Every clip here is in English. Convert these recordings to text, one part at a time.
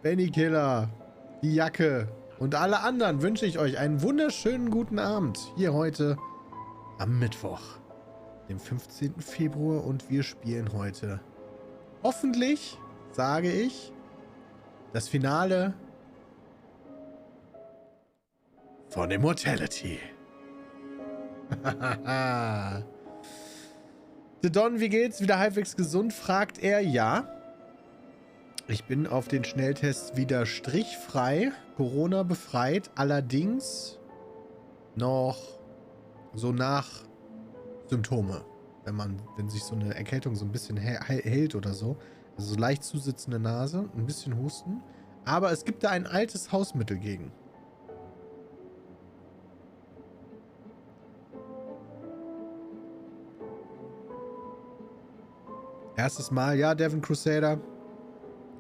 Benny Killer, die Jacke und alle anderen wünsche ich euch einen wunderschönen guten Abend. Hier heute am Mittwoch, dem 15. Februar und wir spielen heute hoffentlich, sage ich, das Finale von Immortality. The Don, wie geht's? Wieder halbwegs gesund? Fragt er. Ja. Ich bin auf den Schnelltests wieder strichfrei, Corona befreit, allerdings noch so nach Symptome, wenn sich so eine Erkältung so ein bisschen hält oder so. Also so leicht zusitzende Nase, ein bisschen Husten. Aber es gibt da ein altes Hausmittel gegen. Erstes Mal, ja, Devin Crusader.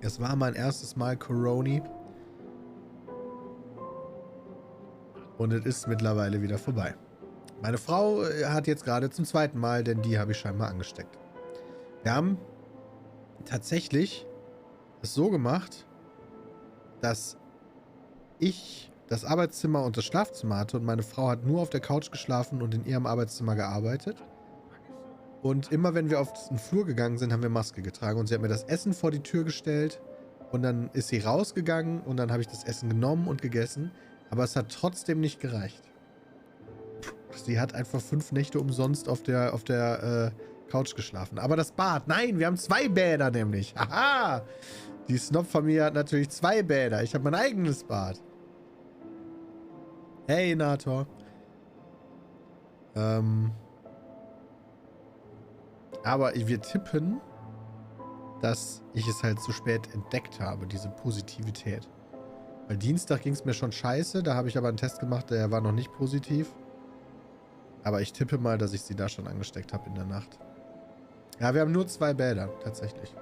Es war mein erstes Mal Corona. Und es ist mittlerweile wieder vorbei. Meine Frau hat jetzt gerade zum zweiten Mal, denn die habe ich scheinbar angesteckt. Wir haben tatsächlich es so gemacht, dass ich das Arbeitszimmer und das Schlafzimmer hatte und meine Frau hat nur auf der Couch geschlafen und in ihrem Arbeitszimmer gearbeitet. Und immer wenn wir auf den Flur gegangen sind, haben wir Maske getragen und sie hat mir das Essen vor die Tür gestellt und dann ist sie rausgegangen und dann habe ich das Essen genommen und gegessen, aber es hat trotzdem nicht gereicht. Sie hat einfach 5 Nächte umsonst auf der Couch geschlafen. Aber das Bad, nein, wir haben 2 Bäder nämlich. Haha! Die Snob-Familie hat natürlich 2 Bäder. Ich habe mein eigenes Bad. Hey, Nator. Aber wir tippen, dass ich es halt zu spät entdeckt habe, diese Positivität. Weil Dienstag ging es mir schon scheiße, da habe ich aber einen Test gemacht, der war noch nicht positiv. Aber ich tippe mal, dass ich sie da schon angesteckt habe in der Nacht. Ja, wir haben nur 2 Bäder, tatsächlich.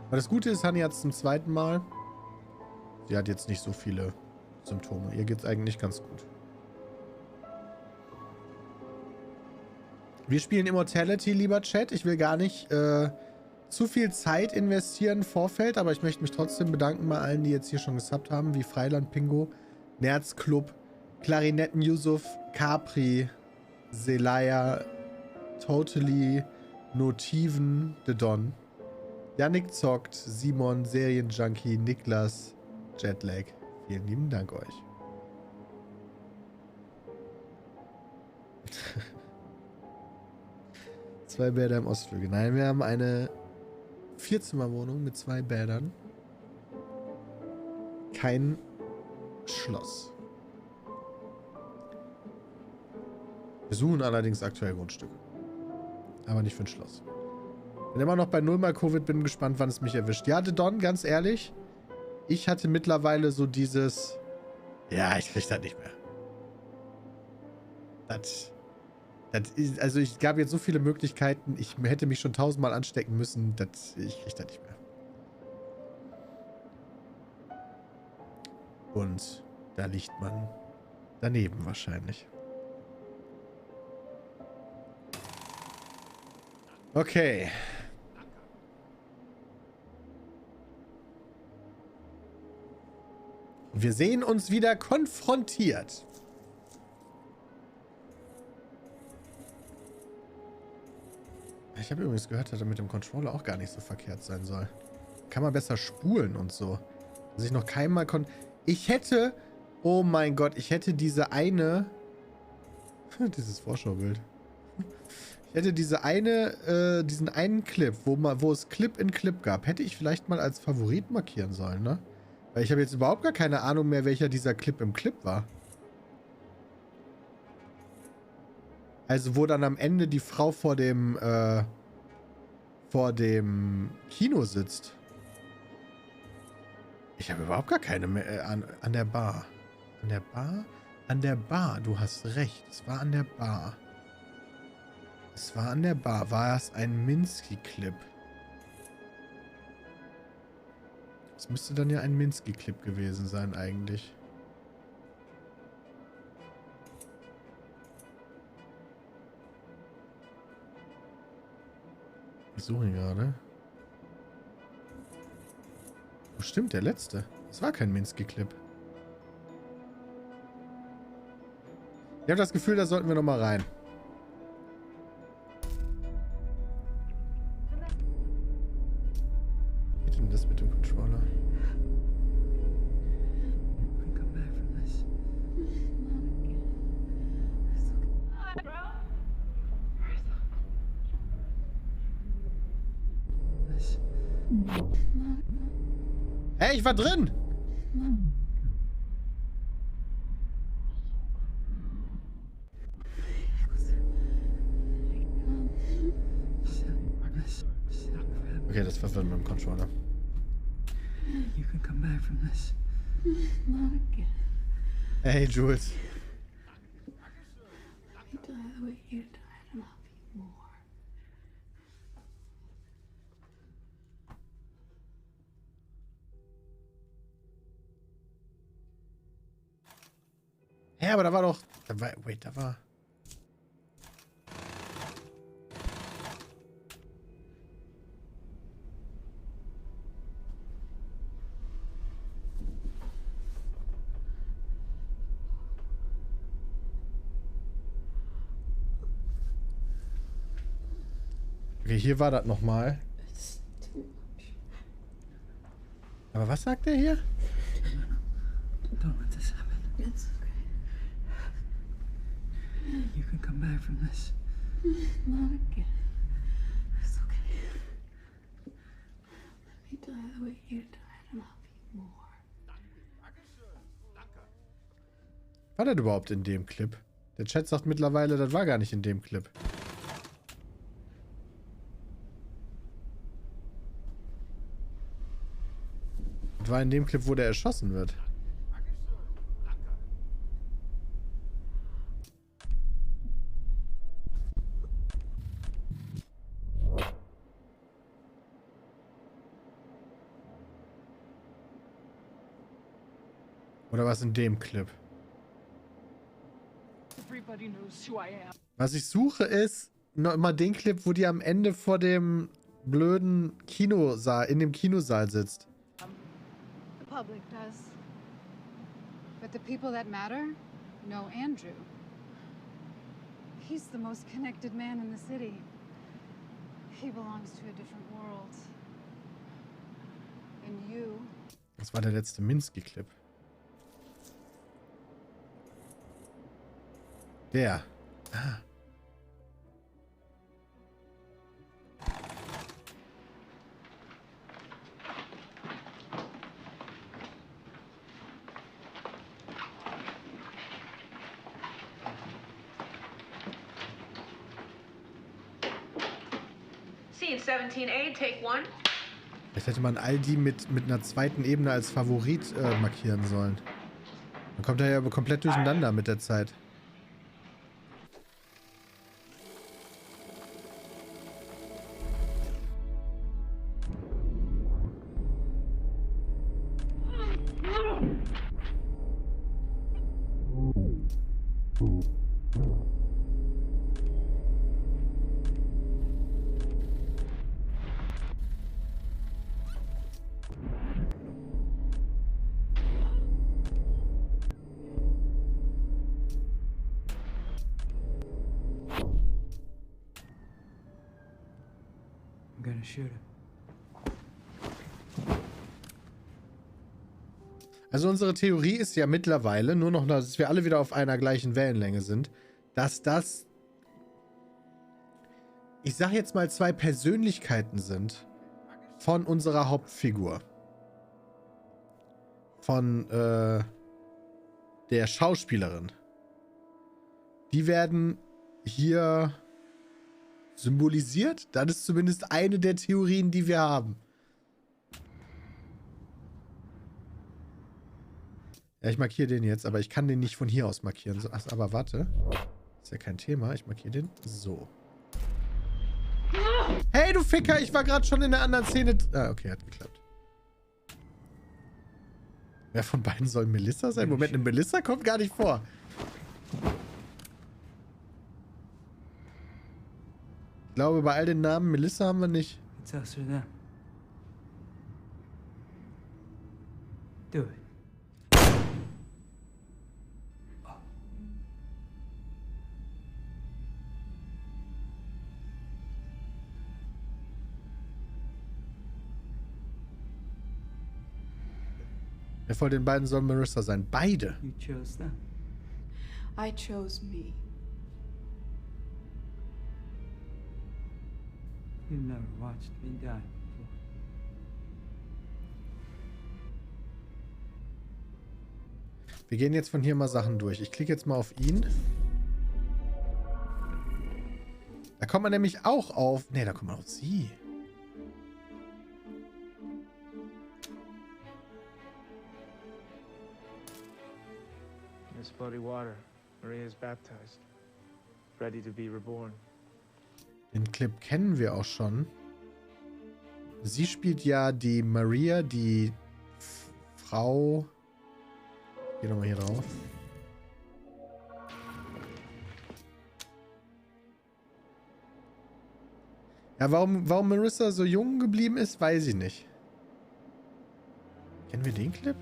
Aber das Gute ist, Hanni hat es zum zweiten Mal. Sie hat jetzt nicht so viele Symptome. Ihr geht es eigentlich ganz gut. Wir spielen Immortality, lieber Chat. Ich will gar nicht zu viel Zeit investieren im Vorfeld, aber ich möchte mich trotzdem bedanken bei allen, die jetzt hier schon gesubbt haben, wie Freiland Pingo, Nerz Club, Klarinetten Yusuf, Capri, Selaya, Totally, Notiven, The Don, Yannick zockt, Simon, Serienjunkie, Niklas, Jetlag. Vielen lieben Dank euch. Zwei Bäder im Ostflügel. Nein, wir haben eine 4-Zimmer-Wohnung mit 2 Bädern. Kein Schloss. Wir suchen allerdings aktuell Grundstücke. Aber nicht für ein Schloss. Bin immer noch bei 0 mal Covid, bin gespannt, wann es mich erwischt. Ja, The Don, ganz ehrlich, ich hatte mittlerweile so dieses... Ja, ich krieg das nicht mehr. Also ich gab jetzt so viele Möglichkeiten, ich hätte mich schon 1000-mal anstecken müssen, ich krieg das nicht mehr. Und da liegt man daneben wahrscheinlich. Okay. Wir sehen uns wieder konfrontiert. Ich habe übrigens gehört, dass er mit dem Controller auch gar nicht so verkehrt sein soll. Kann man besser spulen und so. Dass ich noch keinmal Ich hätte... Oh mein Gott, ich hätte diese eine... Dieses Vorschaubild. Ich hätte diesen einen Clip, wo es Clip in Clip gab, hätte ich vielleicht mal als Favorit markieren sollen, ne? Weil ich habe jetzt überhaupt gar keine Ahnung mehr, welcher dieser Clip im Clip war. Also wo dann am Ende die Frau vor dem Kino sitzt. Ich habe überhaupt gar keine mehr an der Bar. An der Bar? An der Bar, du hast recht. Es war an der Bar. Es war an der Bar. War es ein Minsky-Clip? Es müsste dann ja ein Minsky-Clip gewesen sein eigentlich. Ich suche ihn gerade. Oh, stimmt, der letzte. Das war kein Minsky-Clip. Ich habe das Gefühl, da sollten wir nochmal rein. Wie geht denn das mit dem Controller? Hey, ich war drin! Okay, das verwirrt mit dem Controller. Hey, Jules. Ja, aber da war doch... Wait, da war... Okay, hier war das nochmal. Aber was sagt er hier? Don't let this happen. It's okay. You can come back from this. Not again. It's okay. Let me die the way you died and I'll be more. War das überhaupt in dem Clip? Der Chat sagt mittlerweile, das war gar nicht in dem Clip. Das war in dem Clip, wo der erschossen wird. Oder was in dem Clip? Was ich suche ist noch immer den Clip, wo die am Ende vor dem blöden Kinosaal, in dem Kinosaal sitzt. The public does. But the people that matter know Andrew. He's the most connected man in the city. He belongs to a different world. And you... Das war der letzte Minsky-Clip. Der. Ah. Scene 17A, take one. Vielleicht hätte man all die mit einer zweiten Ebene als Favorit markieren sollen. Dann kommt er ja komplett durcheinander mit der Zeit. I'm gonna shoot him. Also unsere Theorie ist ja mittlerweile nur noch, dass wir alle wieder auf einer gleichen Wellenlänge sind, dass das, ich sag jetzt mal, zwei Persönlichkeiten sind von unserer Hauptfigur. Von der Schauspielerin. Die werden hier symbolisiert. Das ist zumindest eine der Theorien, die wir haben. Ja, ich markiere den jetzt, aber ich kann den nicht von hier aus markieren. So, ach, aber warte. Ist ja kein Thema. Ich markiere den so. Hey, du Ficker! Ich war gerade schon in der anderen Szene. Ah, okay, hat geklappt. Wer von beiden soll Melissa sein? Moment, eine Melissa kommt gar nicht vor. Ich glaube, bei all den Namen Melissa haben wir nicht. It's us or them. Do it. Wer von den beiden soll Marissa sein? Beide. You chose them. I chose me. You never watched me die before. Wir gehen jetzt von hier mal Sachen durch. Ich klicke jetzt mal auf ihn. Da kommt man nämlich auch auf... Ne, da kommt man auf sie. It's bloody water. Maria is baptized. Ready to be reborn. Den Clip kennen wir auch schon. Sie spielt ja die Maria, die Frau... Geh nochmal hier drauf. Ja, warum Marissa so jung geblieben ist, weiß ich nicht. Kennen wir den Clip?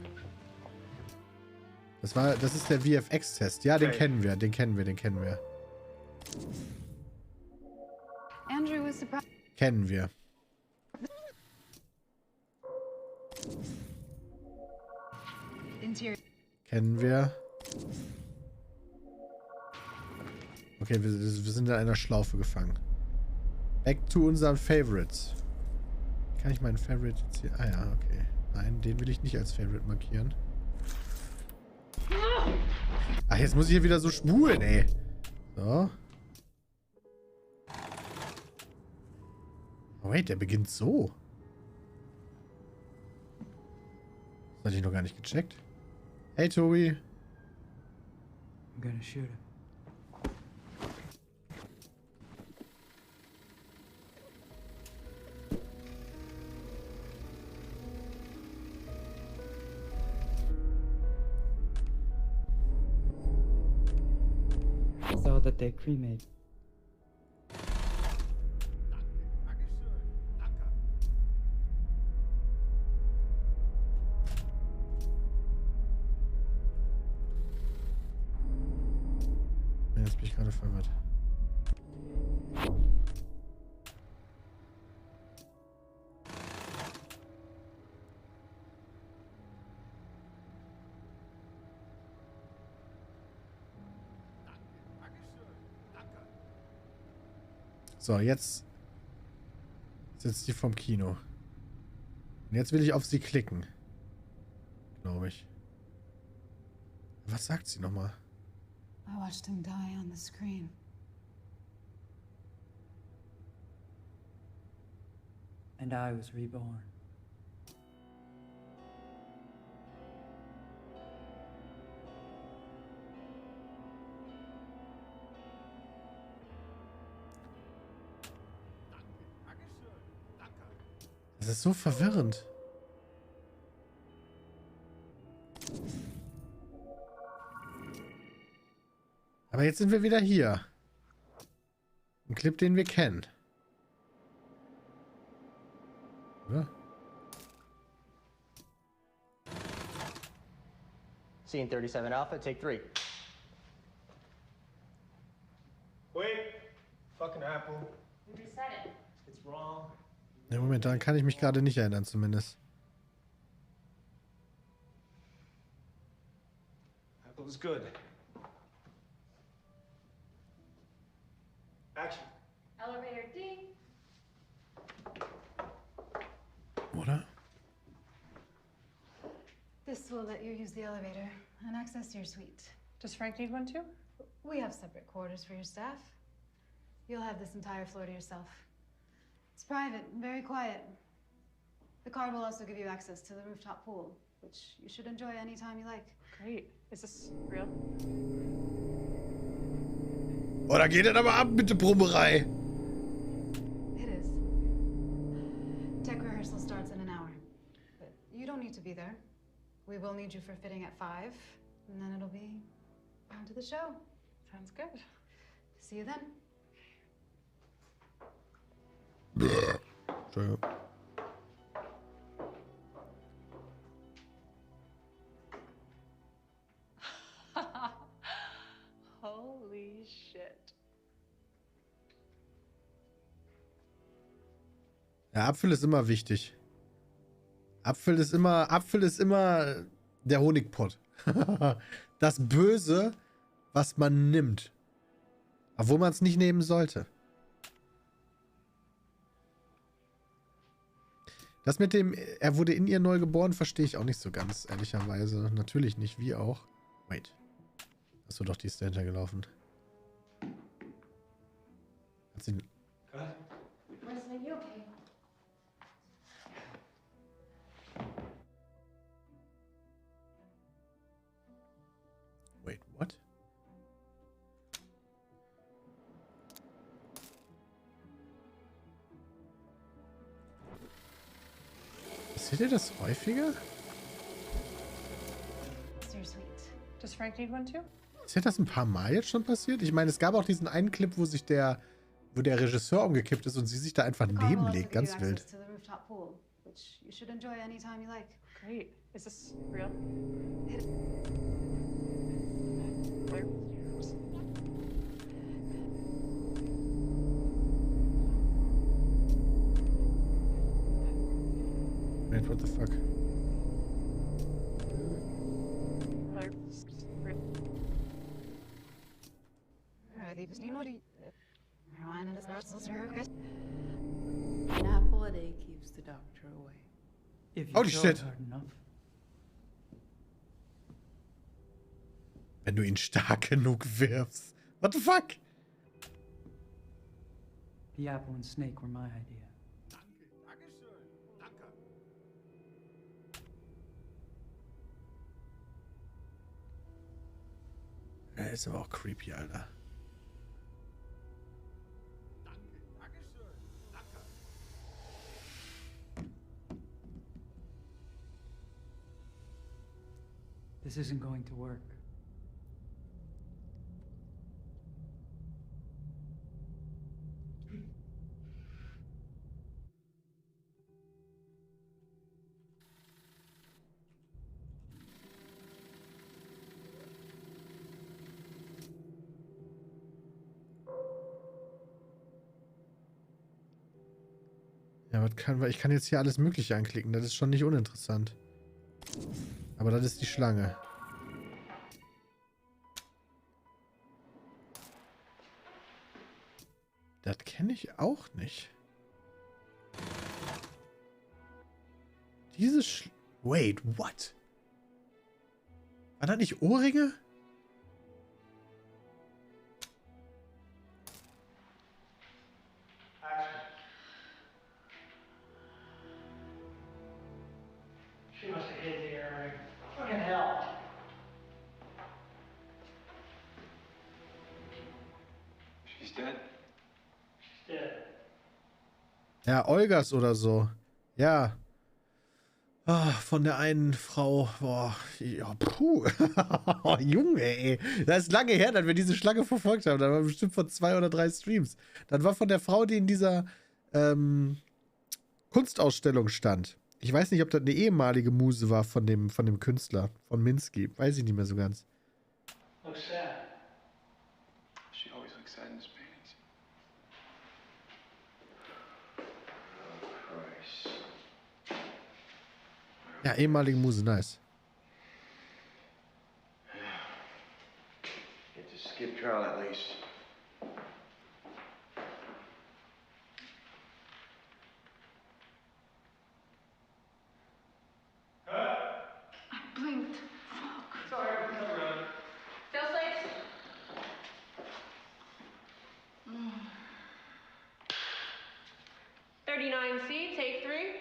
Das ist der VFX-Test. Ja, den kennen wir. Andrew was surprised. Kennen wir. Interior. Kennen wir. Okay, wir sind in einer Schlaufe gefangen. Back to unseren Favorites. Kann ich meinen Favorite jetzt hier... Ah ja, okay. Nein, den will ich nicht als Favorite markieren. Ach, jetzt muss ich hier wieder so spulen, ey. So. Oh, wait, der beginnt so. Das hatte ich noch gar nicht gecheckt. Hey, Tobi. I'm gonna shoot him. I saw that they cremated. Jetzt bin ich gerade verwirrt. So, jetzt sitzt die vom Kino. Und jetzt will ich auf sie klicken. Glaube ich. Was sagt sie nochmal? I watched him die on the screen. And I was reborn. Das ist so verwirrend. Aber jetzt sind wir wieder hier. Ein Clip, den wir kennen. Oder? Scene 37 Alpha, take 3. Wait! Fucking Apple. You reset it. It's wrong. Ja, Moment, daran kann ich mich gerade nicht erinnern, zumindest. Apple is good. Action. Elevator ding. Oder? This will let you use the elevator and access your suite. Does Frank need one too? We have separate quarters for your staff. You'll have this entire floor to yourself. It's private and very quiet. The card will also give you access to the rooftop pool, which you should enjoy anytime you like. Great. Is this real? Oh, da geht es aber ab mit der Brummerei. It is. Tech rehearsal starts in an hour. But you don't need to be there. We will need you for fitting at 5, and then it'll be on to the show. Sounds good. See you then. Entschuldigung. Ja, Apfel ist immer wichtig. Apfel ist immer der Honigpott. Das Böse, was man nimmt. Obwohl man es nicht nehmen sollte. Das mit dem, er wurde in ihr neu geboren, verstehe ich auch nicht so ganz, ehrlicherweise. Natürlich nicht, wie auch. Wait. Achso, doch, die ist dahinter gelaufen. Hat sie... Listen, are you okay? Wait, what? Seht ihr das häufiger? So sweet. Does Frank need one too? Ist dir das ein paar Mal jetzt schon passiert? Ich meine, es gab auch diesen einen Clip, wo der Regisseur umgekippt ist und sie sich da einfach The car will also nebenlegt. give you Ganz wild. access to the rooftop pool, which you should enjoy anytime you like. Great. Is this real? Wait, what the fuck? An apple a day keeps the doctor away. If you Holy throw shit. it hard enough. Wenn du ihn stark genug wirfst. What the fuck? The apple and snake were my idea. Er ist aber auch creepy, Alter. This isn't going to work. Ja, ich kann jetzt hier alles Mögliche anklicken. Das ist schon nicht uninteressant. Aber das ist die Schlange. Das kenne ich auch nicht. Wait, what? War das nicht Ohrringe? She must have hit the earring. Fucking hell. She's dead. She's dead. Ja, Olgas oder so. Ja. Ah, von der einen Frau. Boah. Ja, puh. Junge, ey. Das ist lange her, dass wir diese Schlange verfolgt haben. Das war bestimmt vor 2 oder 3 Streams. Das war von der Frau, die in dieser Kunstausstellung stand. Ich weiß nicht, ob das eine ehemalige Muse war von dem Künstler, von Minsky. Weiß ich nicht mehr so ganz. Looks sad. She always looks sad in his paintings. Oh, Christ. Ja, ehemalige Muse, nice. Get to skip trial at least. Blinked. Sorry, come around. Still sleeps? 39C, take 3.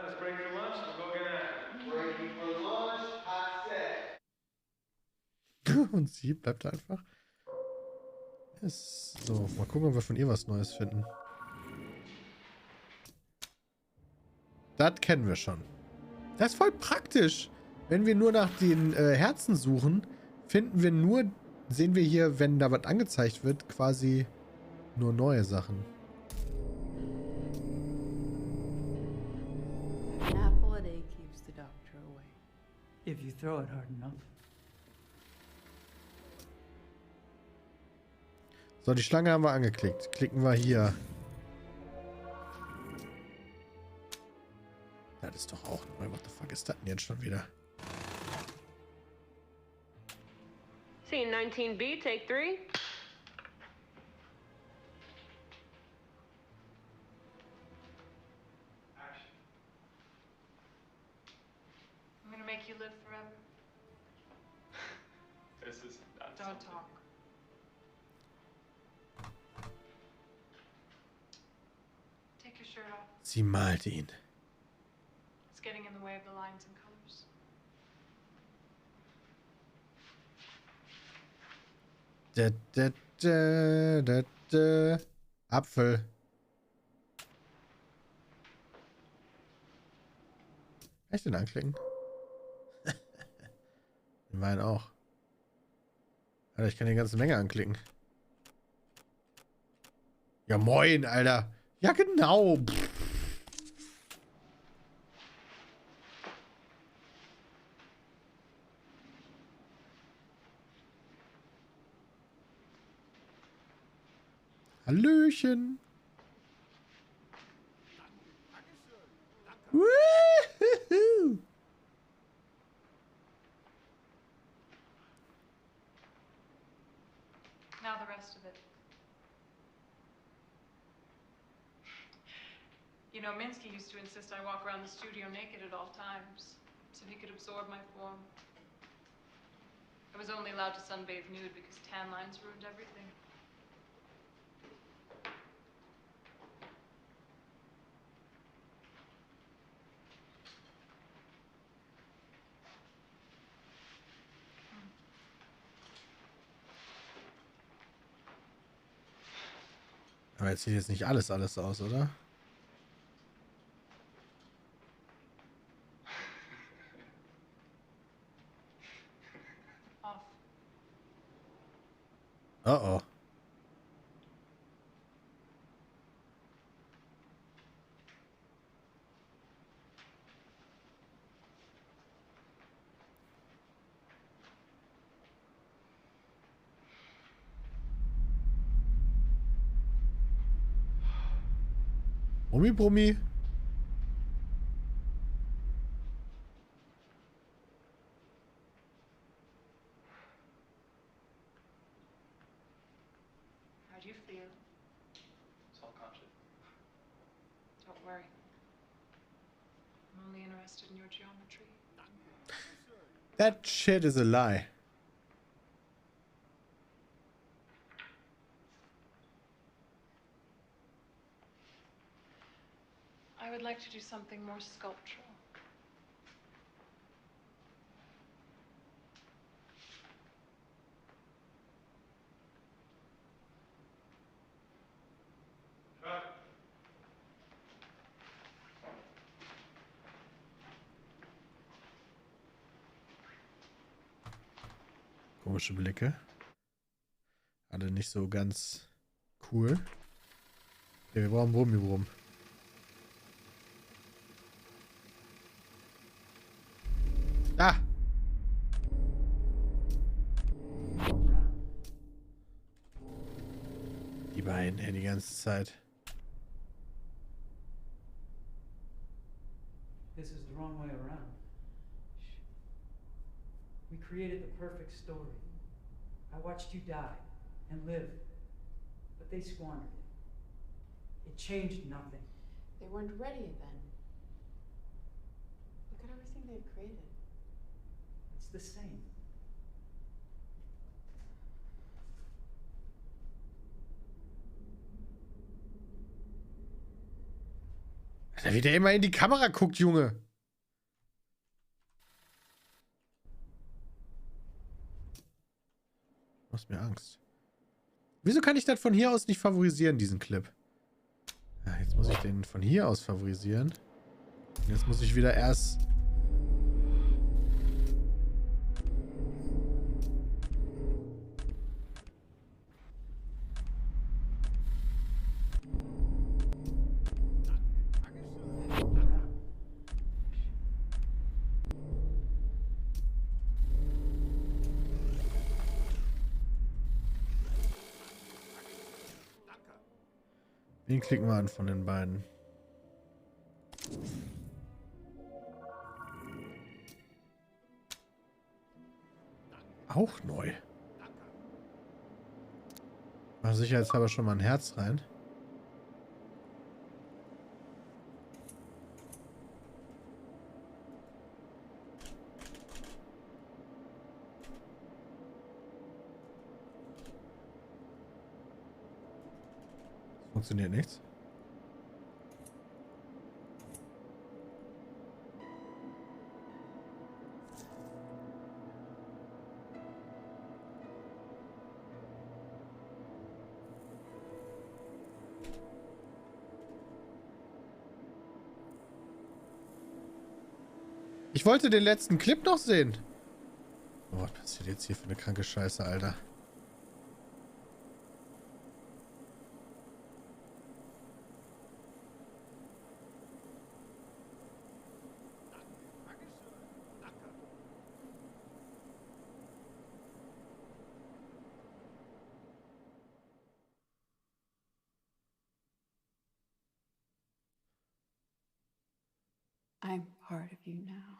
Let's break for lunch. We'll go get after it. Breaking for lunch, hot set. Und sie bleibt einfach. So, mal gucken, ob wir von ihr was Neues finden. Das kennen wir schon. Das ist voll praktisch. Wenn wir nur nach den Herzen suchen, finden wir nur, sehen wir hier, wenn da was angezeigt wird, quasi nur neue Sachen. An apple a day keeps the doctor away. If you throw it hard enough. So, die Schlange haben wir angeklickt. Klicken wir hier. Das ist doch auch neu. What the fuck ist das denn jetzt schon wieder? Scene 19B, take 3. I'm gonna make you live forever. This is not Don't talk. Take your shirt off. Sie malte ihn. It's getting in the way of the lines and colors. Apfel. Kann ich den anklicken? Den Wein auch. Alter, ich kann die ganze Menge anklicken. Ja, moin, Alter. Ja, genau. Hallöchen. Woohoo. Now the rest of it. You know, Minsky used to insist I walk around the studio naked at all times, so he could absorb my form. I was only allowed to sunbathe nude because tan lines ruined everything. Aber jetzt sieht jetzt nicht alles aus, oder? Off. Oh oh. Brummi, Brummi. How do you feel? Self-conscious. Don't worry. I'm only interested in your geometry. That shit is a lie. I would like to do something more sculptural. Komische Blicke. Alle nicht so ganz cool. Ja, wir brauchen Brummi-Brumm. Ah! Die beiden, ey, die ganze Zeit. This is the wrong way around. We created the perfect story. I watched you die and live, but they squandered it. It changed nothing. They weren't ready then. Look at everything they've created. It's the same. Alter, wie der immer in die Kamera guckt, Junge. Du machst mir Angst. Wieso kann ich das von hier aus nicht favorisieren, diesen Clip? Ja, jetzt muss ich den von hier aus favorisieren. Und jetzt muss ich wieder erst... Wen klicken wir an von den beiden? Auch neu. Mach sicherheitshalber schon mal ein Herz rein. Funktioniert nichts. Ich wollte den letzten Clip noch sehen. Oh, was passiert jetzt hier für eine kranke Scheiße, Alter? I'm part of you now.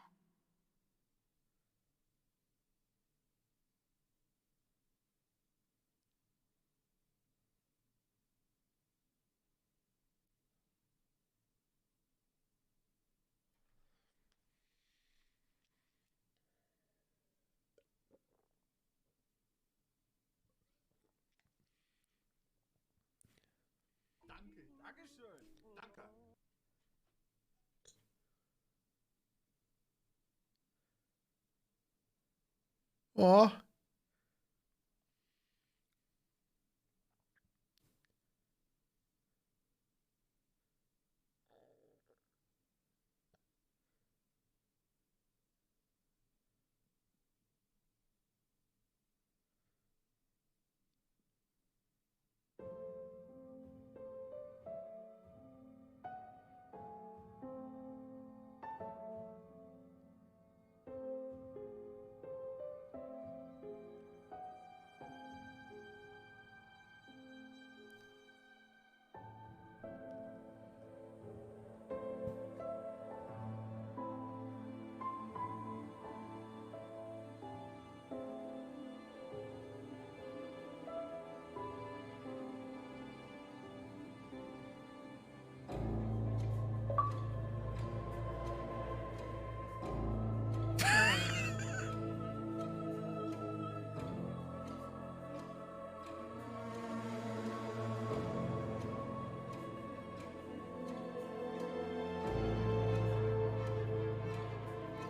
Oh.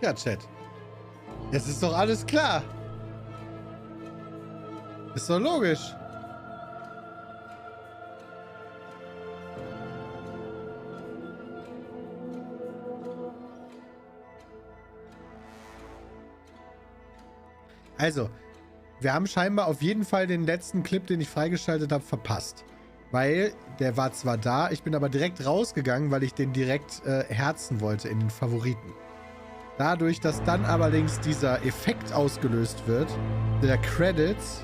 Ja, Chat. Es ist doch alles klar. Ist doch logisch. Also, wir haben scheinbar auf jeden Fall den letzten Clip, den ich freigeschaltet habe, verpasst. Weil der war zwar da, ich bin aber direkt rausgegangen, weil ich den direkt herzen wollte in den Favoriten. Dadurch, dass dann allerdings dieser Effekt ausgelöst wird, der Credits,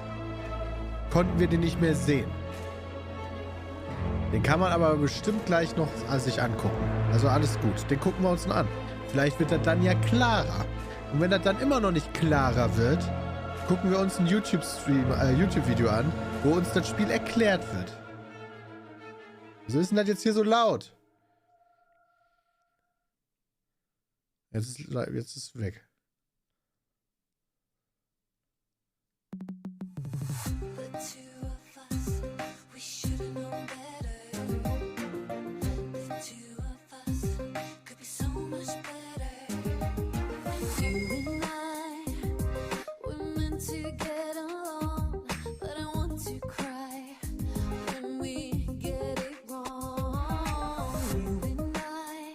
konnten wir den nicht mehr sehen. Den kann man aber bestimmt gleich noch sich angucken. Also alles gut. Den gucken wir uns an. Vielleicht wird er dann ja klarer. Und wenn er dann immer noch nicht klarer wird, gucken wir uns ein YouTube-Video an, wo uns das Spiel erklärt wird. Wieso ist denn das jetzt hier so laut? Jetzt ist es weg.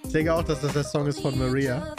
Ich denke auch, dass das der Song ist von Maria.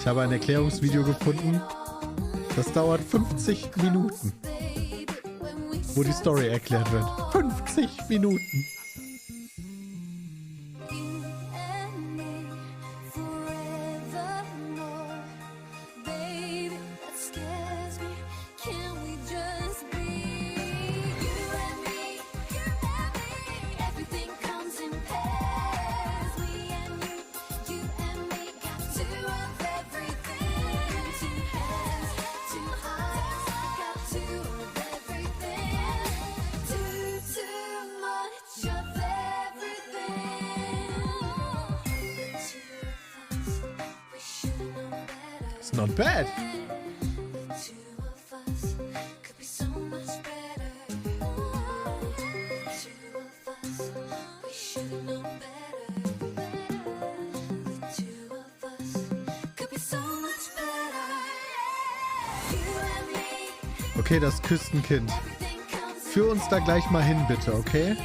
Ich habe ein Erklärungsvideo gefunden. Das dauert 50 Minuten. Wo die Story erklärt wird. 50 Minuten. It's not bad. Okay, das Küstenkind. Führ uns da gleich mal hin, bitte, okay?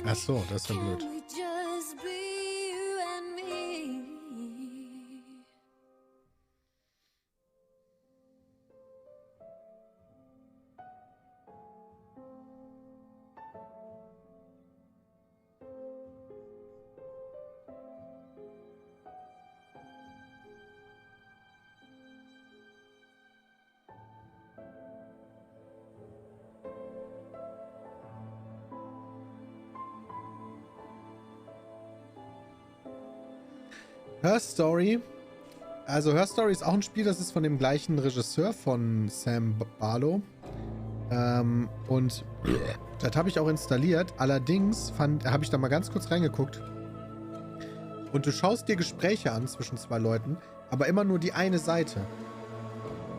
Ach so, das ist ja blöd. Her Story. Also Her Story ist auch ein Spiel, das ist von dem gleichen Regisseur, von Sam Barlow. Und das habe ich auch installiert. Allerdings habe ich da mal ganz kurz reingeguckt. Und du schaust dir Gespräche an zwischen zwei Leuten, aber immer nur die eine Seite.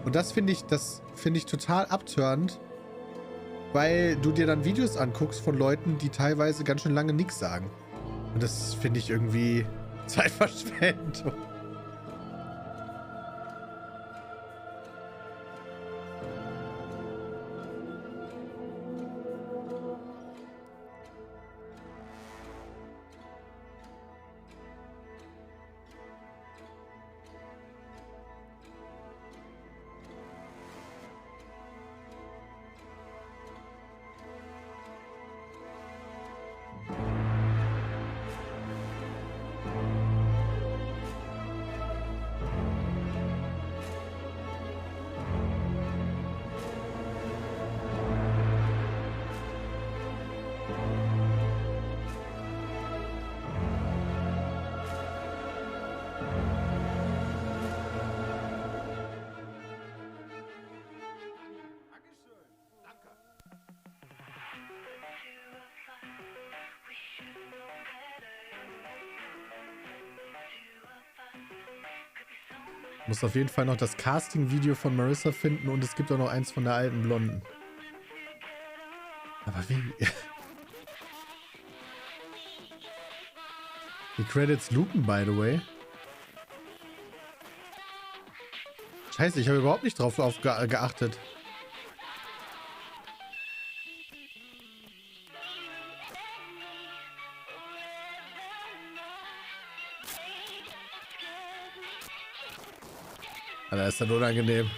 Und das finde ich total abtörend, weil du dir dann Videos anguckst von Leuten, die teilweise ganz schön lange nichts sagen. Und das finde ich irgendwie Zeitverschwendung. Ich muss auf jeden Fall noch das Casting-Video von Marissa finden und es gibt auch noch eins von der alten Blonden. Aber wie? Die Credits loopen, by the way. Scheiße, ich habe überhaupt nicht drauf geachtet. Alter, ist das unangenehm.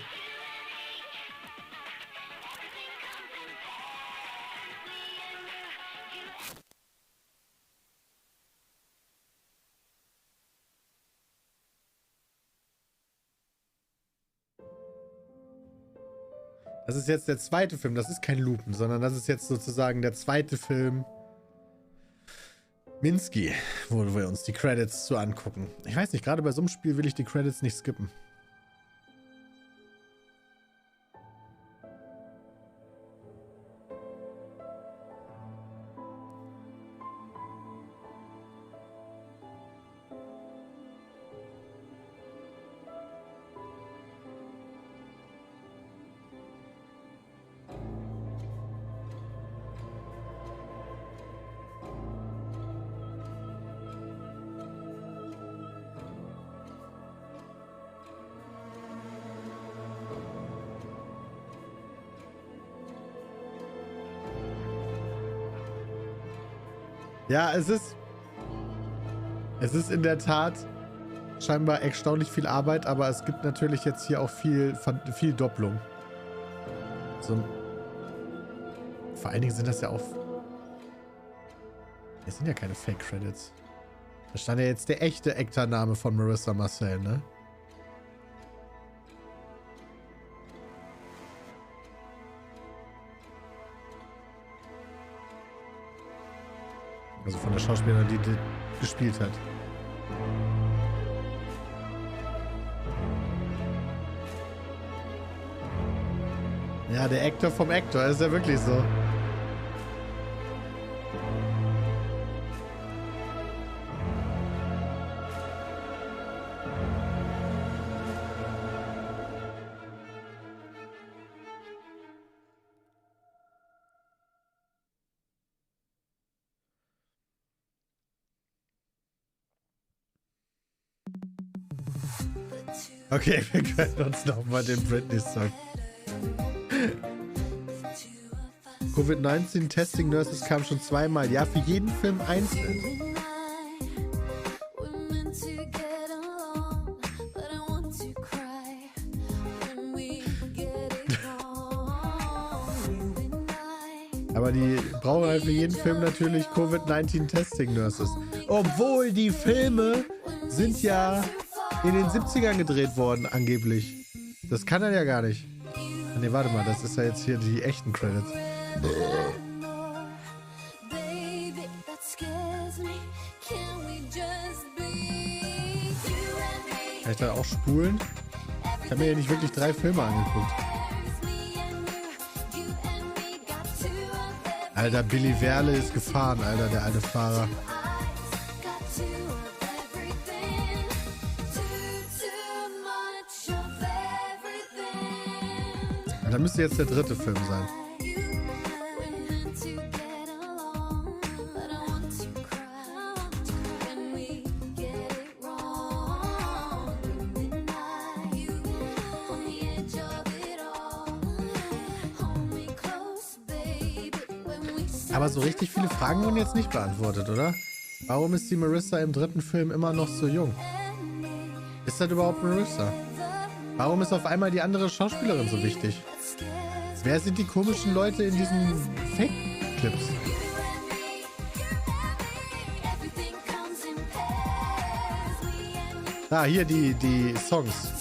Das ist jetzt der zweite Film. Das ist kein Loopen, sondern das ist jetzt sozusagen der zweite Film Minsky, wo wir uns die Credits zu angucken. Ich weiß nicht, gerade bei so einem Spiel will ich die Credits nicht skippen. Ja, es ist in der Tat scheinbar erstaunlich viel Arbeit, aber es gibt natürlich jetzt hier auch viel Doppelung. So, vor allen Dingen sind das ja auch... Das sind ja keine Fake-Credits. Da stand ja jetzt der echte Actor-Name von Marissa Marcel, ne? Also von der Schauspielerin, die gespielt hat. Ja, der Actor vom Actor, ist ja wirklich so. Okay, wir können uns nochmal den Britney-Song. Covid-19 Testing Nurses kam schon zweimal. Ja, für jeden Film einzeln. Aber die brauchen halt für jeden Film natürlich Covid-19 Testing Nurses. Obwohl die Filme sind ja in den 70ern gedreht worden, angeblich. Das kann er ja gar nicht. Ne, warte mal, das ist ja jetzt hier die echten Credits. Kann ich da auch spulen? Ich habe mir ja nicht wirklich 3 Filme angeguckt. Alter, Billy Werle ist gefahren, Alter, der alte Fahrer. Und dann müsste jetzt der 3. Film sein. Aber so richtig viele Fragen wurden jetzt nicht beantwortet, oder? Warum ist die Marissa im 3. Film immer noch so jung? Ist das überhaupt Marissa? Warum ist auf einmal die andere Schauspielerin so wichtig? Wer sind die komischen Leute in diesen Fake-Clips? Ah, hier die Songs.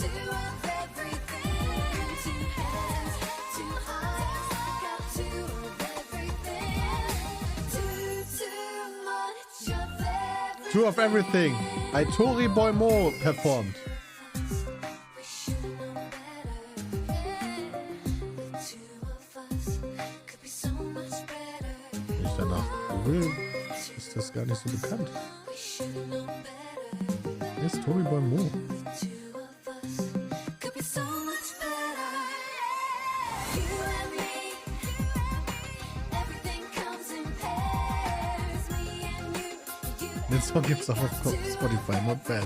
Two of Everything by Tori Boymo performed. Ich danach ist das gar nicht so bekannt. Wer ist Tori Boymo? Den Song gibt's auch auf Spotify, not bad.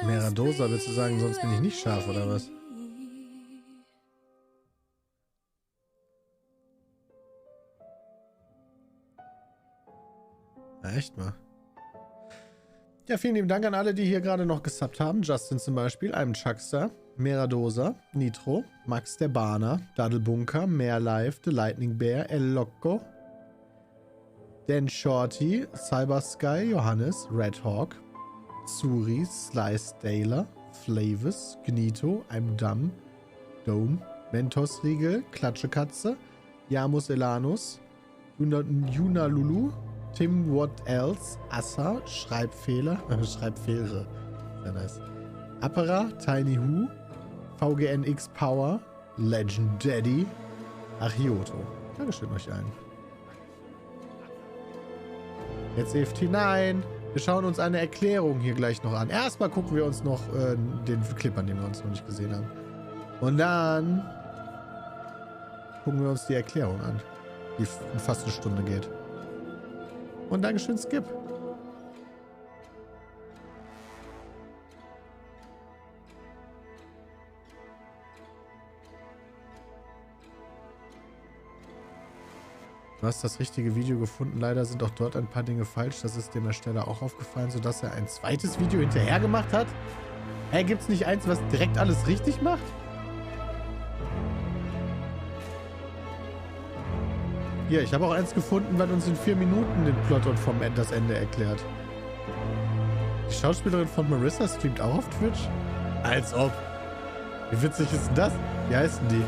Meradosa, willst du sagen, sonst bin ich nicht scharf, oder was? Ja, echt mal. Ja, vielen lieben Dank an alle, die hier gerade noch gesubbt haben. Justin zum Beispiel, einem Chuckster, Meradosa, Nitro, Max der Bahner, Daddlebunker, Mehr Live, The Lightning Bear, El Loco, Dan Shorty, Cyber Sky, Johannes, Red Hawk, Suri, Slice Daler, Flavis, Gnito, I'm Dumb, Dome, Mentos Riegel, Klatschekatze, Jamus Elanus, Yuna Lulu, Tim What Else, Assa, Schreibfehler, Schreibfehler, sehr nice. Apera, Tiny Who, VGNX Power, Legend Daddy, Achioto. Dankeschön euch allen. Jetzt EFT, nein! Wir schauen uns eine Erklärung hier gleich noch an. Erstmal gucken wir uns noch den Clip an, den wir uns noch nicht gesehen haben. Und dann gucken wir uns die Erklärung an, die fast eine Stunde geht. Und Dankeschön, Skip. Du hast das richtige Video gefunden. Leider sind auch dort ein paar Dinge falsch. Das ist dem Ersteller auch aufgefallen, sodass er ein zweites Video hinterher gemacht hat. Hey, gibt's nicht eins, was direkt alles richtig macht? Hier, ich habe auch eins gefunden, was uns in 4 Minuten den Plot und das Ende erklärt. Die Schauspielerin von Marissa streamt auch auf Twitch? Als ob. Wie witzig ist denn das? Wie heißen die?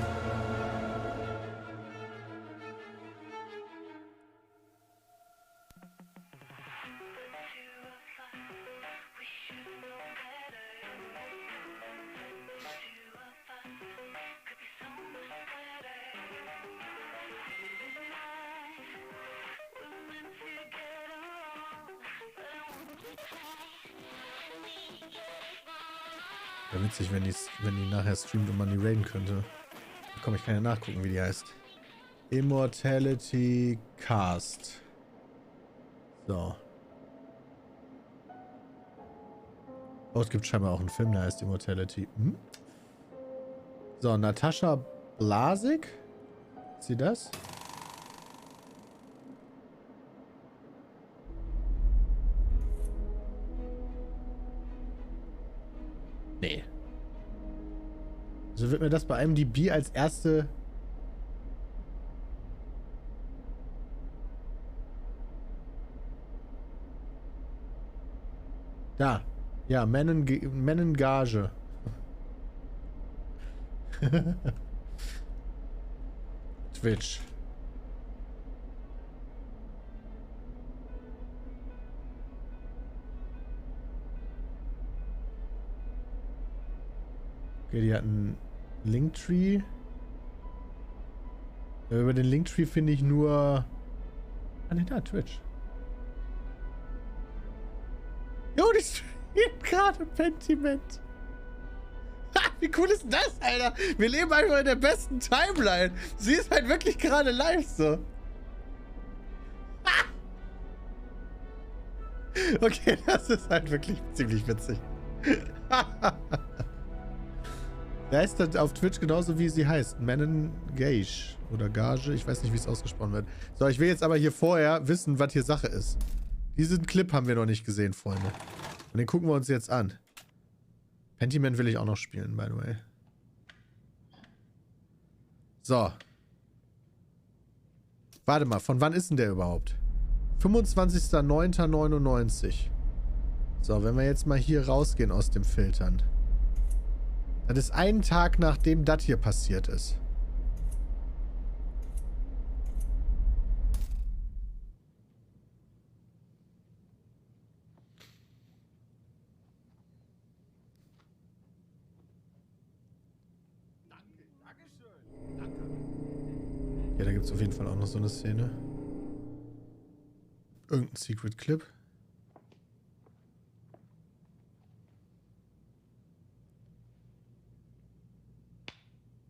Wäre witzig, wenn die nachher streamt und man die raiden könnte. Komm, ich kann ja nachgucken, wie die heißt. Immortality Cast. So. Oh, es gibt scheinbar auch einen Film, der heißt Immortality. Hm? So, Natascha Blasik. Ist sie das? Nee. So wird mir das bei IMDb als erste... Da. Ja, Menengage. Twitch. Okay, die hatten Linktree. Über den Linktree finde ich nur... Ah, ne, da, Twitch. Jo, die streamt gerade Pentiment. Ha, wie cool ist denn das, Alter? Wir leben einfach in der besten Timeline. Sie ist halt wirklich gerade live so. Ha! Okay, das ist halt wirklich ziemlich witzig. Der heißt das auf Twitch genauso, wie sie heißt. Menengage oder Gage. Ich weiß nicht, wie es ausgesprochen wird. So, ich will jetzt aber hier vorher wissen, was hier Sache ist. Diesen Clip haben wir noch nicht gesehen, Freunde. Und den gucken wir uns jetzt an. Pentiment will ich auch noch spielen, by the way. So. Warte mal, von wann ist denn der überhaupt? 25.09.99. So, wenn wir jetzt mal hier rausgehen aus dem Filtern. Das ist ein Tag, nachdem das hier passiert ist. Ja, da gibt es auf jeden Fall auch noch so eine Szene. Irgendein Secret Clip.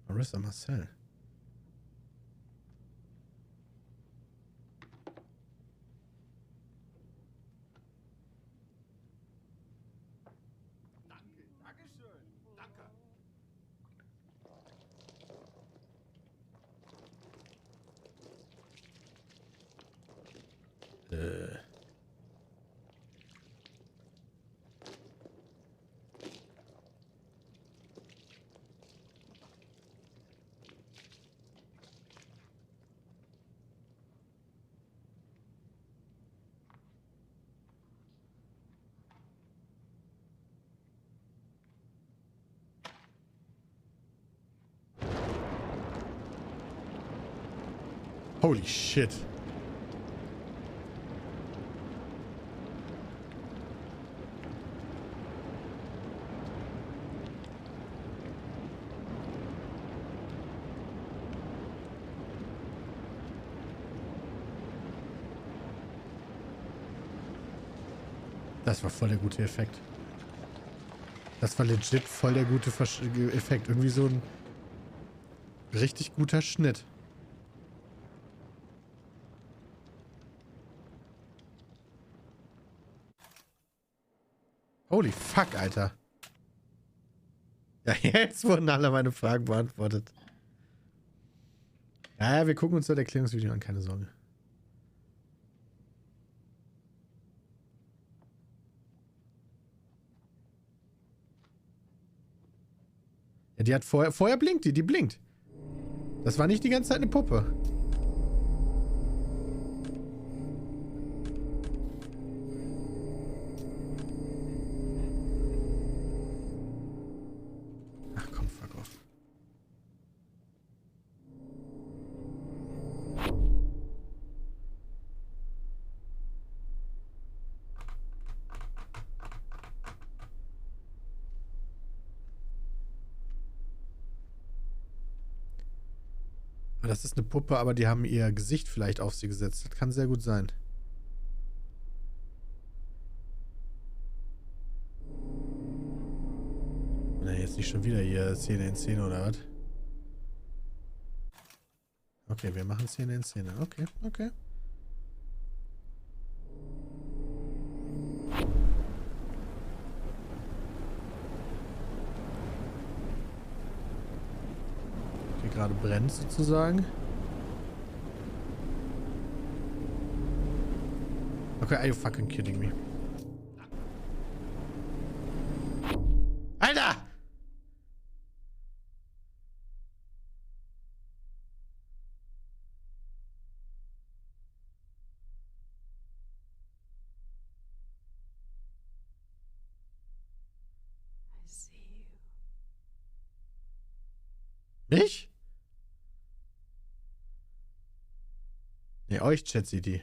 Marissa Marcel. Holy shit. Das war voll der gute Effekt. Das war legit voll der gute Effekt. Irgendwie so ein richtig guter Schnitt. Holy fuck, Alter. Ja, jetzt wurden alle meine Fragen beantwortet. Ja, wir gucken uns das Erklärungsvideo an, keine Sorge. Ja, die hat vorher blinkt die blinkt. Das war nicht die ganze Zeit eine Puppe. Ach komm, fuck off. Das ist eine Puppe, aber die haben ihr Gesicht vielleicht auf sie gesetzt. Das kann sehr gut sein. Na, jetzt nicht schon wieder hier Szene in Szene oder was? Okay, wir machen Szene in Szene. Okay, okay. Okay, gerade brennt sozusagen. Okay, are you fucking kidding me? Alter! I see you. Mich? Ne, euch, ChatCD.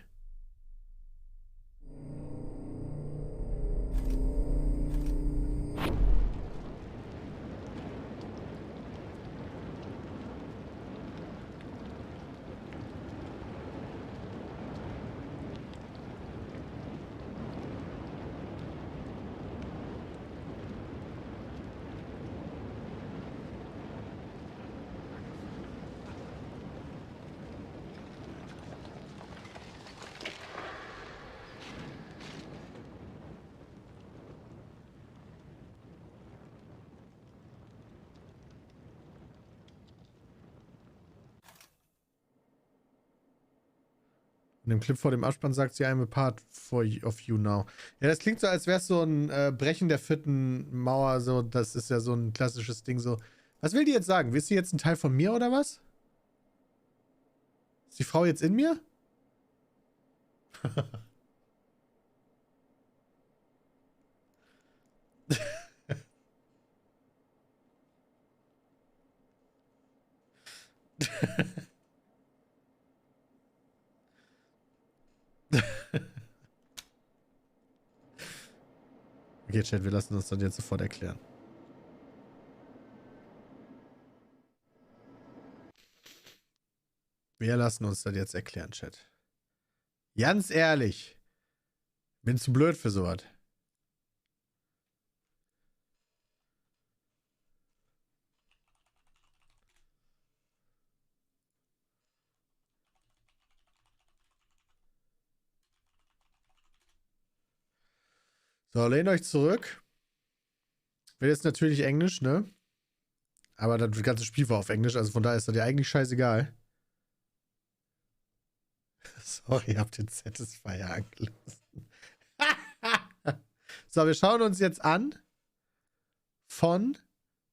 In dem Clip vor dem Abspann sagt sie, I'm a part of you now. Ja, das klingt so, als wäre es so ein Brechen der vierten Mauer. So, das ist ja so ein klassisches Ding. So, was will die jetzt sagen? Ist sie jetzt ein Teil von mir oder was? Ist die Frau jetzt in mir? Okay, Chat, wir lassen uns das jetzt sofort erklären. Wir lassen uns das jetzt erklären, Chat. Ganz ehrlich. Bin zu blöd für sowas. So, lehnt euch zurück. Wird jetzt natürlich Englisch, ne? Aber das ganze Spiel war auf Englisch, also von daher ist das ja eigentlich scheißegal. Sorry, ich hab den Satisfier angelassen. So, wir schauen uns jetzt an von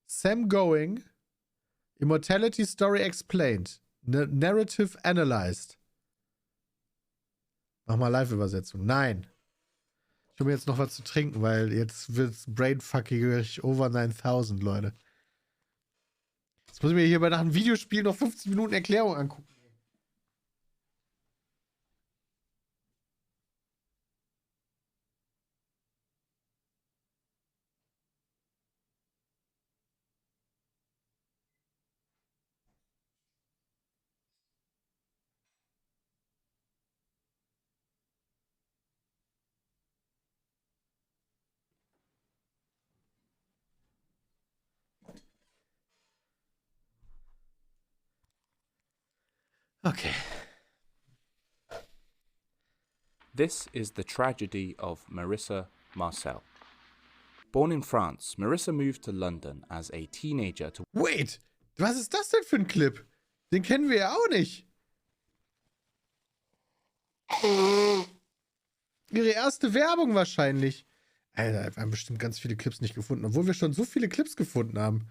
Sam Going, Immortality Story Explained, Narrative Analyzed. Mach mal Live-Übersetzung. Nein. Ich hole mir jetzt noch was zu trinken, weil jetzt wird's brainfuckig over 9000, Leute. Jetzt muss ich mir hier bei nach einem Videospiel noch 15 Minuten Erklärung angucken. Okay. This is the tragedy of Marissa Marcel. Born in France, Marissa moved to London as a teenager to... Wait, was ist das denn für ein Clip? Den kennen wir ja auch nicht. Ihre erste Werbung wahrscheinlich. Alter, wir haben bestimmt ganz viele Clips nicht gefunden, obwohl wir schon so viele Clips gefunden haben.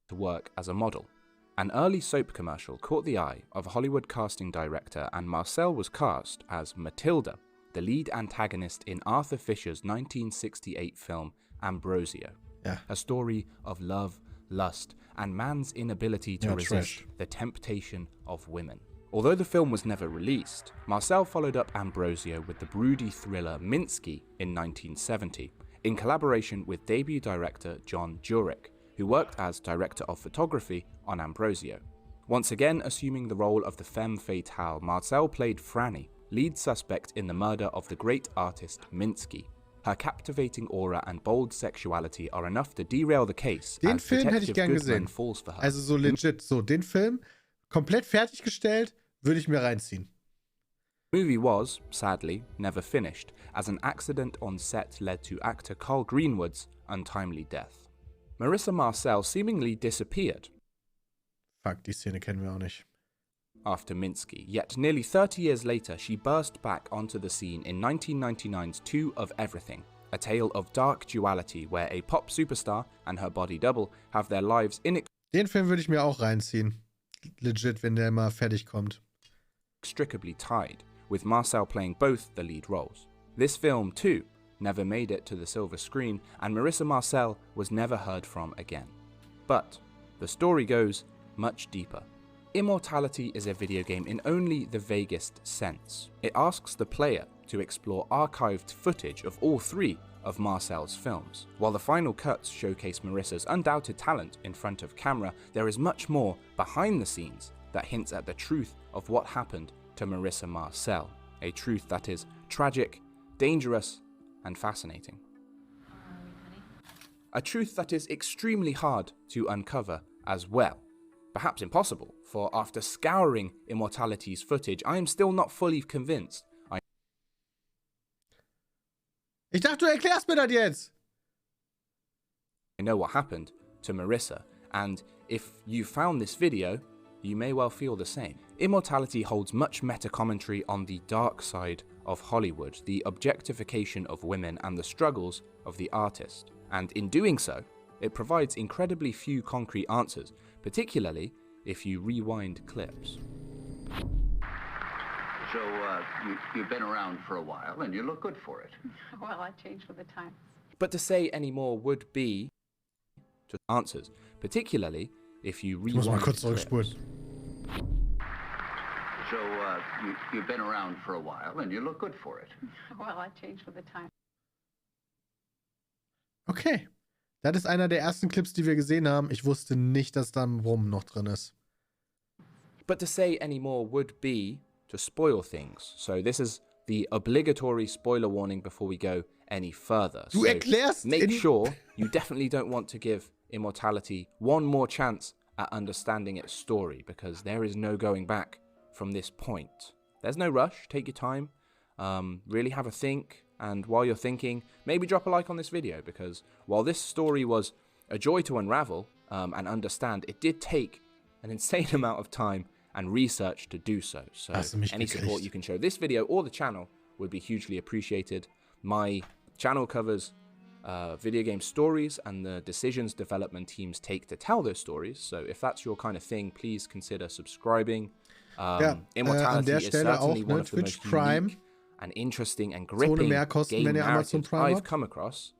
To work as a model. An early soap commercial caught the eye of a Hollywood casting director, and Marcel was cast as Matilda, the lead antagonist in Arthur Fisher's 1968 film Ambrosio. Yeah. A story of love, lust, and man's inability to resist the temptation of women. Although the film was never released, Marcel followed up Ambrosio with the broody thriller Minsky in 1970, in collaboration with debut director John Jurek, who worked as director of photography on Ambrosio. Once again assuming the role of the femme fatale, Marcel played Franny, lead suspect in the murder of the great artist Minsky. Her captivating aura and bold sexuality are enough to derail the case. Den Film hätte ich gern gesehen. Falls for her. Also so legit, so den Film komplett fertiggestellt, würde ich mir reinziehen. The movie was, sadly, never finished, as an accident on set led to actor Carl Greenwood's untimely death. Marissa Marcel seemingly disappeared. Fuck, die Szene kennen wir auch nicht. After Minsky, yet nearly 30 years later she burst back onto the scene in 1999's Two of Everything, a tale of dark duality where a pop superstar and her body double have their lives Den Film würde ich mir auch reinziehen. Legit, wenn der mal fertig kommt. inextricably tied, with Marcel playing both the lead roles. This film, too, never made it to the silver screen, and Marissa Marcel was never heard from again. But the story goes much deeper. Immortality is a video game in only the vaguest sense. It asks the player to explore archived footage of all three of Marcel's films. While the final cuts showcase Marissa's undoubted talent in front of camera, there is much more behind the scenes that hints at the truth of what happened to Marissa Marcel, a truth that is tragic, dangerous, and fascinating. A truth that is extremely hard to uncover as well. Perhaps impossible, for after scouring Immortality's footage, I am still not fully convinced. Ich dachte, du erklärst mir das jetzt! I know what happened to Marissa, and if you found this video, you may well feel the same. Immortality holds much meta-commentary on the dark side of Hollywood, the objectification of women and the struggles of the artist. And in doing so, it provides incredibly few concrete answers, particularly if you rewind clips. So, you've been around for a while, and you look good for it. Well, I changed with the times. But to say any more would be to answers, particularly if you rewind clips. So, you've been around for a while, and you look good for it. Well, I changed with the times. Okay. Das ist einer der ersten Clips, die wir gesehen haben. Ich wusste nicht, dass da ein Rum noch drin ist. But to say any more would be to spoil things. So this is the obligatory spoiler warning before we go any further. Du erklärst make sure you definitely don't want to give Immortality one more chance at understanding its story, because there is no going back from this point. There's no rush. Take your time. Really have a think. And while you're thinking, maybe drop a like on this video, because while this story was a joy to unravel and understand, it did take an insane amount of time and research to do so. So any support you can show this video or the channel would be hugely appreciated. My channel covers video game stories and the decisions development teams take to tell those stories. So if that's your kind of thing, please consider subscribing. Immortality is certainly one of the most unique and interesting and gripping game narratives I've come across.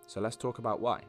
So let's talk about why.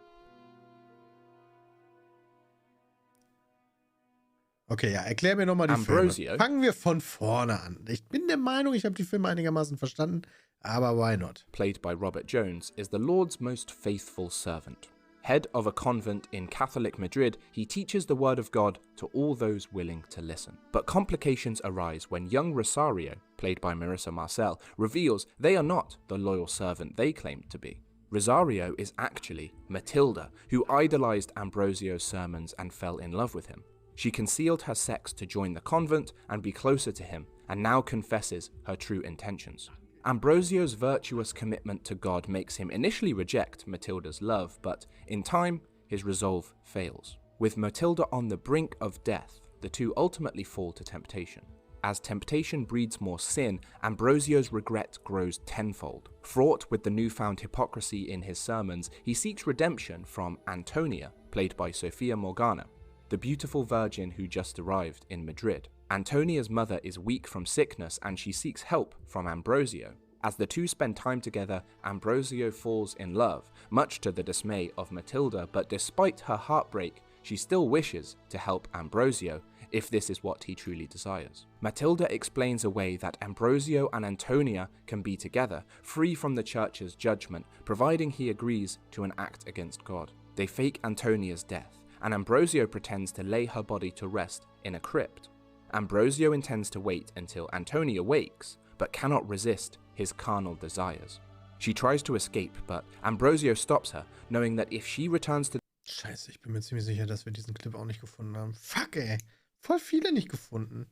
Okay, ja, erklär mir nochmal die Filme. Fangen wir von vorne an. Ich bin der Meinung, ich habe die Filme einigermaßen verstanden, aber why not? Played by Robert Jones, is the Lord's most faithful servant. Head of a convent in Catholic Madrid, he teaches the word of God to all those willing to listen. But complications arise when young Rosario, played by Marissa Marcel, reveals they are not the loyal servant they claimed to be. Rosario is actually Matilda, who idolized Ambrosio's sermons and fell in love with him. She concealed her sex to join the convent and be closer to him, and now confesses her true intentions. Ambrosio's virtuous commitment to God makes him initially reject Matilda's love, but in time, his resolve fails. With Matilda on the brink of death, the two ultimately fall to temptation. As temptation breeds more sin, Ambrosio's regret grows tenfold. Fraught with the newfound hypocrisy in his sermons, he seeks redemption from Antonia, played by Sophia Morgana, the beautiful virgin who just arrived in Madrid. Antonia's mother is weak from sickness and she seeks help from Ambrosio. As the two spend time together, Ambrosio falls in love, much to the dismay of Matilda, but despite her heartbreak, she still wishes to help Ambrosio, if this is what he truly desires. Matilda explains away that Ambrosio and Antonia can be together, free from the church's judgment, providing he agrees to an act against God. They fake Antonia's death, and Ambrosio pretends to lay her body to rest in a crypt. Ambrosio intends to wait until Antonia wakes, but cannot resist his carnal desires. She tries to escape, but Ambrosio stops her, knowing that if she returns to Scheiße, ich bin mir ziemlich sicher, dass wir diesen Clip auch nicht gefunden haben. Fuck, ey. Voll viele nicht gefunden.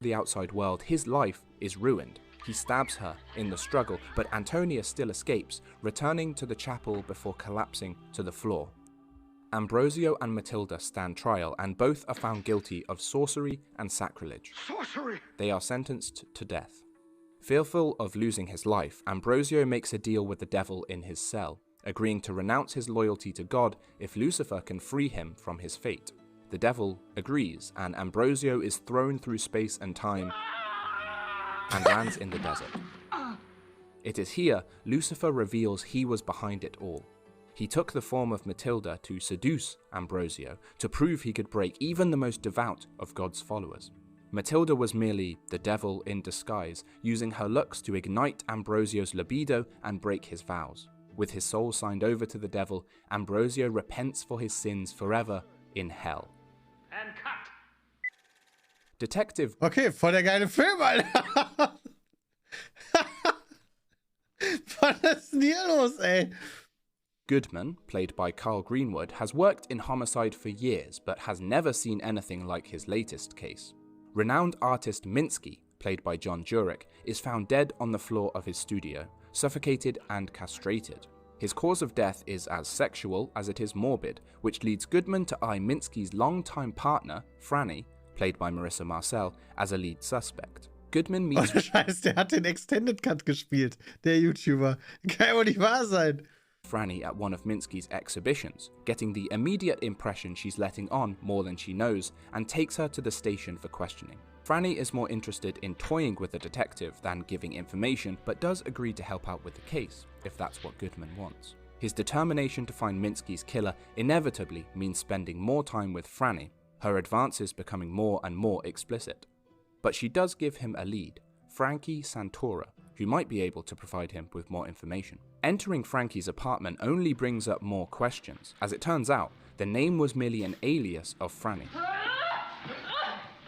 the outside world, his life is ruined. He stabs her in the struggle, but Antonia still escapes, returning to the chapel before collapsing to the floor. Ambrosio and Matilda stand trial, and both are found guilty of sorcery and sacrilege. Sorcery! They are sentenced to death. Fearful of losing his life, Ambrosio makes a deal with the devil in his cell, agreeing to renounce his loyalty to God if Lucifer can free him from his fate. The devil agrees, and Ambrosio is thrown through space and time and lands in the desert. It is here Lucifer reveals he was behind it all. He took the form of Matilda to seduce Ambrosio, to prove he could break even the most devout of God's followers. Matilda was merely the devil in disguise, using her looks to ignite Ambrosio's libido and break his vows. With his soul signed over to the devil, Ambrosio repents for his sins forever in hell. And cut! Detective... Okay, voll der geile Film, Alter! Was ist denn hier los, ey? Goodman, played by Carl Greenwood, has worked in homicide for years, but has never seen anything like his latest case. Renowned artist Minsky, played by John Jurek, is found dead on the floor of his studio, suffocated and castrated. His cause of death is as sexual as it is morbid, which leads Goodman to eye Minsky's longtime partner, Franny, played by Marissa Marcel, as a lead suspect. Goodman meets... Oh, Scheiße, der hat den Extended Cut gespielt, der YouTuber. Kann wohl nicht wahr sein. Franny at one of Minsky's exhibitions, getting the immediate impression she's letting on more than she knows, and takes her to the station for questioning. Franny is more interested in toying with the detective than giving information, but does agree to help out with the case, if that's what Goodman wants. His determination to find Minsky's killer inevitably means spending more time with Franny, her advances becoming more and more explicit. But she does give him a lead, Frankie Santora, who might be able to provide him with more information. Entering Frankie's apartment only brings up more questions. As it turns out, the name was merely an alias of Franny.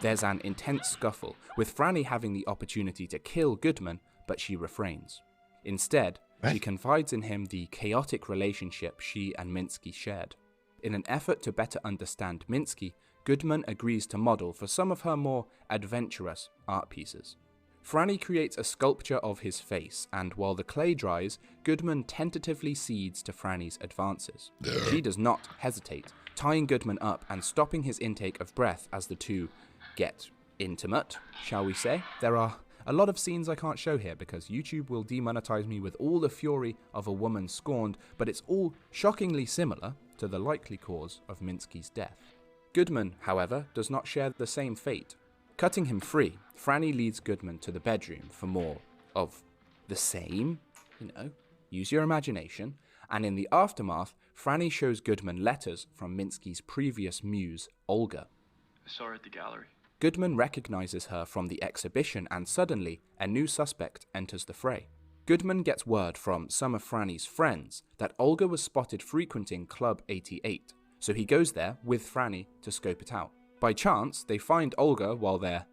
There's an intense scuffle, with Franny having the opportunity to kill Goodman, but she refrains. Instead, she confides in him the chaotic relationship she and Minsky shared. In an effort to better understand Minsky, Goodman agrees to model for some of her more adventurous art pieces. Franny creates a sculpture of his face, and while the clay dries, Goodman tentatively cedes to Franny's advances. She does not hesitate, tying Goodman up and stopping his intake of breath as the two get intimate, shall we say. There are a lot of scenes I can't show here because YouTube will demonetize me with all the fury of a woman scorned, but it's all shockingly similar to the likely cause of Minsky's death. Goodman, however, does not share the same fate. Cutting him free, Franny leads Goodman to the bedroom for more of the same, use your imagination, and in the aftermath, Franny shows Goodman letters from Minsky's previous muse, Olga. I saw her at the gallery. Goodman recognizes her from the exhibition, and suddenly, a new suspect enters the fray. Goodman gets word from some of Franny's friends that Olga was spotted frequenting Club 88, so he goes there with Franny to scope it out. By chance, they find Olga while they're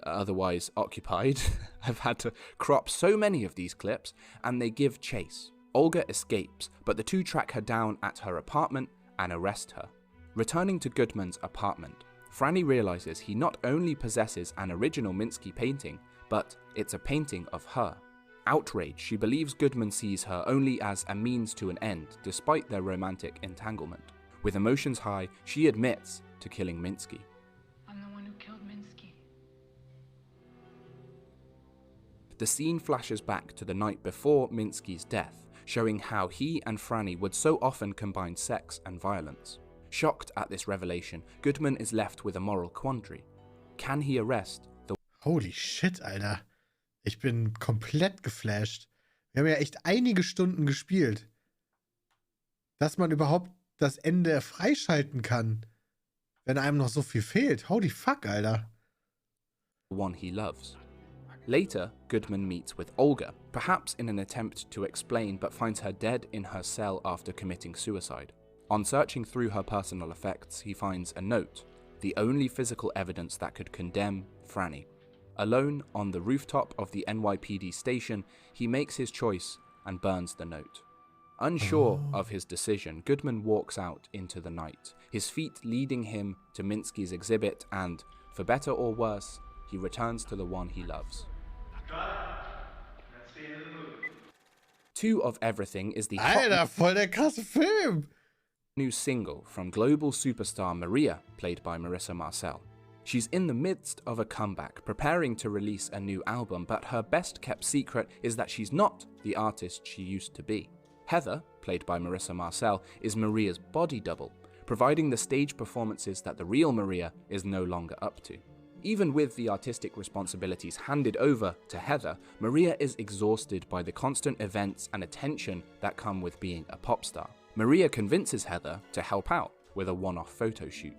otherwise occupied. I've had to crop so many of these clips, and they give chase. Olga escapes, but the two track her down at her apartment and arrest her. Returning to Goodman's apartment, Franny realizes he not only possesses an original Minsky painting, but it's a painting of her. Outraged, she believes Goodman sees her only as a means to an end, despite their romantic entanglement. With emotions high, she admits to killing Minsky. I'm the one who killed Minsky. The scene flashes back to the night before Minsky's death, showing how he and Franny would so often combine sex and violence. Shocked at this revelation, Goodman is left with a moral quandary. Can he arrest the... Holy shit, Alter. Ich bin komplett geflasht. Wir haben ja echt einige Stunden gespielt. Dass man überhaupt das Ende freischalten kann, wenn einem noch so viel fehlt. Holy fuck, Alter. one he loves? Later, Goodman meets with Olga, perhaps in an attempt to explain, but finds her dead in her cell after committing suicide. On searching through her personal effects, he finds a note, the only physical evidence that could condemn Franny. Alone on the rooftop of the NYPD station, he makes his choice and burns the note. Unsure of his decision, Goodman walks out into the night, his feet leading him to Minsky's exhibit, and, for better or worse, he returns to the one he loves. Two of Everything is the Alter, voll der krasse Film! New single from global superstar Maria, played by Marissa Marcel. She's in the midst of a comeback, preparing to release a new album, but her best kept secret is that she's not the artist she used to be. Heather, played by Marissa Marcel, is Maria's body double, providing the stage performances that the real Maria is no longer up to. Even with the artistic responsibilities handed over to Heather, Maria is exhausted by the constant events and attention that come with being a pop star. Maria convinces Heather to help out with a one-off photo shoot.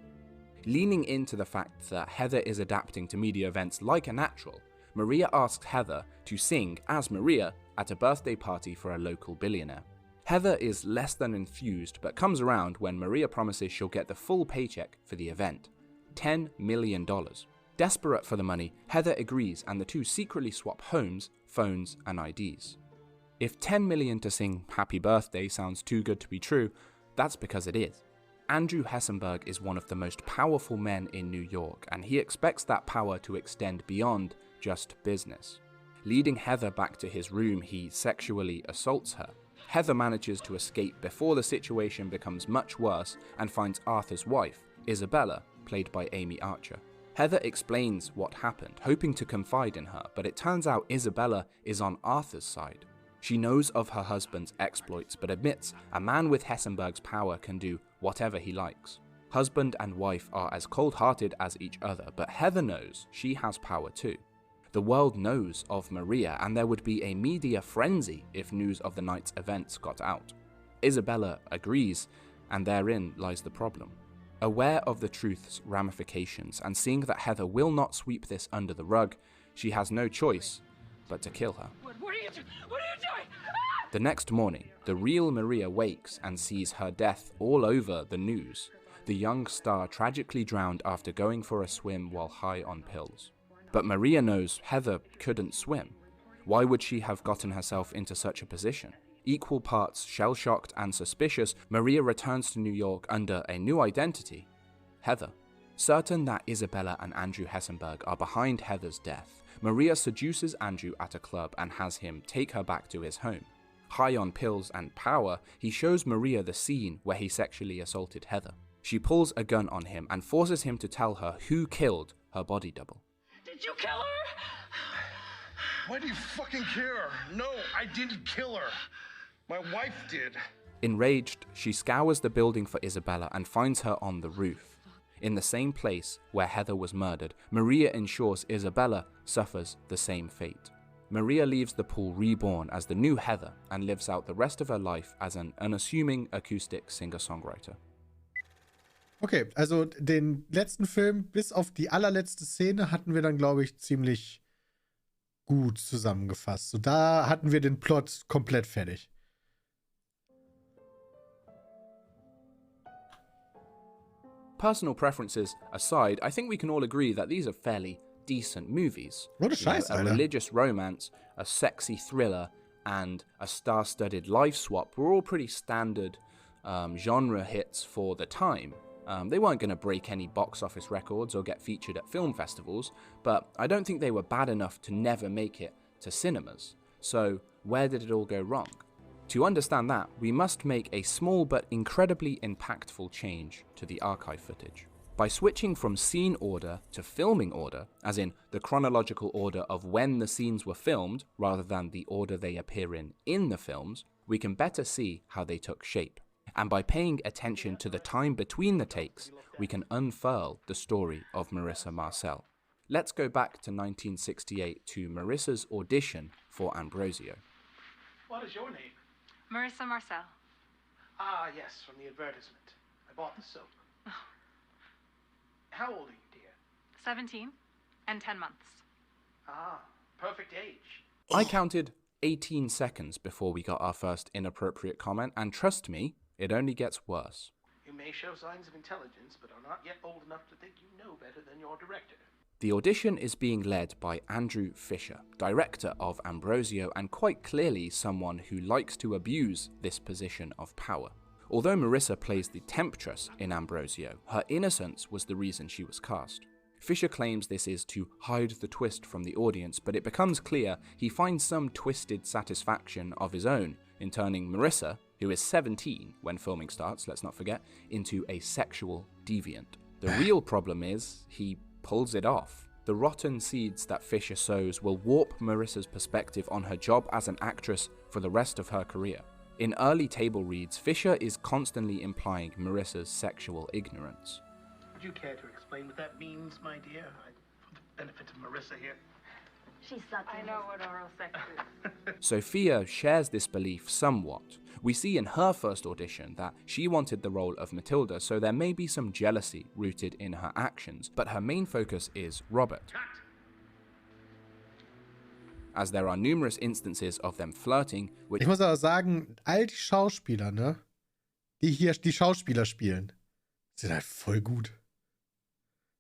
Leaning into the fact that Heather is adapting to media events like a natural, Maria asks Heather to sing as Maria at a birthday party for a local billionaire. Heather is less than enthused, but comes around when Maria promises she'll get the full paycheck for the event, $10 million. Desperate for the money, Heather agrees and the two secretly swap homes, phones, and IDs. If $10 million to sing Happy Birthday sounds too good to be true, that's because it is. Andrew Hessenberg is one of the most powerful men in New York, and he expects that power to extend beyond just business. Leading Heather back to his room, he sexually assaults her. Heather manages to escape before the situation becomes much worse and finds Arthur's wife, Isabella, played by Amy Archer. Heather explains what happened, hoping to confide in her, but it turns out Isabella is on Arthur's side. She knows of her husband's exploits, but admits a man with Hessenberg's power can do whatever he likes. Husband and wife are as cold-hearted as each other, but Heather knows she has power too. The world knows of Maria, and there would be a media frenzy if news of the night's events got out. Isabella agrees, and therein lies the problem. Aware of the truth's ramifications, and seeing that Heather will not sweep this under the rug, she has no choice but to kill her. What are you doing? What are you doing? The next morning, the real Maria wakes and sees her death all over the news. The young star tragically drowned after going for a swim while high on pills. But Maria knows Heather couldn't swim. Why would she have gotten herself into such a position? Equal parts shell-shocked and suspicious, Maria returns to New York under a new identity, Heather. Certain that Isabella and Andrew Hessenberg are behind Heather's death, Maria seduces Andrew at a club and has him take her back to his home. High on pills and power, he shows Maria the scene where he sexually assaulted Heather. She pulls a gun on him and forces him to tell her who killed her body double. Did you kill her? Why do you fucking care? No, I didn't kill her. My wife did. Enraged, she scours the building for Isabella and finds her on the roof. In the same place where Heather was murdered, Maria ensures Isabella suffers the same fate. Maria leaves the pool reborn as the new Heather and lives out the rest of her life as an unassuming acoustic singer-songwriter. Okay, also den letzten Film, bis auf die allerletzte Szene, hatten wir dann, glaube ich, ziemlich gut zusammengefasst. So, da hatten wir den Plot komplett fertig. Personal preferences aside, I think we can all agree that these are fairly decent movies. What a scheiß, A religious romance, a sexy thriller, and a star-studded life swap were all pretty standard genre hits for the time. They weren't going to break any box office records or get featured at film festivals, but I don't think they were bad enough to never make it to cinemas. So where did it all go wrong? To understand that, we must make a small but incredibly impactful change to the archive footage. By switching from scene order to filming order, as in the chronological order of when the scenes were filmed rather than the order they appear in the films, we can better see how they took shape. And by paying attention to the time between the takes, we can unfurl the story of Marissa Marcel. Let's go back to 1968 to Marissa's audition for Ambrosio. What is your name? Marissa Marcel. Ah, yes, from the advertisement. I bought the soap. How old are you, dear? 17 and 10 months. Ah, perfect age. I counted 18 seconds before we got our first inappropriate comment, and trust me, it only gets worse. You may show signs of intelligence, but are not yet old enough to think you know better than your director. The audition is being led by Andrew Fisher, director of Ambrosio, and quite clearly someone who likes to abuse this position of power. Although Marissa plays the temptress in Ambrosio, her innocence was the reason she was cast. Fisher claims this is to hide the twist from the audience, but it becomes clear he finds some twisted satisfaction of his own in turning Marissa, who is 17 when filming starts, let's not forget, into a sexual deviant. The real problem is he pulls it off. The rotten seeds that Fisher sows will warp Marissa's perspective on her job as an actress for the rest of her career. In early table reads, Fisher is constantly implying Marissa's sexual ignorance. Would you care to explain what that means, my dear? For the benefit of Marissa here. She's sucking. I know what oral sex is. Sophia shares this belief somewhat. We see in her first audition that she wanted the role of Matilda, so there may be some jealousy rooted in her actions, but her main focus is Robert. As there are numerous instances of them flirting, which... Ich muss aber sagen, all die Schauspieler, ne, die hier die Schauspieler spielen, sind halt voll gut.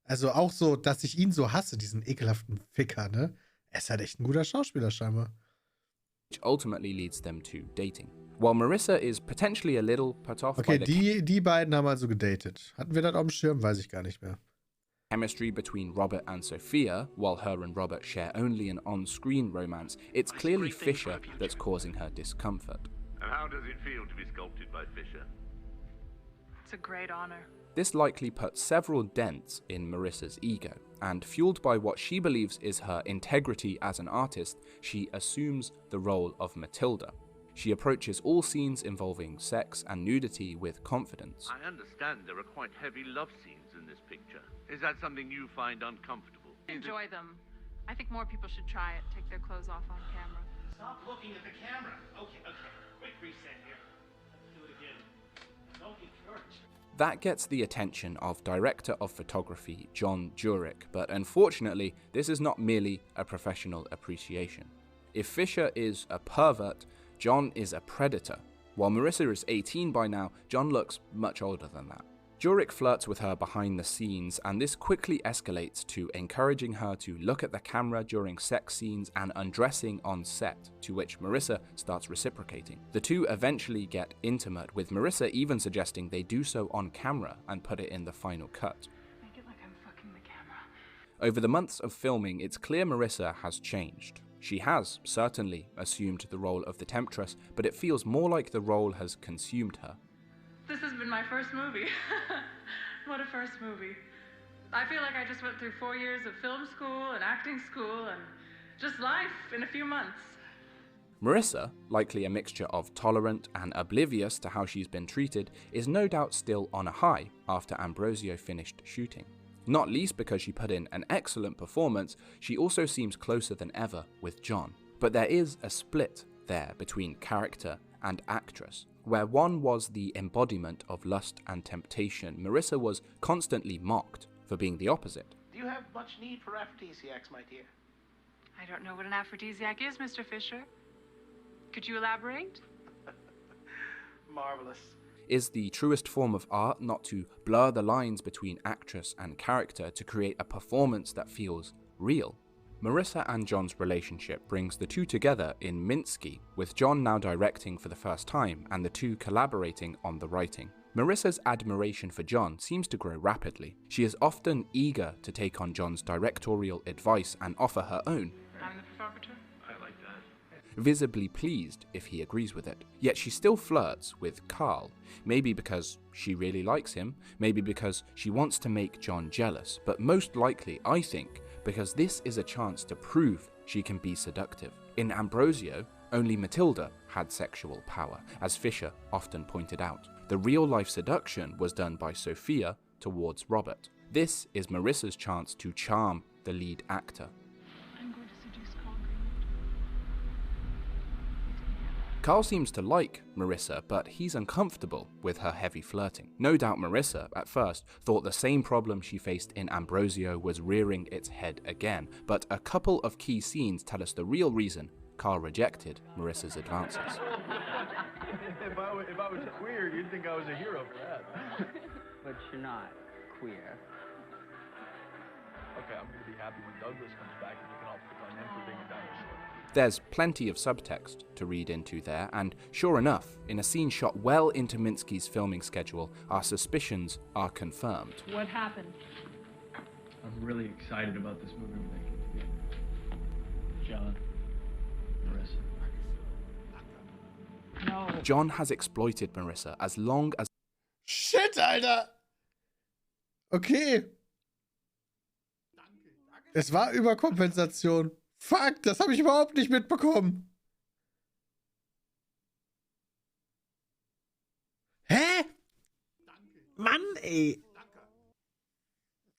Also auch so, dass ich ihn so hasse, diesen ekelhaften Ficker, ne? Er ist halt echt ein guter Schauspieler scheinbar. Which ultimately leads them to dating. While Marissa is potentially a little put off Okay, by the die beiden haben also gedatet. Hatten wir das auf dem Schirm? Weiß ich gar nicht mehr. Chemistry between Robert and Sophia, while her and Robert share only an on-screen romance, it's clearly Fisher that's causing her discomfort. And how does it feel to be sculpted by Fisher? It's a great honor. This likely puts several dents in Marissa's ego, and fueled by what she believes is her integrity as an artist, she assumes the role of Matilda. She approaches all scenes involving sex and nudity with confidence. I understand there are quite heavy love scenes in this picture. Is that something you find uncomfortable? Enjoy them. I think more people should try it. Take their clothes off on camera. Stop looking at the camera. Okay. Quick reset here. Let's do it again. Don't encourage. That gets the attention of director of photography John Jurek, but unfortunately, this is not merely a professional appreciation. If Fisher is a pervert, John is a predator. While Marissa is 18 by now, John looks much older than that. Jurek flirts with her behind the scenes, and this quickly escalates to encouraging her to look at the camera during sex scenes and undressing on set, to which Marissa starts reciprocating. The two eventually get intimate, with Marissa even suggesting they do so on camera and put it in the final cut. Make it like I'm fucking the camera. Over the months of filming, it's clear Marissa has changed. She has certainly assumed the role of the temptress, but it feels more like the role has consumed her. This has been my first movie. What a first movie. I feel like I just went through 4 years of film school and acting school and just life in a few months. Marissa, likely a mixture of tolerant and oblivious to how she's been treated, is no doubt still on a high after Ambrosio finished shooting. Not least because she put in an excellent performance, she also seems closer than ever with John. But there is a split there between character and actress. Where one was the embodiment of lust and temptation, Marissa was constantly mocked for being the opposite. Do you have much need for aphrodisiacs, my dear? I don't know what an aphrodisiac is, Mr. Fisher. Could you elaborate? Marvelous. Is the truest form of art not to blur the lines between actress and character to create a performance that feels real? Marissa and John's relationship brings the two together in Minsky, with John now directing for the first time and the two collaborating on the writing. Marissa's admiration for John seems to grow rapidly. She is often eager to take on John's directorial advice and offer her own. I'm the photographer. I like that. visibly pleased if he agrees with it. Yet she still flirts with Carl, maybe because she really likes him, maybe because she wants to make John jealous, but most likely, I think, because this is a chance to prove she can be seductive. In Ambrosio, only Matilda had sexual power, as Fisher often pointed out. The real-life seduction was done by Sophia towards Robert. This is Marissa's chance to charm the lead actor. I'm going to seduce Carl. Carl seems to like Marissa, but he's uncomfortable with her heavy flirting. No doubt Marissa, at first, thought the same problem she faced in Ambrosio was rearing its head again, but a couple of key scenes tell us the real reason Carl rejected Marissa's advances. If I was queer, you'd think I was a hero for that. But you're not queer. Okay, I'm gonna be happy when Douglas comes back and you can all pick on him for being a dinosaur. There's plenty of subtext to read into there, and sure enough, in a scene shot well into Minsky's filming schedule, our suspicions are confirmed. What happened? I'm really excited about this movie we're making together. John, Marissa. No. John has exploited Marissa as long as... Shit, Alter! Okay. Es war Überkompensation. Fuck, das habe ich überhaupt nicht mitbekommen. Hä? Mann, ey.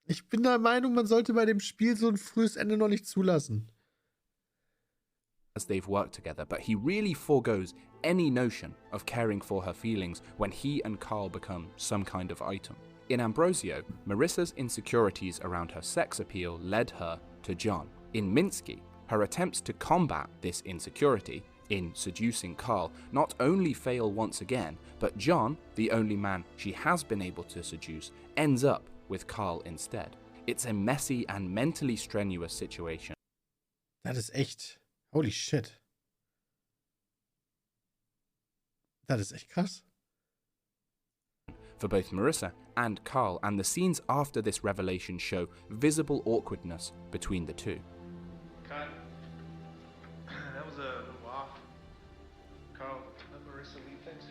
Ich bin der Meinung, man sollte bei dem Spiel so ein frühes Ende noch nicht zulassen. As they've worked together, but he really forgoes any notion of caring for her feelings when he and Carl become some kind of item. In Ambrosio, Marissa's insecurities around her sex appeal led her to John. In Minsky, her attempts to combat this insecurity in seducing Carl not only fail once again, but John, the only man she has been able to seduce, ends up with Carl instead. It's a messy and mentally strenuous situation. Das ist echt... Holy shit. Das ist echt krass. For both Marissa and Carl, and the scenes after this revelation show visible awkwardness between the two. Cut. That was a little off. Carl, let Marissa leave things.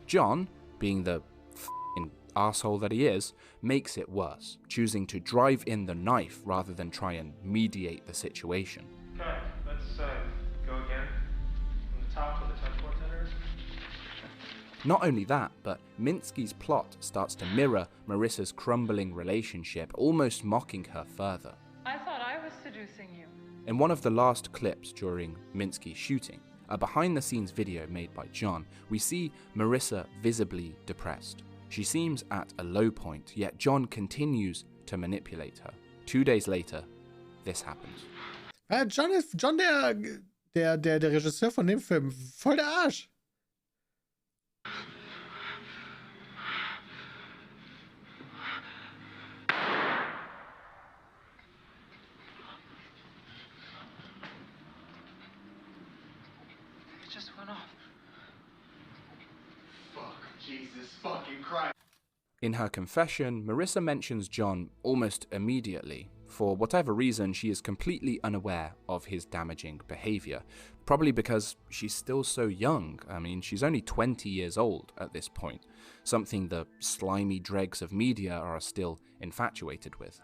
John, being the f***ing arsehole that he is, makes it worse, choosing to drive in the knife rather than try and mediate the situation. Cut. Let's go again. From the top to the touch center. Not only that, but Minsky's plot starts to mirror Marissa's crumbling relationship, almost mocking her further. I thought I was seducing you. In one of the last clips during Minsky's shooting, a behind-the-scenes video made by John, we see Marissa visibly depressed. She seems at a low point, yet John continues to manipulate her. 2 days later, this happens. John der Regisseur von dem Film, voll der Arsch. It just went off. Fuck, Jesus fucking Christ. In her confession, Marissa mentions John almost immediately. For whatever reason, she is completely unaware of his damaging behavior, probably because she's still so young. I mean, she's only 20 years old at this point, something the slimy dregs of media are still infatuated with.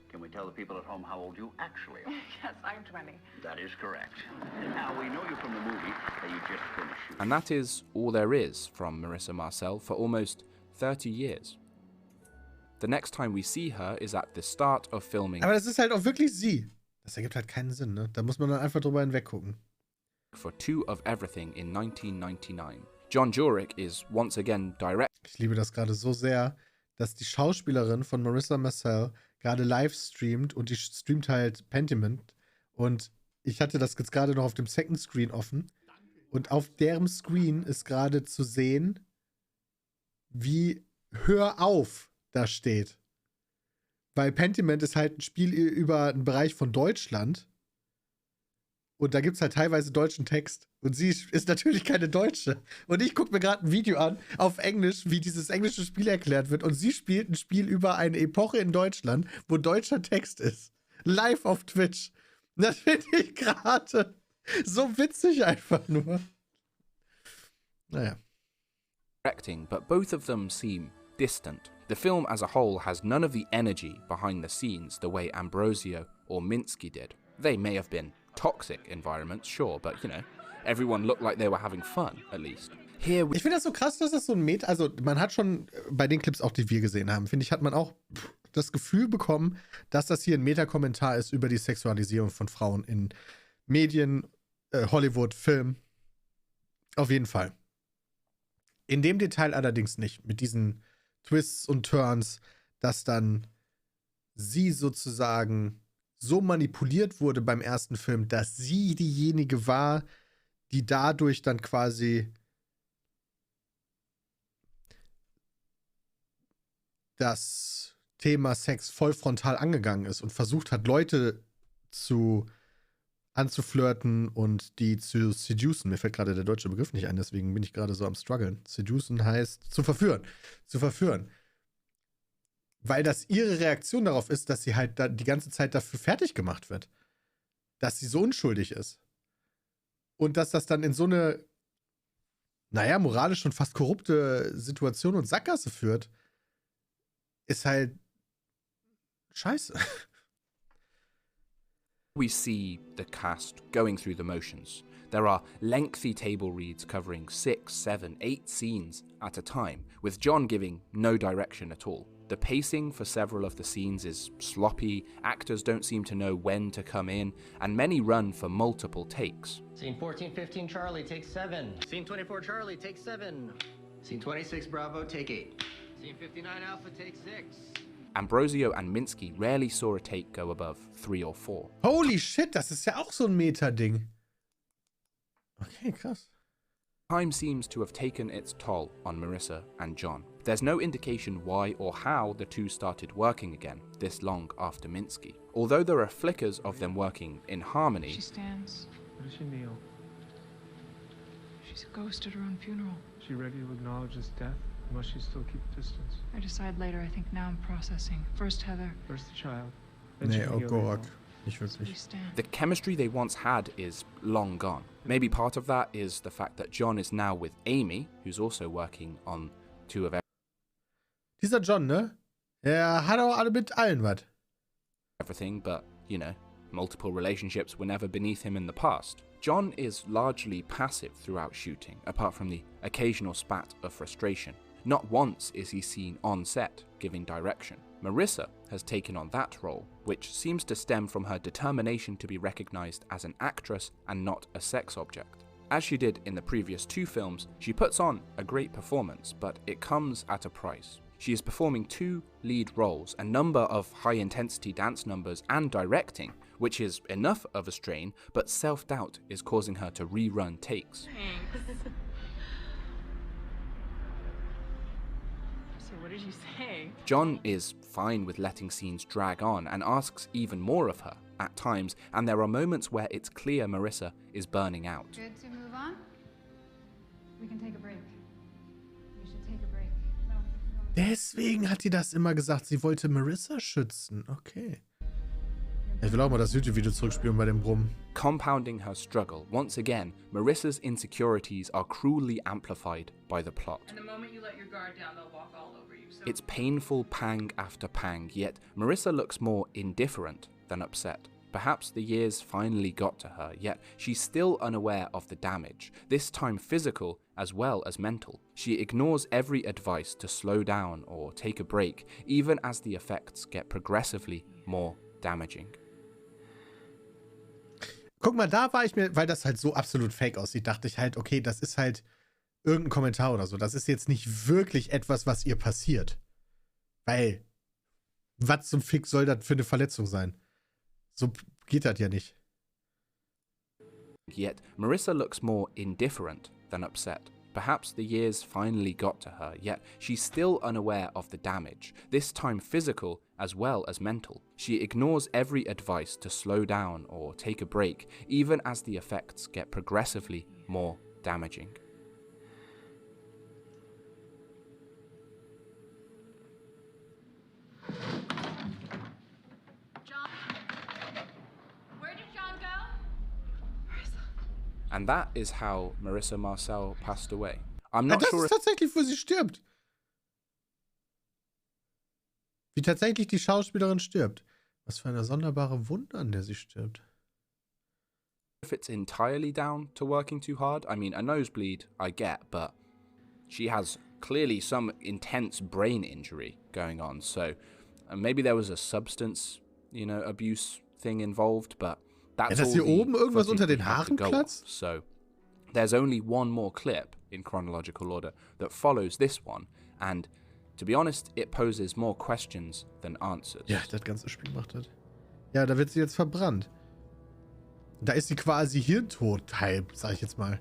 Can we tell the people at home how old you actually are? Yes, I'm 20. That is correct. Now, we know you from the movie that you just finished shooting. And that is all there is from Marissa Marcel for almost 30 years. The next time we see her is at the start of filming. Aber das ist halt auch wirklich sie. Das ergibt halt keinen Sinn, ne? Da muss man dann einfach drüber hinweggucken. For Two of Everything in 1999. John Jurek is once again direct. Ich liebe das gerade so sehr, dass die Schauspielerin von Marissa Marcel gerade live streamt und die streamt halt Pentiment. Und ich hatte das jetzt gerade noch auf dem Second Screen offen. Und auf deren Screen ist gerade zu sehen, wie Hör auf da steht. Weil Pentiment ist halt ein Spiel über einen Bereich von Deutschland. Und da gibt es halt teilweise deutschen Text. Und sie ist natürlich keine Deutsche. Und ich gucke mir gerade ein Video an, auf Englisch, wie dieses englische Spiel erklärt wird. Und sie spielt ein Spiel über eine Epoche in Deutschland, wo deutscher Text ist. Live auf Twitch. Und das finde ich gerade So witzig einfach nur. Naja. Directing, but both of them seem distant. The film as a whole has none of the energy behind the scenes the way Ambrosio or Minsky did. They may have been toxic environments, sure, but you know, everyone looked like they were having fun, at least. Here Ich finde das so krass, dass das so ein Meta, also man hat schon bei den Clips auch, die wir gesehen haben, finde ich, hat man auch das Gefühl bekommen, dass das hier ein Meta-Kommentar ist über die Sexualisierung von Frauen in Medien, Hollywood, Film. Auf jeden Fall. In dem Detail allerdings nicht. Mit diesen Twists und Turns, dass dann sie sozusagen so manipuliert wurde beim ersten Film, dass sie diejenige war, die dadurch dann quasi das Thema Sex voll frontal angegangen ist und versucht hat, Leute anzuflirten und die zu seducen. Mir fällt gerade der deutsche Begriff nicht ein, deswegen bin ich gerade so am struggeln. Seducen heißt zu verführen. Zu verführen. Weil das ihre Reaktion darauf ist, dass sie halt da die ganze Zeit dafür fertig gemacht wird. Dass sie so unschuldig ist. Und dass das dann in so eine, naja, moralisch schon fast korrupte Situation und Sackgasse führt, ist halt scheiße. we see the cast going through the motions. There are lengthy table reads covering 6, 7, 8 scenes at a time, with John giving no direction at all. The pacing for several of the scenes is sloppy, actors don't seem to know when to come in, and many run for multiple takes. Scene 14-15 Charlie, take 7. Scene 24 Charlie, take 7. Scene 26 Bravo, take 8. Scene 59 Alpha, take 6. Ambrosio and Minsky rarely saw a take go above 3 or 4. Holy shit, das ist ja auch so ein Meta-Ding. Okay, krass. Time seems to have taken its toll on Marissa and John. There's no indication why or how the two started working again this long after Minsky. Although there are flickers of them working in harmony. She stands. Why does she kneel? She's a ghost at her own funeral. Is she ready to acknowledge his death? Or must she still keep distance? I decide later. I think now I'm processing. First Heather. First the child. Then Nee, she oh heal Gorak. herself. Nicht wirklich. We stand. The chemistry they once had is long gone. Maybe part of that is the fact that John is now with Amy, who's also working on two of Dieser John, ne? Er hat auch alle mit allen was. everything, but, you know, multiple relationships were never beneath him in the past. John is largely passive throughout shooting, apart from the occasional spat of frustration. Not once is he seen on set giving direction. Marissa has taken on that role, which seems to stem from her determination to be recognized as an actress and not a sex object. As she did in the previous 2 films, she puts on a great performance, but it comes at a price. She is performing 2 lead roles, a number of high-intensity dance numbers, and directing, which is enough of a strain, but self-doubt is causing her to rerun takes. So what did you say? John is fine with letting scenes drag on and asks even more of her at times, and there are moments where it's clear Marissa is burning out. Good to move on? We can take a break. We should take a break. No. Deswegen hat die das immer gesagt, sie wollte Marissa schützen. Okay. Ich will auch mal das YouTube-Video zurückspielen bei dem Brummen. Compounding her struggle, once again, Marissa's insecurities are cruelly amplified by the plot. And the moment you let your guard down, they'll walk all over you. So It's painful pang after pang, yet Marissa looks more indifferent than upset. Perhaps the years finally got to her, yet she's still unaware of the damage, this time physical as well as mental. She ignores every advice to slow down or take a break, even as the effects get progressively more damaging. Guck mal, da war ich mir, weil das halt so absolut fake aussieht, dachte ich halt, okay, das ist halt irgendein Kommentar oder so. Das ist jetzt nicht wirklich etwas, was ihr passiert. Weil, was zum Fick soll das für eine Verletzung sein? So geht das ja nicht. Yet Marissa looks more indifferent than upset. Perhaps the years finally got to her, yet she's still unaware of the damage, this time physical as well as mental. She ignores every advice to slow down or take a break, even as the effects get progressively more damaging. John? Where did John go? And that is how Marissa Marcel passed away. I'm not das sure ist tatsächlich, wo sie stirbt. Wie tatsächlich die Schauspielerin stirbt. Was für eine sonderbare Wunde, an der sie stirbt. if it's entirely down to working too hard. I mean, a nosebleed, I get, but she has clearly some intense brain injury going on. So maybe there was a substance, abuse thing involved, but that's dass all hier the oben irgendwas footage unter we den have to Haaren go off. platzt? So there's only one more clip in chronological order that follows this one, and to be honest, it poses more questions than answers. Ja, das ganze Spiel macht das. Ja, da wird sie jetzt verbrannt. Da ist sie quasi hirntot, halb, sag ich jetzt mal.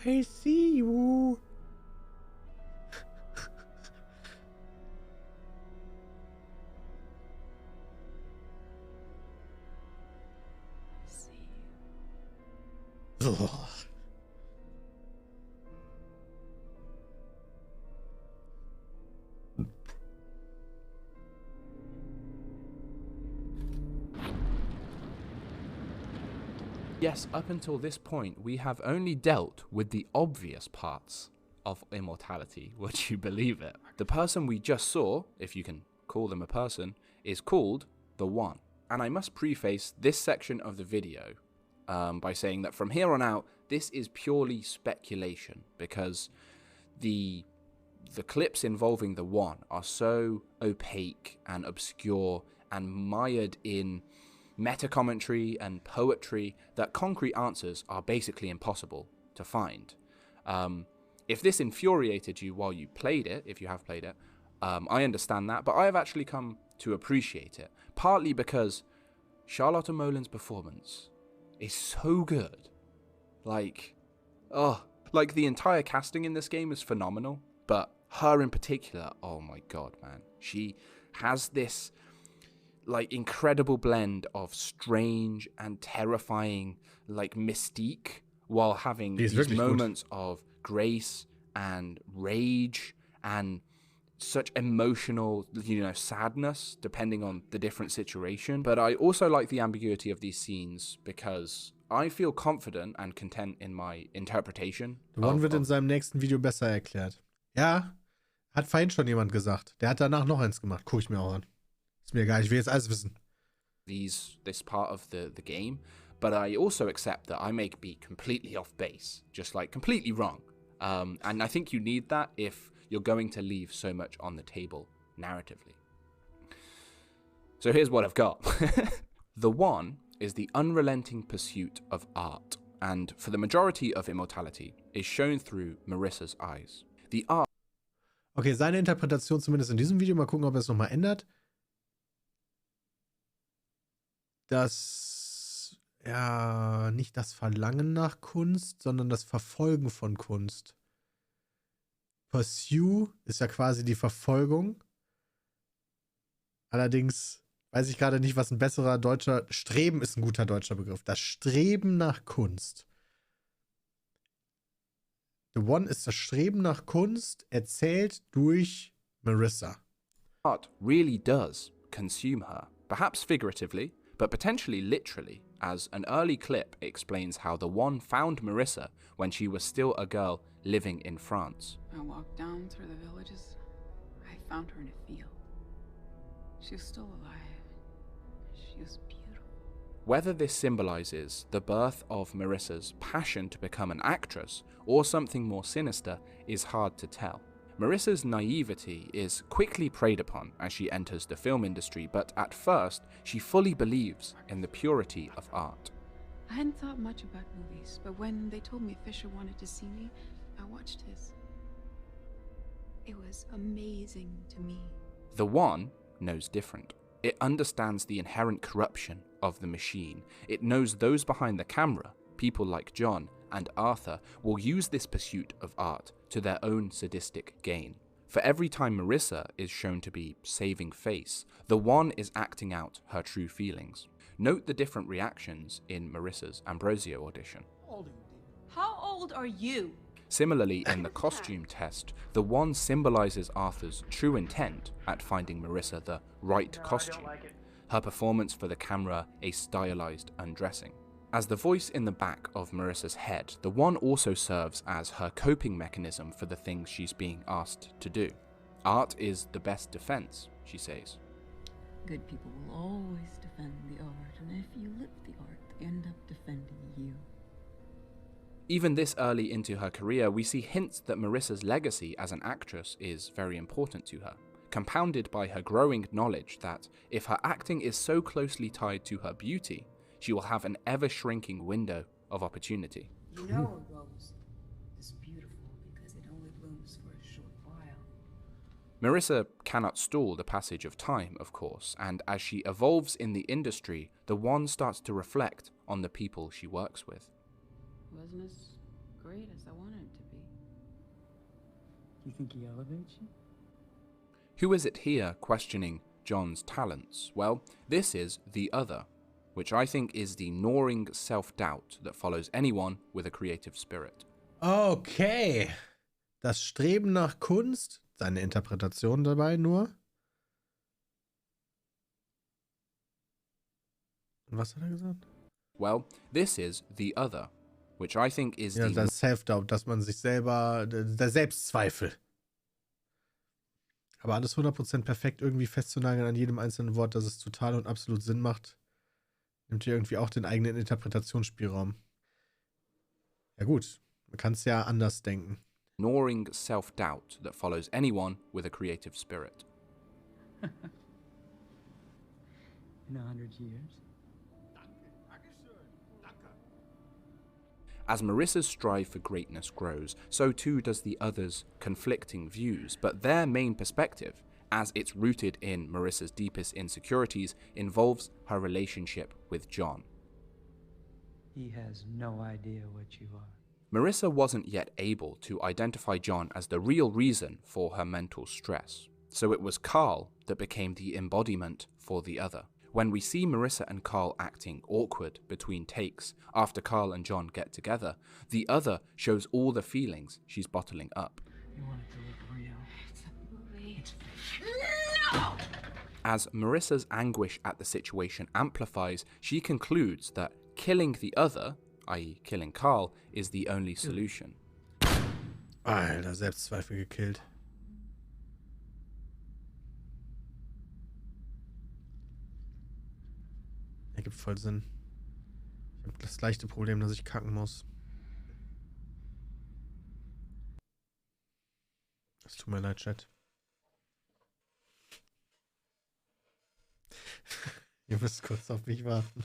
I see you. Oh. Yes, up until this point, we have only dealt with the obvious parts of immortality. Would you believe it? The person we just saw, if you can call them a person, is called the One. And I must preface this section of the video by saying that from here on out, this is purely speculation, because the clips involving the One are so opaque and obscure and mired in meta-commentary and poetry that concrete answers are basically impossible to find. If this infuriated you while you played it, if you have played it, I understand that, but I have actually come to appreciate it, partly because Charlotte Molin's performance is so good. Like the entire casting in this game is phenomenal, but her in particular, oh my god, man. She has this incredible blend of strange and terrifying mystique while having these moments of grace and rage and such emotional sadness depending on the different situation. But I also like the ambiguity of these scenes because I feel confident and content in my interpretation. The One wird in seinem nächsten Video besser erklärt. Ja, hat vorhin schon jemand gesagt. Der hat danach noch eins gemacht. Guck ich mir auch an. Ist mir egal, ich will jetzt alles wissen. This part of the game, but I also accept that I may be completely off base, just completely wrong. And I think you need that if you're going to leave so much on the table narratively. So here's what I've got. The One is the unrelenting pursuit of art, and for the majority of Immortality, is shown through Marissa's eyes. The art. Okay, seine Interpretation zumindest in diesem Video. Mal gucken, ob er es nochmal ändert. Nicht das Verlangen nach Kunst, sondern das Verfolgen von Kunst. Pursue ist ja quasi die Verfolgung. Allerdings weiß ich gerade nicht, was ein besserer deutscher... Streben ist ein guter deutscher Begriff. Das Streben nach Kunst. The One ist das Streben nach Kunst, erzählt durch Marissa. Art really does consume her, perhaps figuratively, but potentially literally, as an early clip explains how the One found Marissa when she was still a girl living in France. I walked down through the villages. I found her in a field. She was still alive. She was beautiful. Whether this symbolizes the birth of Marissa's passion to become an actress or something more sinister is hard to tell. Marissa's naivety is quickly preyed upon as she enters the film industry, but at first, she fully believes in the purity of art. I hadn't thought much about movies, but when they told me Fisher wanted to see me, I watched his. It was amazing to me. The One knows different. It understands the inherent corruption of the machine. It knows those behind the camera, people like John and Arthur, will use this pursuit of art to their own sadistic gain. For every time Marissa is shown to be saving face, the One is acting out her true feelings. Note the different reactions in Marissa's Ambrosio audition. How old are you? Similarly, in the costume test, the wand symbolizes Arthur's true intent at finding Marissa the right costume. Her performance for the camera a stylized undressing. As the voice in the back of Marissa's head, the wand also serves as her coping mechanism for the things she's being asked to do. Art is the best defense, she says. Good people will always defend the art, and if you live the art, they end up defending you. Even this early into her career, we see hints that Marissa's legacy as an actress is very important to her, compounded by her growing knowledge that if her acting is so closely tied to her beauty, she will have an ever-shrinking window of opportunity. You know a rose is beautiful because it only blooms for a short while. Marissa cannot stall the passage of time, of course, and as she evolves in the industry, the wand starts to reflect on the people she works with. Wasn't as great as I wanted it to be. You think he elevates you? Who is it here questioning John's talents? Well, this is the other, which I think is the gnawing self-doubt that follows anyone with a creative spirit. Okay. Das Streben nach Kunst, seine Interpretation dabei nur. Und was hat er gesagt? Well, this is the other, which I think is Ja, the... das Self-Doubt, dass man sich selber, der Selbstzweifel. Aber alles 100% perfekt irgendwie festzunageln an jedem einzelnen Wort, dass es total und absolut Sinn macht, nimmt hier irgendwie auch den eigenen Interpretationsspielraum. Ja gut, man kann es ja anders denken. gnawing self-doubt that follows anyone with a creative spirit. In 100 years? As Marissa's strive for greatness grows, so too does the other's conflicting views, but their main perspective, as it's rooted in Marissa's deepest insecurities, involves her relationship with John. He has no idea what you are. Marissa wasn't yet able to identify John as the real reason for her mental stress, so it was Carl that became the embodiment for the other. When we see Marissa and Carl acting awkward between takes after Carl and John get together, the other shows all the feelings she's bottling up. You want it to look real. It's a movie. No! As Marissa's anguish at the situation amplifies, she concludes that killing the other, i.e. killing Carl, is the only solution. Alter, Selbstzweifel gekillt. Ergibt voll Sinn. Ich habe das leichte Problem, dass ich kacken muss. Es tut mir leid, Chat. Ihr müsst kurz auf mich warten.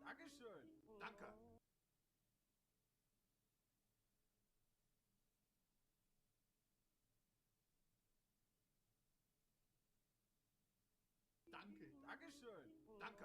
Dankeschön. Danke. Danke, Dankeschön, danke.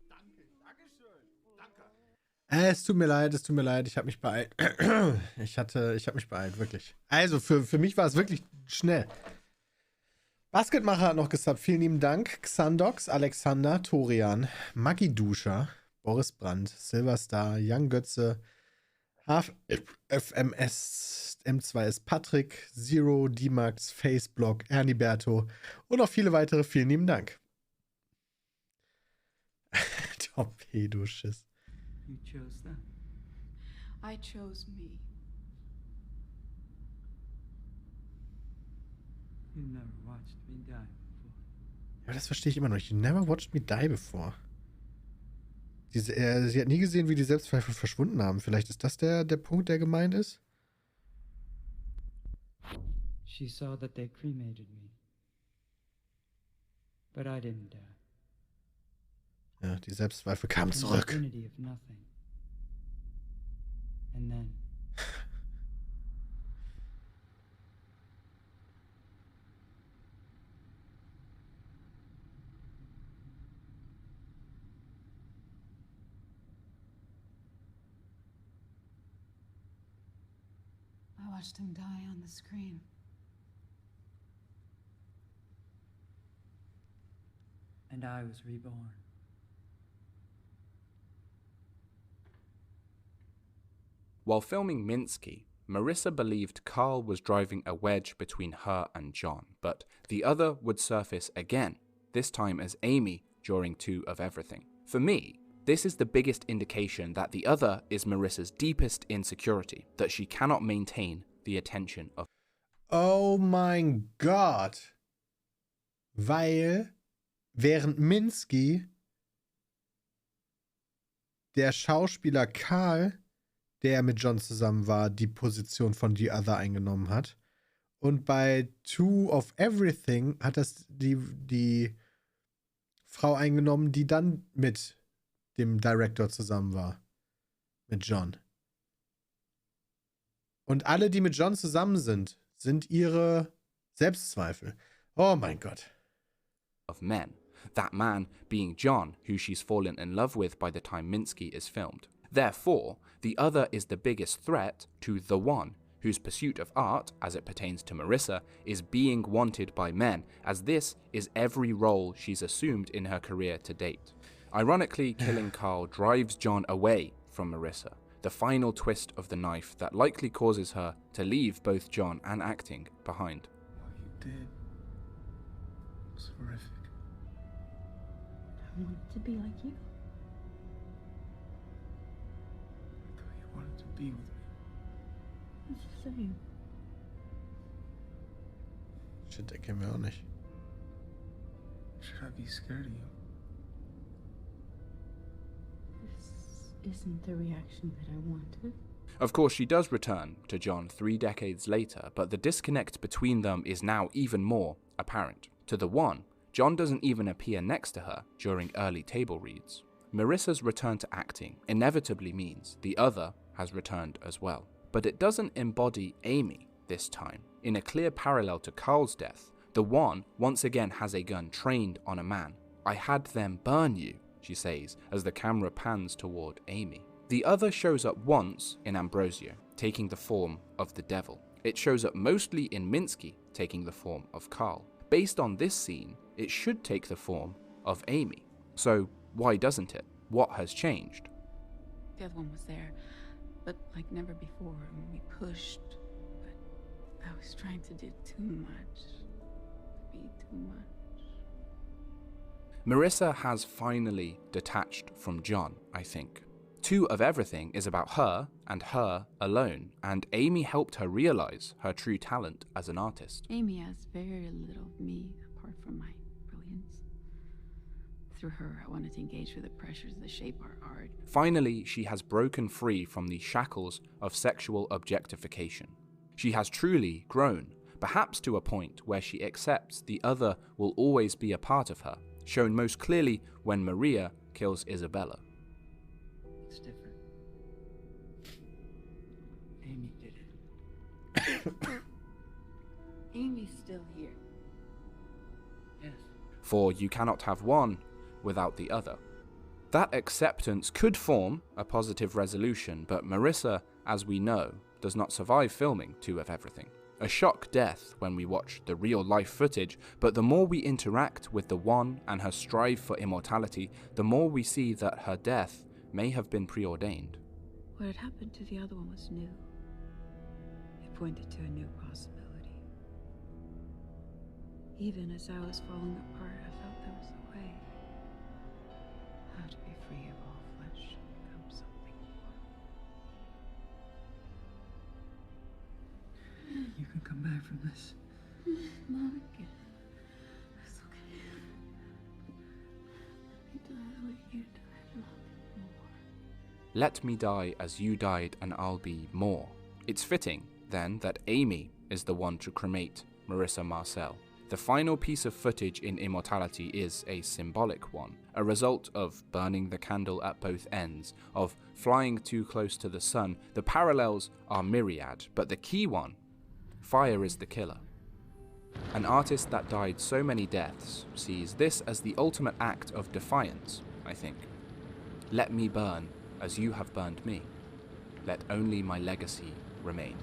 Danke, Dankeschön, danke. Es tut mir leid, ich habe mich beeilt. Ich habe mich beeilt, wirklich. Also, für mich war es wirklich schnell. Basketmacher hat noch gesubbt. Vielen lieben Dank. Xandox, Alexander, Torian, Maggi Duscher, Boris Brandt, Silverstar, Young Götze, FMS, M2S Patrick, Zero, D-Max, Faceblock, Erniberto und noch viele weitere. Vielen lieben Dank. Torpedoschiss. You chose them. I chose me. You never watched me die before. Ja, das verstehe ich immer noch nicht. You never watched me die before. Sie hat nie gesehen, wie die Selbstzweifel verschwunden haben. Vielleicht ist das der Punkt, der gemeint ist? She saw that they cremated me. But I didn't die. Ja, die Selbstzweifel kamen zurück. An infinity of nothing. And then I watched him die on the screen. and I was reborn. While filming Minsky, Marissa believed Carl was driving a wedge between her and John, but the other would surface again, this time as Amy during Two of Everything. For me, this is the biggest indication that the other is Marissa's deepest insecurity, that she cannot maintain the attention of. Oh mein Gott. Weil während Minsky der Schauspieler Karl, der mit John zusammen war, die Position von The Other eingenommen hat. Und bei Two of Everything hat das die Frau eingenommen, die dann mit dem Director zusammen war. Mit John. Und alle, die mit John zusammen sind ihre Selbstzweifel. Oh mein Gott. Of men. That man being John, who she's fallen in love with by the time Minsky is filmed. Therefore, the other is the biggest threat to the one, whose pursuit of art, as it pertains to Marissa, is being wanted by men, as this is every role she's assumed in her career to date. Ironically, killing Carl drives John away from Marissa, the final twist of the knife that likely causes her to leave both John and acting behind. What you did was horrific. I wanted to be like you. I thought you wanted to be with me. It's the same. Shit, der kennen wir auch nicht. Should I be scared of you? This isn't the reaction that I wanted. Of course, she does return to John 3 decades later, but the disconnect between them is now even more apparent. To the one, John doesn't even appear next to her during early table reads. Marissa's return to acting inevitably means the other has returned as well. But it doesn't embody Amy this time. In a clear parallel to Carl's death, the one once again has a gun trained on a man. I had them burn you, she says as the camera pans toward Amy. The other shows up once in Ambrosio, taking the form of the devil. It shows up mostly in Minsky, taking the form of Carl. Based on this scene, it should take the form of Amy. So, Why doesn't it? What has changed? The other one was there, but like never before. And we pushed, but I was trying to do too much. Be too much. Marissa has finally detached from John, I think. 2 of Everything is about her and her alone, and Amy helped her realize her true talent as an artist. Amy has very little of me apart from my brilliance. Through her, I wanted to engage with the pressures that shape our art. Finally, she has broken free from the shackles of sexual objectification. She has truly grown, perhaps to a point where she accepts the other will always be a part of her, shown most clearly when Maria kills Isabella. It's different. Amy did it. Amy's still here. Yes. For you cannot have one without the other. That acceptance could form a positive resolution, but Marissa, as we know, does not survive filming 2 of Everything. A shock death when we watch the real-life footage, but the more we interact with the one and her strive for immortality, the more we see that her death may have been preordained. What had happened to the other one was new. It pointed to a new possibility. Even as I was falling apart, I felt there was a way. How to be free of all flesh and become something more. You can come back from this. Not again. It's okay. Let me die the way you died, and I'll be more. Let me die as you died and I'll be more. It's fitting, then, that Amy is the one to cremate Marissa Marcel. The final piece of footage in Immortality is a symbolic one, a result of burning the candle at both ends, of flying too close to the sun. The parallels are myriad, but the key one, fire is the killer. An artist that died so many deaths sees this as the ultimate act of defiance, I think. Let me burn as you have burned me. Let only my legacy remain.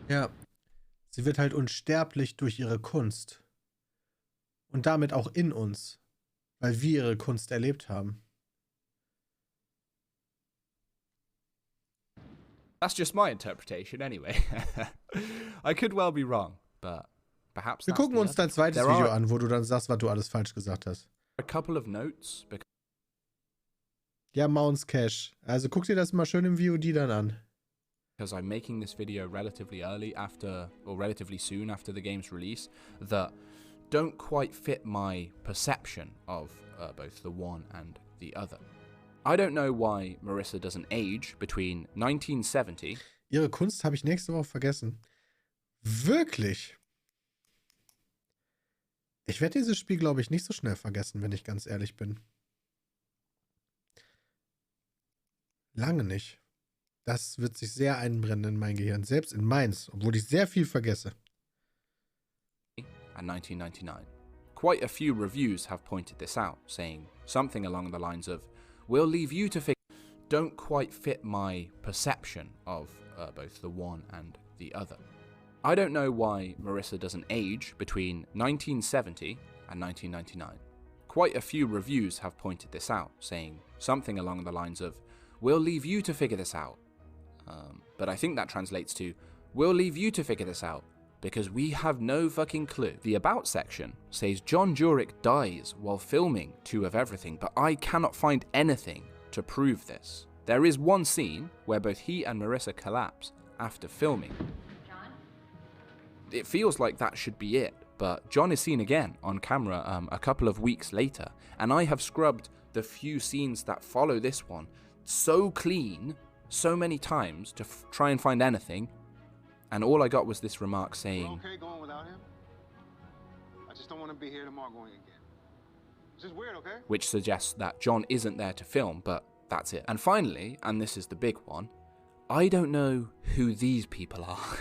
Ja, sie wird halt unsterblich durch ihre Kunst. Und damit auch in uns, weil wir ihre Kunst erlebt haben. That's just my interpretation anyway. I could well be wrong, but perhaps Wir gucken uns dein zweites Video an, wo du dann sagst, was du alles falsch gesagt hast. A couple of notes. Ja, Mounts Cash. Also guck dir das mal schön im VOD dann an. Because I'm making this video relatively early after, or relatively soon after the game's release, that don't quite fit my perception of both the one and the other. I don't know why Marissa doesn't age between 1970. Ihre Kunst habe ich nächste Woche vergessen. Wirklich? Ich werde dieses Spiel, glaube ich, nicht so schnell vergessen, wenn ich ganz ehrlich bin. Lange nicht. Das wird sich sehr einbrennen in mein Gehirn, selbst in meins, obwohl ich sehr viel vergesse. And 1999. Quite a few reviews have pointed this out, saying something along the lines of, "We'll leave you to figure." Don't quite fit my perception of both the one and the other. I don't know why Marissa doesn't age between 1970 and 1999. Quite a few reviews have pointed this out, saying something along the lines of, "We'll leave you to figure this out." But I think that translates to, "We'll leave you to figure this out, because we have no fucking clue." The About section says John Jurek dies while filming 2 of Everything, but I cannot find anything to prove this. There is one scene where both he and Marissa collapse after filming. John? It feels like that should be it, but John is seen again on camera a couple of weeks later, and I have scrubbed the few scenes that follow this one so clean so many times to try and find anything, and all I got was this remark saying, "Okay going without him? I just don't want to be here tomorrow going again. This is weird, okay?" Which suggests that John isn't there to film, but that's it. And finally, and this is the big one, I don't know who these people are.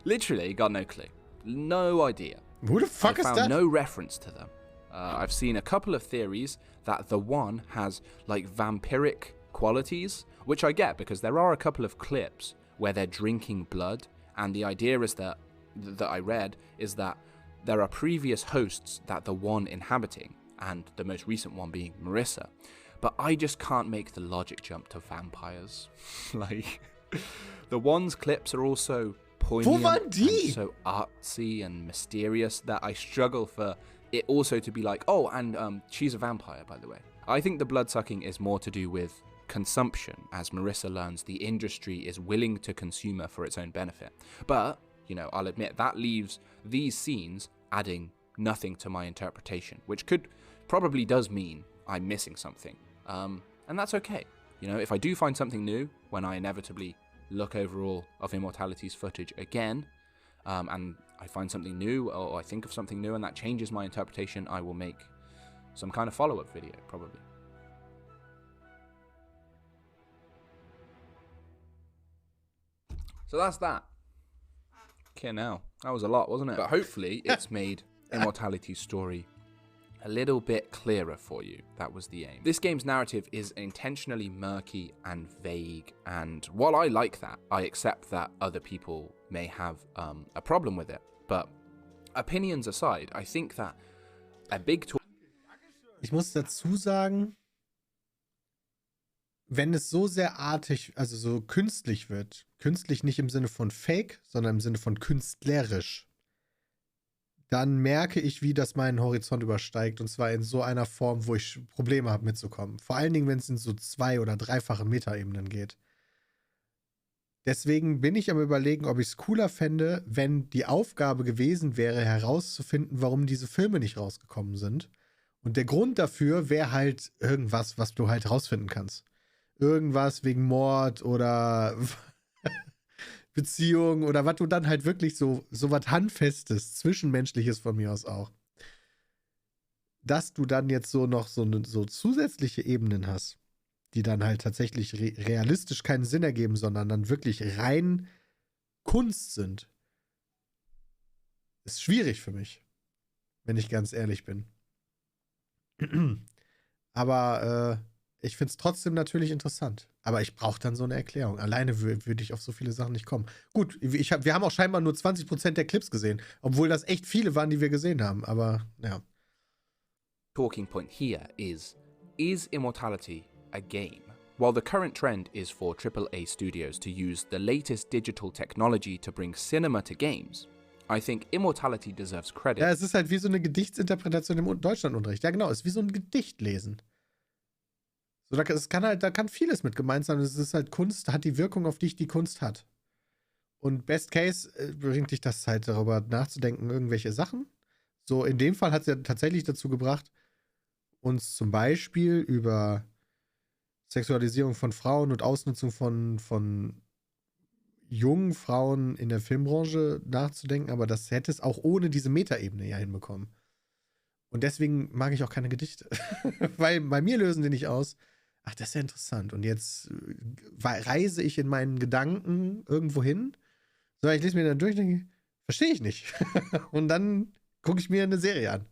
Literally got no clue. No idea. Who the fuck I is found that? no reference to them. I've seen a couple of theories that the one has like vampiric qualities, which I get because there are a couple of clips where they're drinking blood, and the idea is that I read is that there are previous hosts that the one inhabiting and the most recent one being Marissa. But I just can't make the logic jump to vampires. Like, the one's clips are also poignant and so artsy and mysterious that I struggle for it also to be like, oh, and she's a vampire, by the way. I think the bloodsucking is more to do with consumption, as Marissa learns the industry is willing to consume her for its own benefit. But, you know, I'll admit that leaves these scenes adding nothing to my interpretation, which probably does mean I'm missing something. And that's okay. You know, if I do find something new when I inevitably look over all of Immortality's footage again, and I find something new, or I think of something new and that changes my interpretation, I will make some kind of follow-up video, probably. So that's that. Okay, now, that was a lot, wasn't it? But hopefully it's made Immortality's story a little bit clearer for you. That was the aim. This game's narrative is intentionally murky and vague, and while I like that, I accept that other people may have a problem with it. But opinions aside, I think that a big tool. Ich muss dazu sagen, wenn es so sehr artig, also so künstlich wird, künstlich nicht im Sinne von fake, sondern im Sinne von künstlerisch, dann merke ich, wie das meinen Horizont übersteigt, und zwar in so einer Form, wo ich Probleme habe mitzukommen. Vor allen Dingen, wenn es in so 2- oder 3-fache Metaebenen geht. Deswegen bin ich am Überlegen, ob ich es cooler fände, wenn die Aufgabe gewesen wäre, herauszufinden, warum diese Filme nicht rausgekommen sind. Und der Grund dafür wäre halt irgendwas, was du halt rausfinden kannst. Irgendwas wegen Mord oder Beziehung oder was du dann halt wirklich so was Handfestes, Zwischenmenschliches von mir aus auch. Dass du dann jetzt so noch so zusätzliche Ebenen hast, die dann halt tatsächlich realistisch keinen Sinn ergeben, sondern dann wirklich rein Kunst sind, ist schwierig für mich, wenn ich ganz ehrlich bin. Aber ich finde es trotzdem natürlich interessant. Aber ich brauche dann so eine Erklärung. Alleine würde ich auf so viele Sachen nicht kommen. Gut, wir haben auch scheinbar nur 20% der Clips gesehen, obwohl das echt viele waren, die wir gesehen haben. Aber, ja. Talking point here is Immortality a game? While the current trend is for AAA studios to use the latest digital technology to bring cinema to games, I think Immortality deserves credit. Ja, es ist halt wie so eine Gedichtsinterpretation im Deutschlandunterricht. Ja, genau, es ist wie so ein Gedicht lesen. So, da kann vieles mit gemeint sein. Es ist halt Kunst, hat die Wirkung, auf dich die Kunst hat. Und Best Case bringt dich das halt darüber nachzudenken, irgendwelche Sachen. So, in dem Fall hat es ja tatsächlich dazu gebracht, uns zum Beispiel über Sexualisierung von Frauen und Ausnutzung von jungen Frauen in der Filmbranche nachzudenken, aber das hätte es auch ohne diese Metaebene ja hinbekommen. Und deswegen mag ich auch keine Gedichte. Weil bei mir lösen die nicht aus. Ach, das ist ja interessant. Und jetzt reise ich in meinen Gedanken irgendwo hin. So, ich lese mir dann durch und denke, verstehe ich nicht. Und dann gucke ich mir eine Serie an.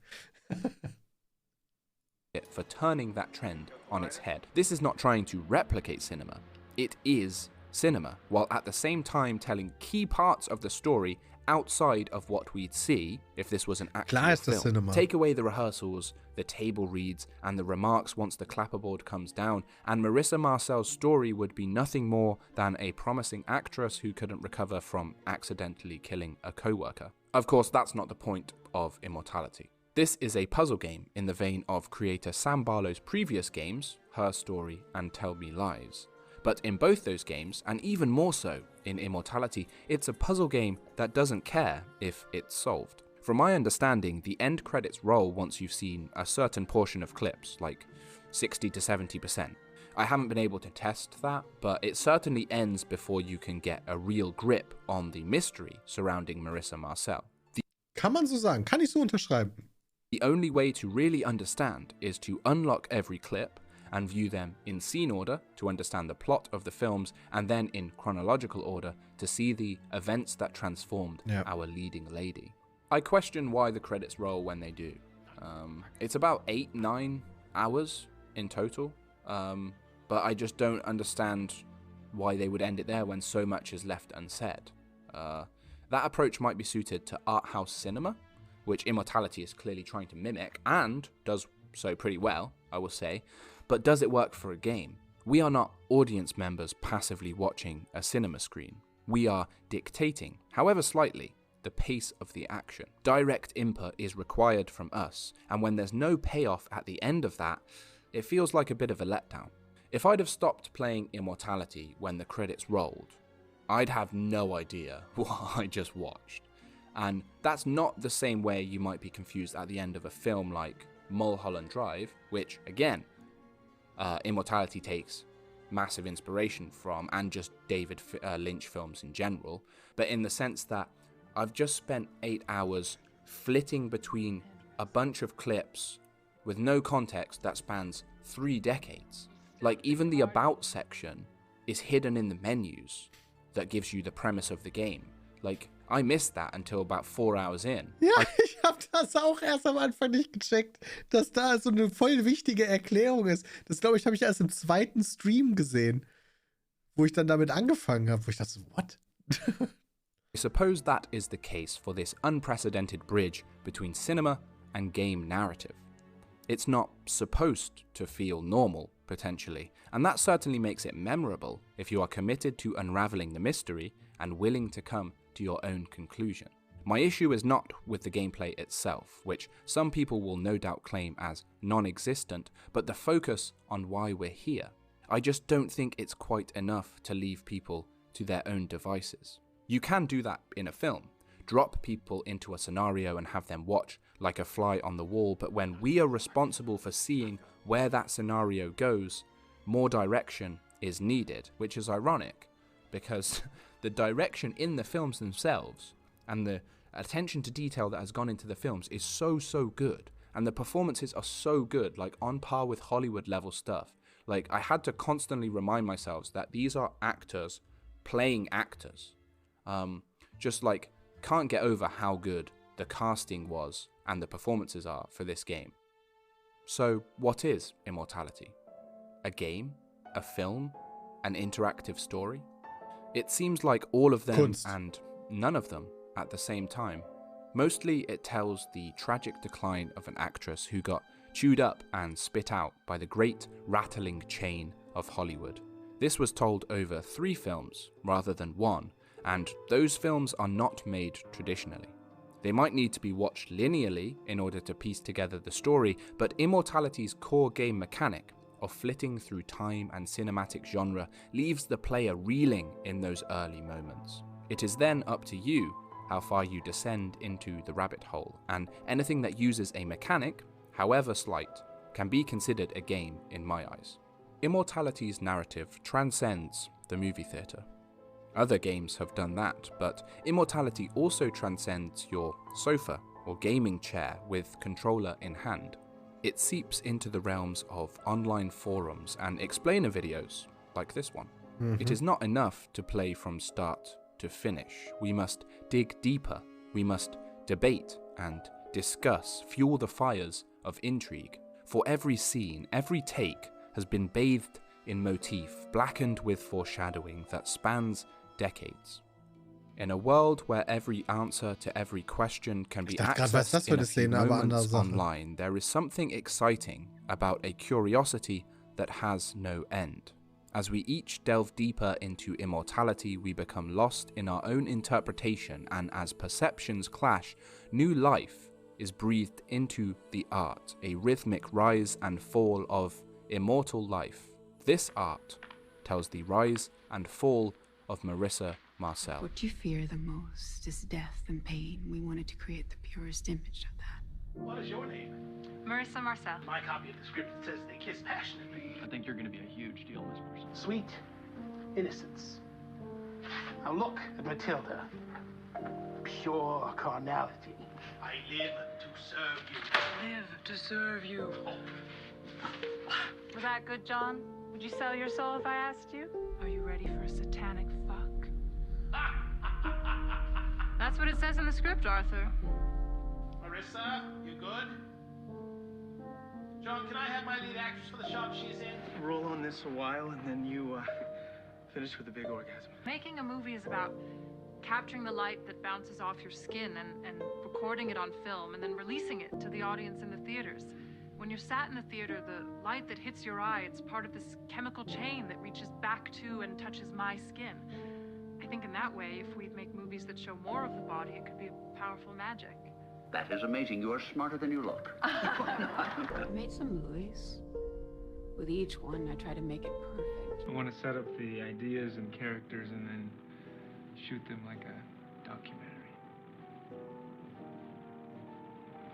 For turning that trend on its head. This is not trying to replicate cinema. It is cinema, while at the same time telling key parts of the story outside of what we'd see if this was an actual film. Cinema. Take away the rehearsals, the table reads, and the remarks once the clapperboard comes down, and Marissa Marcel's story would be nothing more than a promising actress who couldn't recover from accidentally killing a co-worker. Of course, that's not the point of Immortality. This is a puzzle game in the vein of creator Sam Barlow's previous games, Her Story and Tell Me Lies. But in both those games, and even more so in Immortality, it's a puzzle game that doesn't care if it's solved. From my understanding, the end credits roll once you've seen a certain portion of clips, like 60 to 70%. I haven't been able to test that, but it certainly ends before you can get a real grip on the mystery surrounding Marissa Marcel. Kann man so sagen, kann ich so unterschreiben. The only way to really understand is to unlock every clip and view them in scene order to understand the plot of the films, and then in chronological order to see the events that transformed our leading lady. I question why the credits roll when they do. It's about 8-9 hours in total, but I just don't understand why they would end it there when so much is left unsaid. That approach might be suited to art house cinema, which Immortality is clearly trying to mimic, and does so pretty well, I will say. But does it work for a game? We are not audience members passively watching a cinema screen. We are dictating, however slightly, the pace of the action. Direct input is required from us, and when there's no payoff at the end of that, it feels like a bit of a letdown. If I'd have stopped playing Immortality when the credits rolled, I'd have no idea what I just watched. And that's not the same way you might be confused at the end of a film like Mulholland Drive, which, again, Immortality takes massive inspiration from, and just David Lynch films in general, but in the sense that I've just spent 8 hours flitting between a bunch of clips with no context that spans 3 decades. Like, even the About section is hidden in the menus that gives you the premise of the game. Like, I missed that until about 4 hours in. Ja, ich habe das auch erst am Anfang nicht gecheckt, dass da so eine voll wichtige Erklärung ist. Das, glaube ich, habe ich erst im zweiten Stream gesehen, wo ich dann damit angefangen habe, wo ich dachte so, what? I suppose that is the case for this unprecedented bridge between cinema and game narrative. It's not supposed to feel normal, potentially, and that certainly makes it memorable if you are committed to unraveling the mystery and willing to come to your own conclusion. My issue is not with the gameplay itself, which some people will no doubt claim as non-existent, but the focus on why we're here. I just don't think it's quite enough to leave people to their own devices. You can do that in a film. Drop people into a scenario and have them watch like a fly on the wall, but when we are responsible for seeing where that scenario goes, more direction is needed, which is ironic, because the direction in the films themselves and the attention to detail that has gone into the films is so good, and the performances are so good, like on par with Hollywood level stuff. Like, I had to constantly remind myself that these are actors playing actors. Just like, can't get over how good the casting was and the performances are for this game. So what is Immortality? A game? A film? An interactive story? It seems like all of them Kunst. And none of them at the same time. Mostly it tells the tragic decline of an actress who got chewed up and spit out by the great rattling chain of Hollywood. This was told over 3 films rather than 1, and those films are not made traditionally. They might need to be watched linearly in order to piece together the story, but Immortality's core game mechanic of flitting through time and cinematic genre leaves the player reeling in those early moments. It is then up to you how far you descend into the rabbit hole, and anything that uses a mechanic, however slight, can be considered a game in my eyes. Immortality's narrative transcends the movie theatre. Other games have done that, but Immortality also transcends your sofa or gaming chair with controller in hand. It seeps into the realms of online forums and explainer videos, like this one. It is not enough to play from start to finish. We must dig deeper, we must debate and discuss, fuel the fires of intrigue. For every scene, every take has been bathed in motif, blackened with foreshadowing that spans decades. In a world where every answer to every question can be accessed in a few moments online, there is something exciting about a curiosity that has no end. As we each delve deeper into Immortality, we become lost in our own interpretation, and as perceptions clash, new life is breathed into the art, a rhythmic rise and fall of immortal life. This art tells the rise and fall of Marissa Marcel. What you fear the most is death and pain. We wanted to create the purest image of that. What is your name? Marissa Marcel. My copy of the script says they kiss passionately. I think you're going to be a huge deal, Miss Marcel. Sweet innocence. Now look at Matilda. Pure carnality. I live to serve you. Live to serve you. Was that good, John? Would you sell your soul if I asked you? Are you ready for a satanic fuck? That's what it says in the script, Arthur. Marissa, you good? John, can I have my lead actress for the shot she's in? Roll on this a while, and then you finish with a big orgasm. Making a movie is about capturing the light that bounces off your skin and recording it on film and then releasing it to the audience in the theaters. When you're sat in the theater, the light that hits your eye, it's part of this chemical chain that reaches back to and touches my skin. I think in that way, if we'd make movies that show more of the body, it could be a powerful magic. That is amazing. You are smarter than you look. I made some movies. With each one, I try to make it perfect. I want to set up the ideas and characters and then shoot them like a documentary.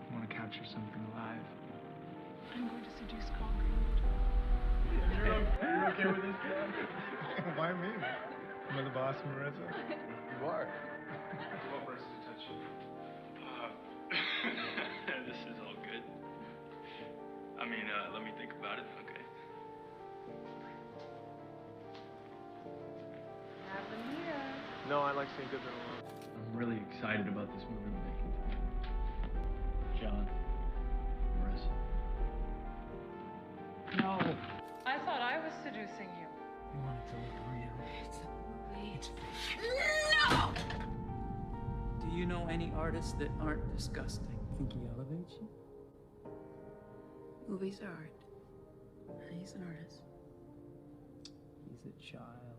I want to capture something alive. I'm going to seduce concrete. You're okay with this job? Why me? Am I the boss, Marissa? You are. What for us to touch you? This is all good. I mean, let me think about it. Okay. Have them here. No, I like seeing Goodman alone. I'm really excited about this movie we're making tonight. John, Marissa. No. I thought I was seducing you. You want it to look real. It's a movie. It's No! Do you know any artists that aren't disgusting? Think he elevates you? Movies are art. He's an artist. He's a child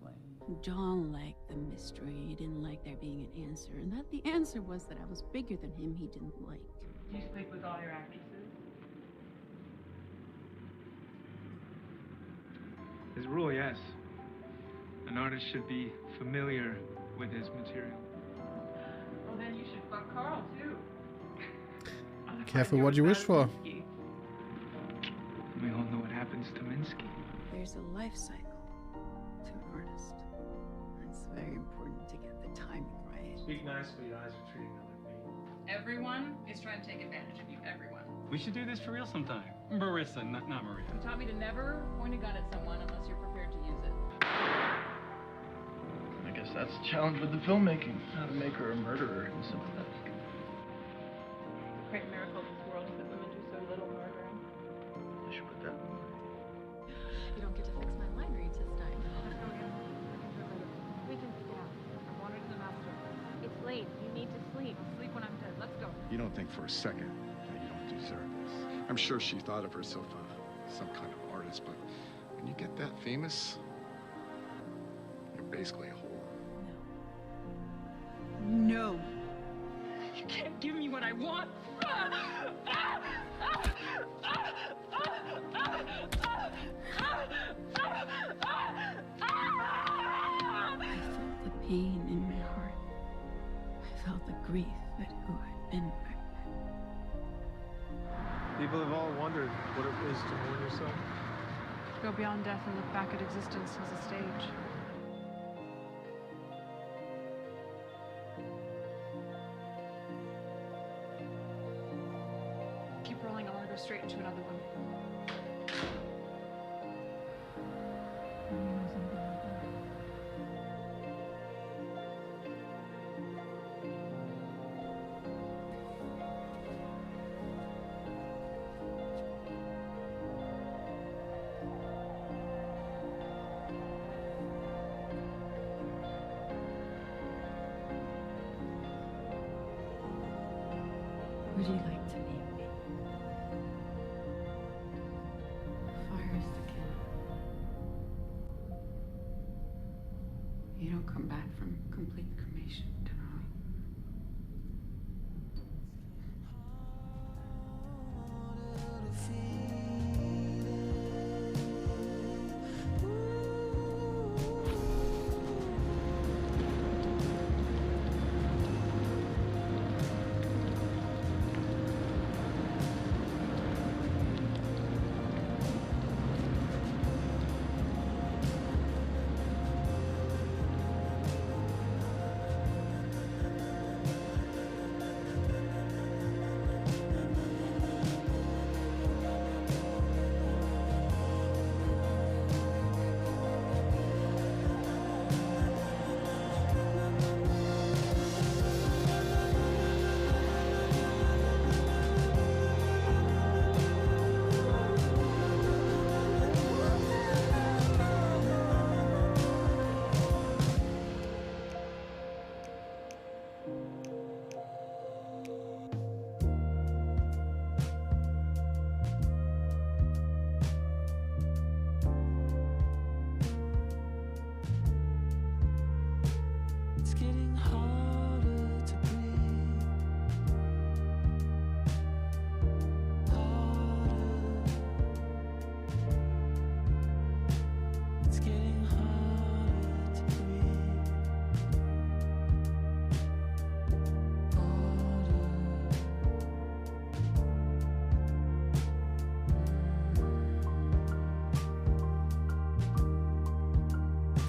playing. John liked the mystery. He didn't like there being an answer. And that the answer was that I was bigger than him he didn't like. Do you sleep with all your actresses? As a rule, yes. An artist should be familiar with his material. Well, then you should fuck Carl, too. Careful what you wish for. We all know what happens to Minsky. There's a life cycle to an artist. It's very important to get the timing right. Speak nicely, your eyes are treating me like me. Everyone is trying to take advantage of you. Everyone. We should do this for real sometime. Marissa, not Maria. You taught me to never point a gun at someone unless you're prepared to use it. I guess that's the challenge with the filmmaking. How to make her a murderer and sympathetic. The great miracle of this world is that women do so little murdering. I should put that in the movie. You don't get to fix my line reads this time. Let's go again. We can pick it out. I wanted the master. It's late. You need to sleep. I'll sleep when I'm dead. Let's go. You don't think for a second that you don't deserve this. I'm sure she thought of herself as some kind of artist, but when you get that famous, you're basically a whore. No. You can't give me what I want. I felt the pain in my heart. I felt the grief at who I'd been back then. People have all wondered what it is to mourn yourself. Go beyond death and look back at existence as a stage. Keep rolling. I want to go straight into another one. Would you like to meet me? Fire is the killer. You don't come back from complete cremation, generally.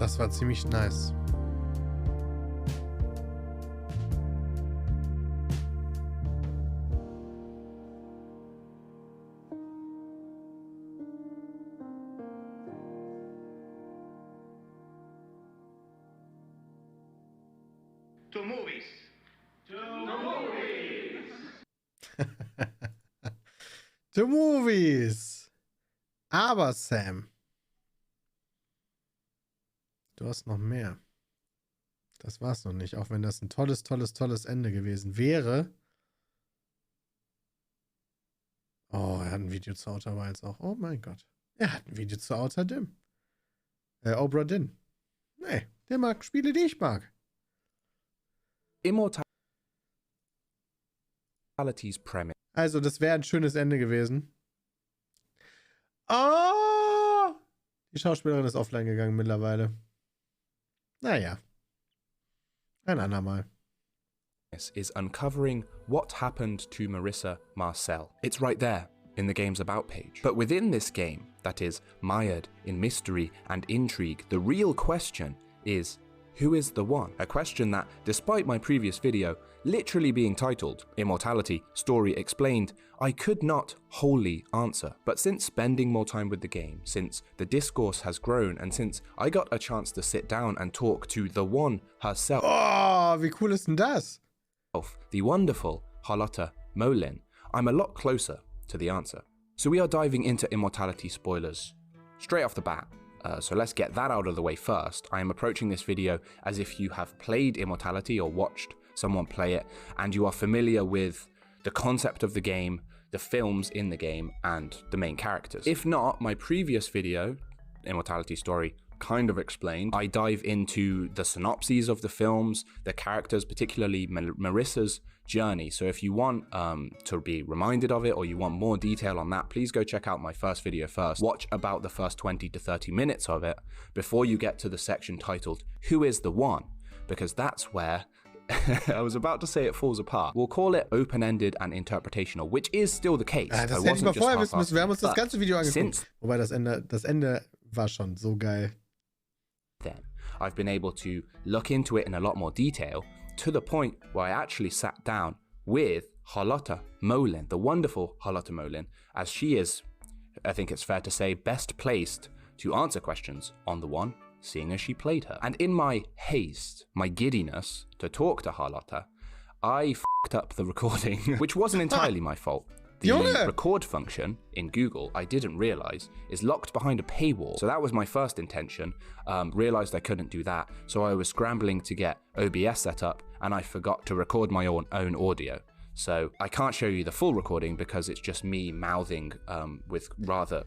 Das war ziemlich nice. To movies. To movies. The Movies. Aber Sam, du hast noch mehr. Das war's noch nicht, auch wenn das ein tolles, tolles, tolles Ende gewesen wäre. Oh, er hat ein Video zu Outer Wilds auch. Oh mein Gott. Er hat ein Video zu Outer Dim. Obra Dinn. Nee, der mag Spiele, die ich mag. Immortality's premise. Also, das wäre ein schönes Ende gewesen. Oh! Die Schauspielerin ist offline gegangen mittlerweile. Naja. Ein andermal. Is uncovering what happened to Marissa Marcel. It's right there in the game's About page. But within this game, that is mired in mystery and intrigue, the real question is, who is the one? A question that, despite my previous video literally being titled Immortality, Story Explained, I could not wholly answer. But since spending more time with the game, since the discourse has grown, and since I got a chance to sit down and talk to the one herself. Oh, wie cool ist denn das? The wonderful Charlotte Molin, I'm a lot closer to the answer. So we are diving into Immortality spoilers straight off the bat. So let's get that out of the way first. I am approaching this video as if you have played Immortality or watched someone play it, and you are familiar with the concept of the game, the films in the game, and the main characters. If not, my previous video, Immortality Story Kind of Explained, I dive into the synopses of the films, the characters, particularly Marissa's journey. So if you want to be reminded of it, or you want more detail on that, please go check out my first video first. Watch about the first 20 to 30 minutes of it before you get to the section titled Who is the One? Because that's where I was about to say it falls apart. We'll call it open-ended and interpretational, which is still the case. Das hätte ich mal vorher wissen müssen. Wir haben uns das ganze Video angeguckt. Wobei das Ende war schon so geil. Then I've been able to look into it in a lot more detail, to the point where I actually sat down with Charlotte Molin, the wonderful Charlotte Molin, as she is, I think it's fair to say, best placed to answer questions on the one, seeing as she played her. And in my haste, my giddiness to talk to Charlotte, I f***ed up the recording, which wasn't entirely my fault. The record function in Google, I didn't realize, is locked behind a paywall. So that was my first intention. Realized I couldn't do that. So I was scrambling to get OBS set up, and I forgot to record my own audio. So I can't show you the full recording because it's just me mouthing with rather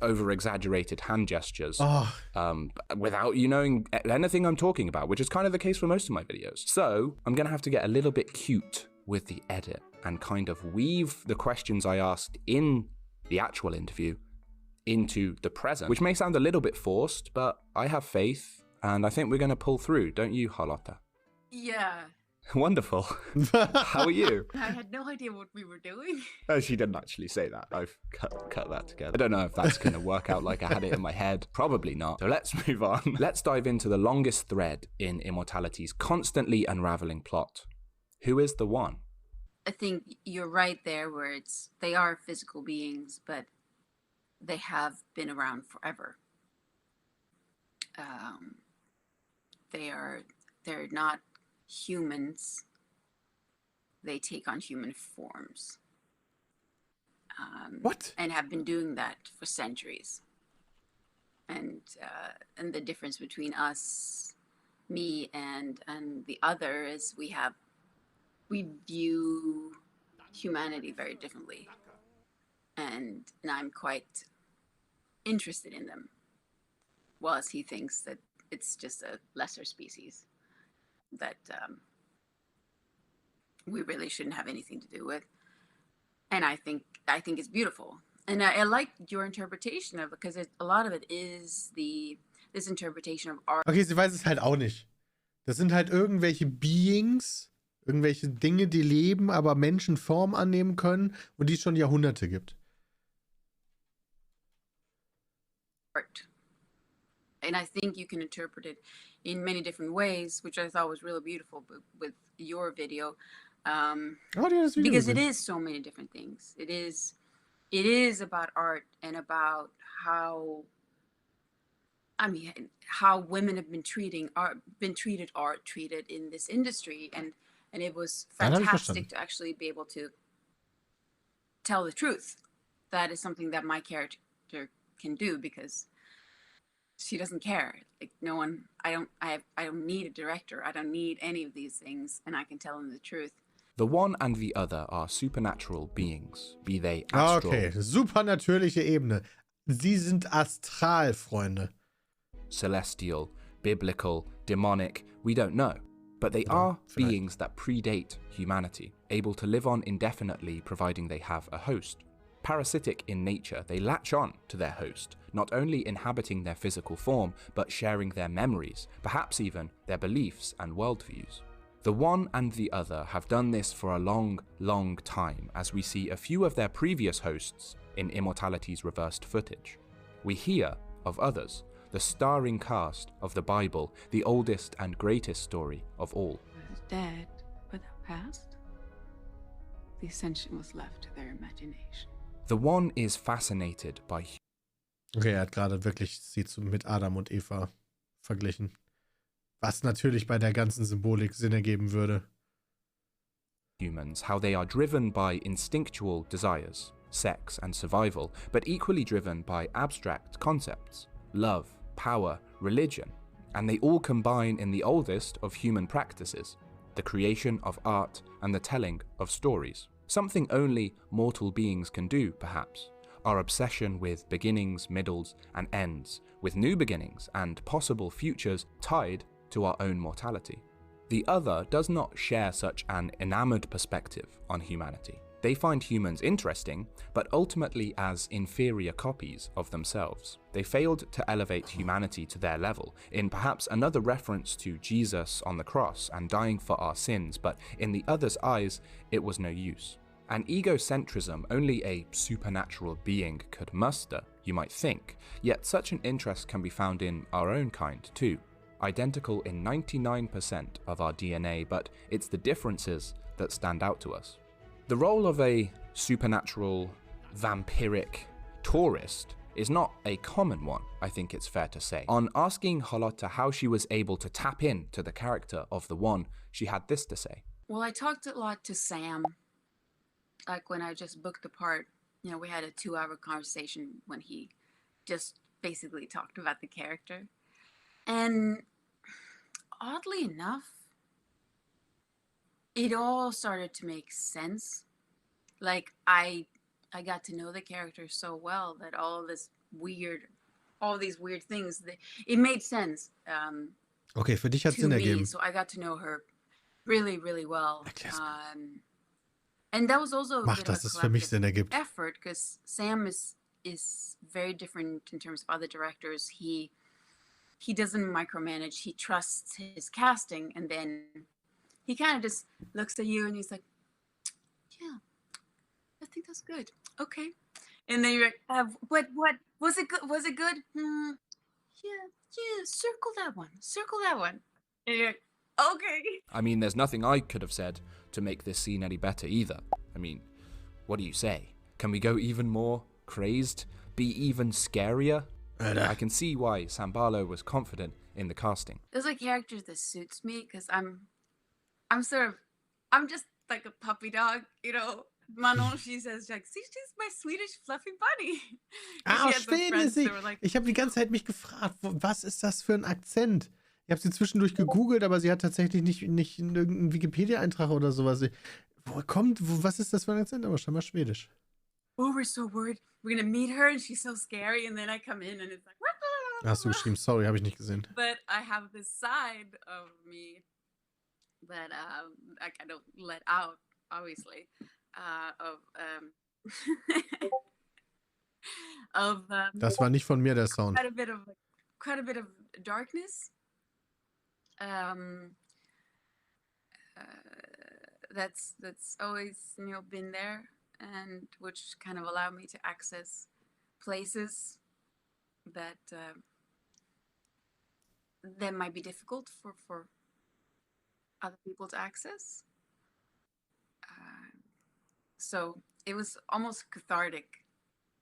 over-exaggerated hand gestures without you knowing anything I'm talking about, which is kind of the case for most of my videos. So I'm gonna have to get a little bit cute with the edit and kind of weave the questions I asked in the actual interview into the present, which may sound a little bit forced, but I have faith, and I think we're gonna pull through, don't you, Charlotte? Yeah. Wonderful. How are you? I had no idea what we were doing. She didn't actually say that. I've cut that together. I don't know if that's going to work out like I had it in my head. Probably not. So let's move on. Let's dive into the longest thread in Immortality's constantly unraveling plot. Who is the one? I think you're right there, where they are physical beings, but they have been around forever. They're not humans. They take on human forms. What? And have been doing that for centuries. And the difference between us, me, and the other is we view humanity very differently. And I'm quite interested in them, whilst he thinks that it's just a lesser species that we really shouldn't have anything to do with. And I think it's beautiful. And I like your interpretation of it, because a lot of it is this interpretation of art. Okay, sie weiß es halt auch nicht. Das sind halt irgendwelche Beings, irgendwelche Dinge, die leben, aber Menschen Form annehmen können und die es schon Jahrhunderte gibt. Art. And I think you can interpret it in many different ways, which I thought was really beautiful with your video. Because it is so many different things. It is about art and about how, I mean, how women have been treated in this industry, and it was fantastic to actually be able to tell the truth. That is something that my character can do, because she doesn't care. Like, no one, I don't need a director. I don't need any of these things, and I can tell them the truth. The one and the other are supernatural beings, be they astral. Okay, supernatürliche Ebene. Sie sind astral, Freunde. Celestial, biblical, demonic, we don't know. But they are beings that predate humanity, able to live on indefinitely providing they have a host. Parasitic in nature, they latch on to their host, not only inhabiting their physical form, but sharing their memories, perhaps even their beliefs and worldviews. The one and the other have done this for a long, long time, as we see a few of their previous hosts in Immortality's reversed footage. We hear of others, the starring cast of the Bible, the oldest and greatest story of all. Was dead without past. The ascension was left to their imagination. The one is fascinated by... Okay, hat gerade wirklich sie mit Adam und Eva verglichen. Was natürlich bei der ganzen Symbolik Sinn ergeben würde. Humans, how they are driven by instinctual desires, sex and survival, but equally driven by abstract concepts, love, power, religion, and they all combine in the oldest of human practices, the creation of art and the telling of stories. Something only mortal beings can do, perhaps, our obsession with beginnings, middles, and ends, with new beginnings and possible futures tied to our own mortality. The other does not share such an enamored perspective on humanity. They find humans interesting, but ultimately as inferior copies of themselves. They failed to elevate humanity to their level, in perhaps another reference to Jesus on the cross and dying for our sins, but in the other's eyes, it was no use. An egocentrism only a supernatural being could muster, you might think, yet such an interest can be found in our own kind too. Identical in 99% of our DNA, but it's the differences that stand out to us. The role of a supernatural, vampiric tourist is not a common one, I think it's fair to say. On asking Charlotte how she was able to tap in to the character of the one, she had this to say. Well, I talked a lot to Sam. Like when I just booked the part, you know, we had a 2-hour conversation when he just basically talked about the character. And oddly enough, it all started to make sense. Like I got to know the character so well that all these weird things, it made sense. Okay, für dich hat Sinn ergeben. So I got to know her really, really well. And that was also a bit of a collective effort, because Sam is very different in terms of other directors. He doesn't micromanage. He trusts his casting, and then he kind of just looks at you and he's like, "Yeah, I think that's good. Okay." And then you're like, "What was it good? Was it good? Yeah. Circle that one. Circle that one." And you're like, "Okay." I mean, there's nothing I could have said to make this scene any better either. I mean, what do you say? Can we go even more crazed? Be even scarier? I can see why Sambalo was confident in the casting. There's a character that suits me because I'm just like a puppy dog, you know. Manon, she says, like, "See, she's my Swedish fluffy bunny." Schwede sie. Ich habe die ganze Zeit mich gefragt, was ist das für ein Akzent? Ich habe sie zwischendurch gegoogelt, aber sie hat tatsächlich nicht irgendeinen Wikipedia-Eintrag oder sowas. Was ist das für ein Akzent? Aber scheinbar Schwedisch. Oh, we're so worried. We're gonna meet her and she's so scary, and then I come in and it's like, Hast du geschrieben? Sorry, habe ich nicht gesehen. But I have this side of me that like I don't let out, obviously, Das war nicht von mir, der Sound. Quite a bit of darkness. That's always, you know, been there, and which kind of allowed me to access places that that might be difficult for other people to access. So it was almost cathartic.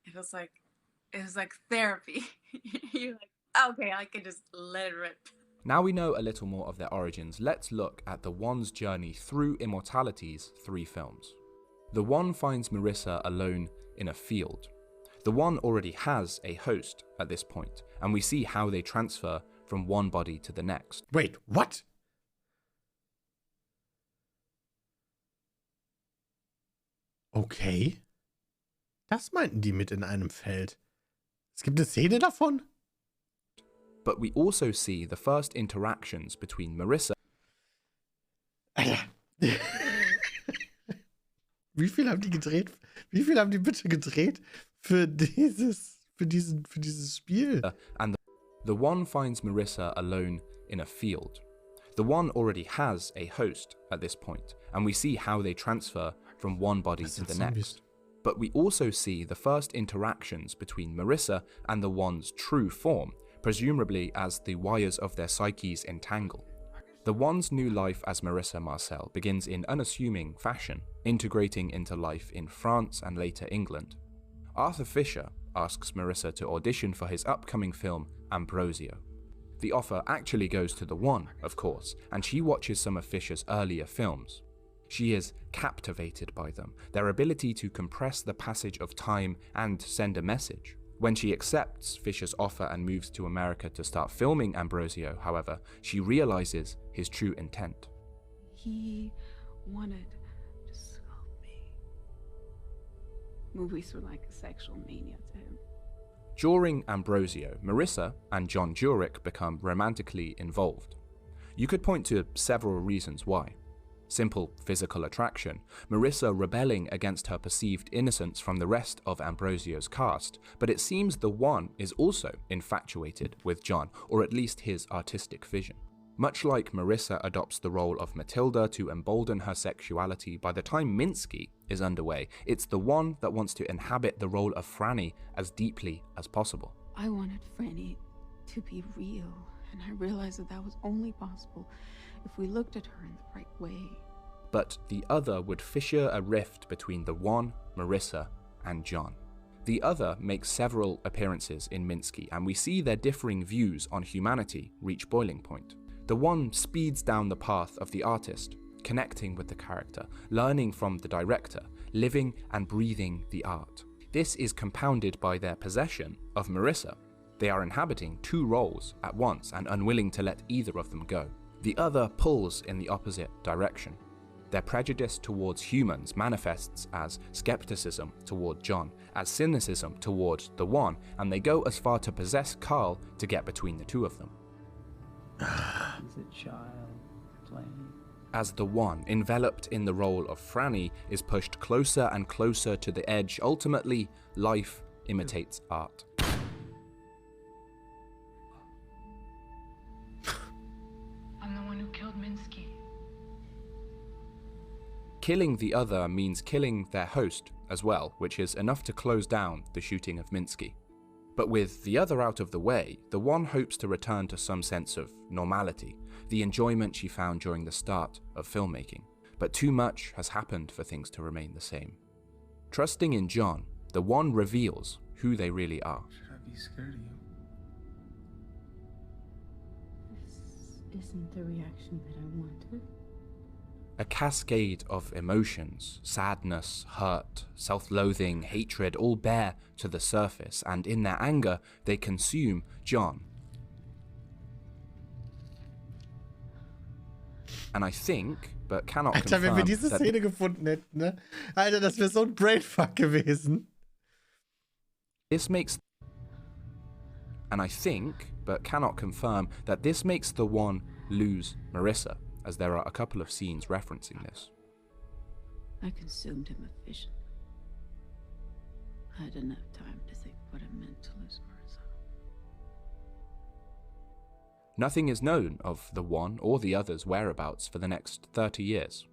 It was like therapy. You're like, okay, I can just let it rip. Now we know a little more of their origins, let's look at the One's journey through Immortality's 3 films. The One finds Marissa alone in a field. The One already has a host at this point, and we see how they transfer from one body to the next. Wait, what? Okay. Das meinten die mit in einem Feld. Es gibt eine Szene davon? But we also see the first interactions between Marissa. Alter. Wie viel haben die gedreht? Wie viel haben die bitte gedreht für dieses Spiel? And the One finds Marissa alone in a field. The One already has a host at this point, and we see how they transfer from one body to the next. But we also see the first interactions between Marissa and the One's true form, presumably as the wires of their psyches entangle. The One's new life as Marissa Marcel begins in unassuming fashion, integrating into life in France and later England. Arthur Fisher asks Marissa to audition for his upcoming film Ambrosio. The offer actually goes to the One, of course, and she watches some of Fisher's earlier films. She is captivated by them, their ability to compress the passage of time and send a message. When she accepts Fisher's offer and moves to America to start filming Ambrosio, however, she realizes his true intent. He wanted to sculpt me. Movies were like a sexual mania to him. During Ambrosio, Marissa and John Jurek become romantically involved. You could point to several reasons why. Simple physical attraction, Marissa rebelling against her perceived innocence from the rest of Ambrosio's cast, but it seems the One is also infatuated with John, or at least his artistic vision. Much like Marissa adopts the role of Matilda to embolden her sexuality, by the time Minsky is underway, it's the One that wants to inhabit the role of Franny as deeply as possible. I wanted Franny to be real, and I realized that was only possible if we looked at her in the right way. But the Other would fissure a rift between the One, Marissa, and John. The Other makes several appearances in Minsky, and we see their differing views on humanity reach boiling point. The One speeds down the path of the artist, connecting with the character, learning from the director, living and breathing the art. This is compounded by their possession of Marissa. They are inhabiting 2 roles at once and unwilling to let either of them go. The Other pulls in the opposite direction. Their prejudice towards humans manifests as skepticism toward John, as cynicism toward the One, and they go as far to possess Carl to get between the 2 of them. He's a child playing. As the One, enveloped in the role of Franny, is pushed closer and closer to the edge, ultimately, life imitates art. I'm the one who killed Minsky. Killing the Other means killing their host as well, which is enough to close down the shooting of Minsky. But with the Other out of the way, the One hopes to return to some sense of normality, the enjoyment she found during the start of filmmaking. But too much has happened for things to remain the same. Trusting in John, the One reveals who they really are. Should I be scared of you? This isn't the reaction that I wanted. A cascade of emotions, sadness, hurt, self-loathing, hatred, all bare to the surface, and in their anger, they consume John. And I think, but cannot Alter, confirm, wenn wir diese that Szene gefunden hätten, ne? Alter, das wäre so ein Brainfuck gewesen. this makes... And I think, but cannot confirm, that this makes the One lose Marissa, as there are a couple of scenes referencing this. I consumed him with vision. I didn't have time to think what it meant to lose Marissa. Nothing is known of the One or the Other's whereabouts for the next 30 years.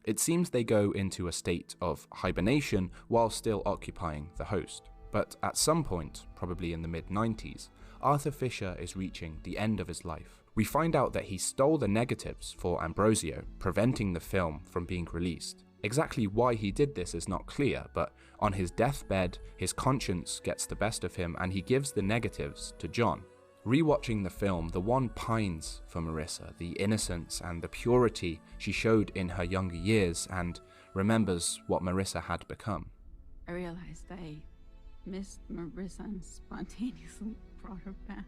It seems they go into a state of hibernation while still occupying the host. But at some point, probably in the mid-90s, Arthur Fisher is reaching the end of his life, We find out that he stole the negatives for Ambrosio, preventing the film from being released. Exactly why he did this is not clear, but on his deathbed, his conscience gets the best of him and he gives the negatives to John. Rewatching the film, the one pines for Marissa, the innocence and the purity she showed in her younger years, and remembers what Marissa had become. I realized I missed Marissa and spontaneously brought her back.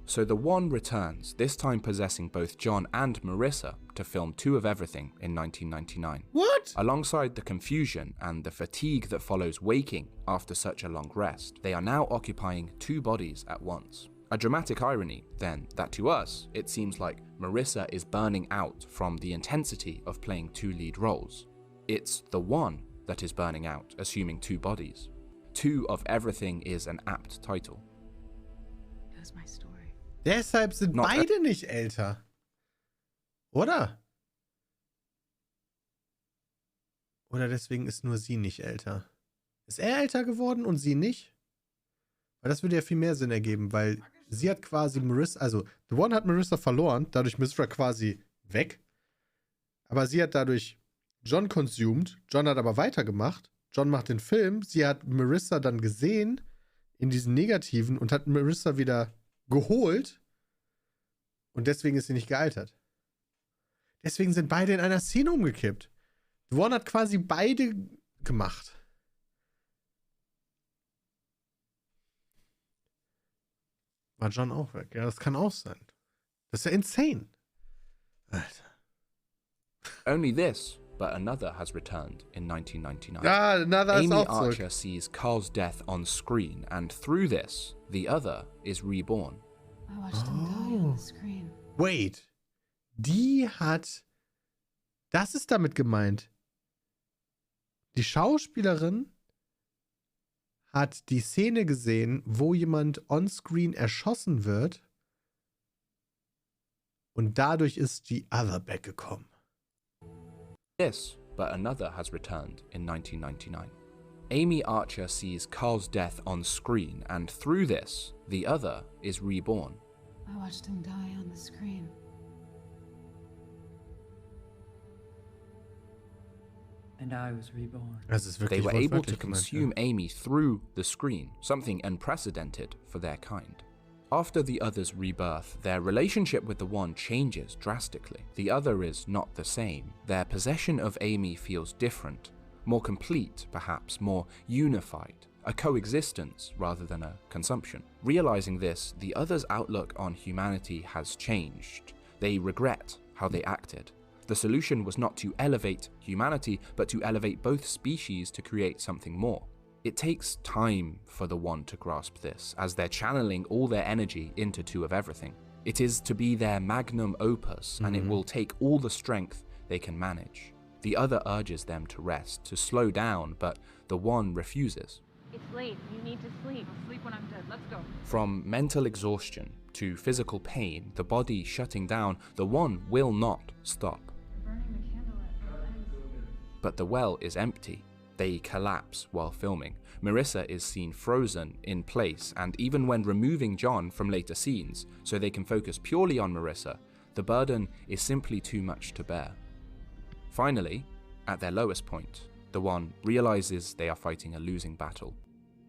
So the one returns, this time possessing both John and Marissa, to film Two of Everything in 1999. What? Alongside the confusion and the fatigue that follows waking after such a long rest, they are now occupying two bodies at once. A dramatic irony, then, that to us, it seems like Marissa is burning out from the intensity of playing two lead roles. It's the one that is burning out, assuming two bodies. Two of Everything is an apt title. It was my story. Deshalb sind beide nicht älter. Oder? Oder deswegen ist nur sie nicht älter. Ist er älter geworden und sie nicht? Weil das würde ja viel mehr Sinn ergeben, weil sie hat quasi Marissa, also The One hat Marissa verloren, dadurch Marissa quasi weg. Aber sie hat dadurch John consumed, John hat aber weitergemacht. John macht den Film, sie hat Marissa dann gesehen in diesen Negativen und hat Marissa wieder geholt und deswegen ist sie nicht gealtert. Deswegen sind beide in einer Szene umgekippt. The One hat quasi beide gemacht. War John auch weg? Ja, das kann auch sein. Das ist ja insane. Alter. Only this, but another has returned in 1999. Ja, another ist Amy auch zurück. Archer sees Carl's death on screen, and through this, the other is reborn. I watched him die on the screen. Wait. Die hat... Das ist damit gemeint. Die Schauspielerin hat die Szene gesehen, wo jemand on-screen erschossen wird und dadurch ist die Other back gekommen. This, but another has returned in 1999. Amy Archer sees Carl's death on screen, and through this, the other is reborn. I watched him die on the screen. And I was reborn. They were able to consume Amy through the screen, something unprecedented for their kind. After the other's rebirth, their relationship with the one changes drastically. The other is not the same. Their possession of Amy feels different, more complete, perhaps, more unified. A coexistence rather than a consumption. Realizing this, the other's outlook on humanity has changed. They regret how they acted. The solution was not to elevate humanity, but to elevate both species to create something more. It takes time for the one to grasp this, as they're channeling all their energy into Two of Everything. It is to be their magnum opus, and it will take all the strength they can manage. The other urges them to rest, to slow down, but the one refuses. It's late. You need to sleep. I'll sleep when I'm dead. Let's go. From mental exhaustion to physical pain, the body shutting down, the one will not stop. But the well is empty. They collapse while filming. Marissa is seen frozen in place, and even when removing John from later scenes so they can focus purely on Marissa, the burden is simply too much to bear. Finally, at their lowest point, the one realizes they are fighting a losing battle.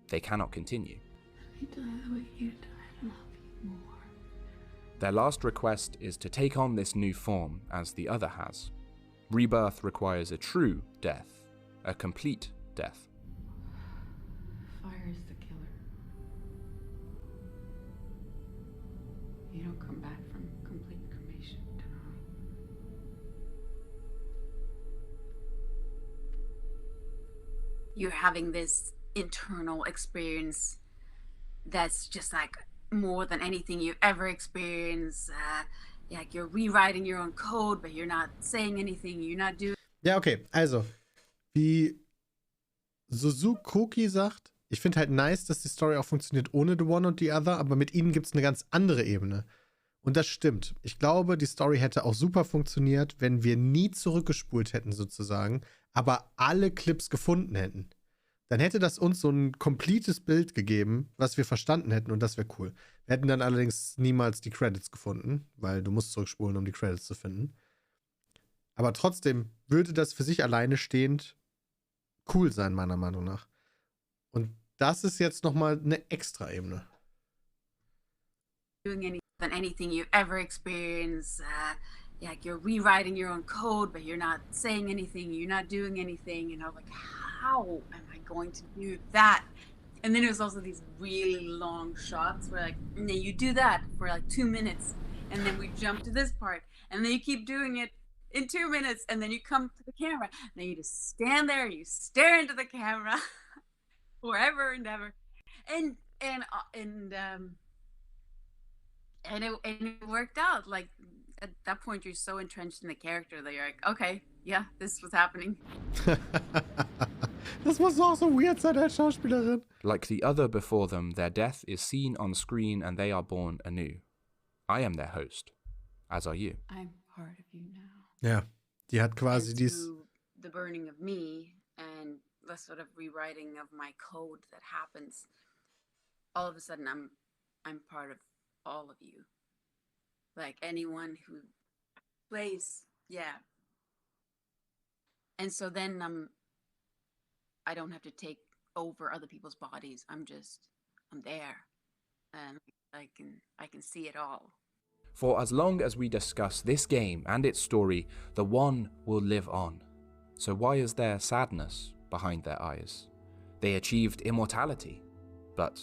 They cannot continue. I die the way you died. I love you more. Their last request is to take on this new form as the other has. Rebirth requires a true death, a complete death. Fire is the killer. You don't come back from complete cremation, Denaro. You're having this internal experience that's just like more than anything you've ever experienced. Like you're rewriting your own code, but you're not saying anything, you're not doing... Ja, okay, also, wie Suzuki sagt, ich finde halt nice, dass die Story auch funktioniert ohne The One und The Other, aber mit ihnen gibt es eine ganz andere Ebene. Und das stimmt. Ich glaube, die Story hätte auch super funktioniert, wenn wir nie zurückgespult hätten sozusagen, aber alle Clips gefunden hätten. dann hätte das uns so ein kompletes Bild gegeben, was wir verstanden hätten und das wäre cool. Wir hätten dann allerdings niemals die Credits gefunden, weil du musst zurückspulen, um die Credits zu finden. Aber trotzdem würde das für sich alleine stehend cool sein, meiner Meinung nach. Und das ist jetzt nochmal eine extra Ebene. Doing anything you've ever experienced. Like you're rewriting your own code, but you're not saying anything, you're not doing anything. And I'm like, how am I going to do that? And then it was also these really long shots where like, and then you do that for like 2 minutes, and then we jump to this part, and then you keep doing it in 2 minutes, and then you come to the camera, and then you just stand there, you stare into the camera, forever and ever, and it worked out. Like at that point, you're so entrenched in the character that you're like, okay, yeah, this was happening. Das muss auch so weird sein als Schauspielerin. Like the other before them, their death is seen on screen and they are born anew. I am their host, as are you. I'm part of you now. Ja, die hat quasi dies. The burning of me and the sort of rewriting of my code that happens. All of a sudden, I'm part of all of you. Like anyone who plays, yeah. And so then I don't have to take over other people's bodies. I'm there. And I can see it all. For as long as we discuss this game and its story, the One will live on. So why is there sadness behind their eyes? They achieved immortality, but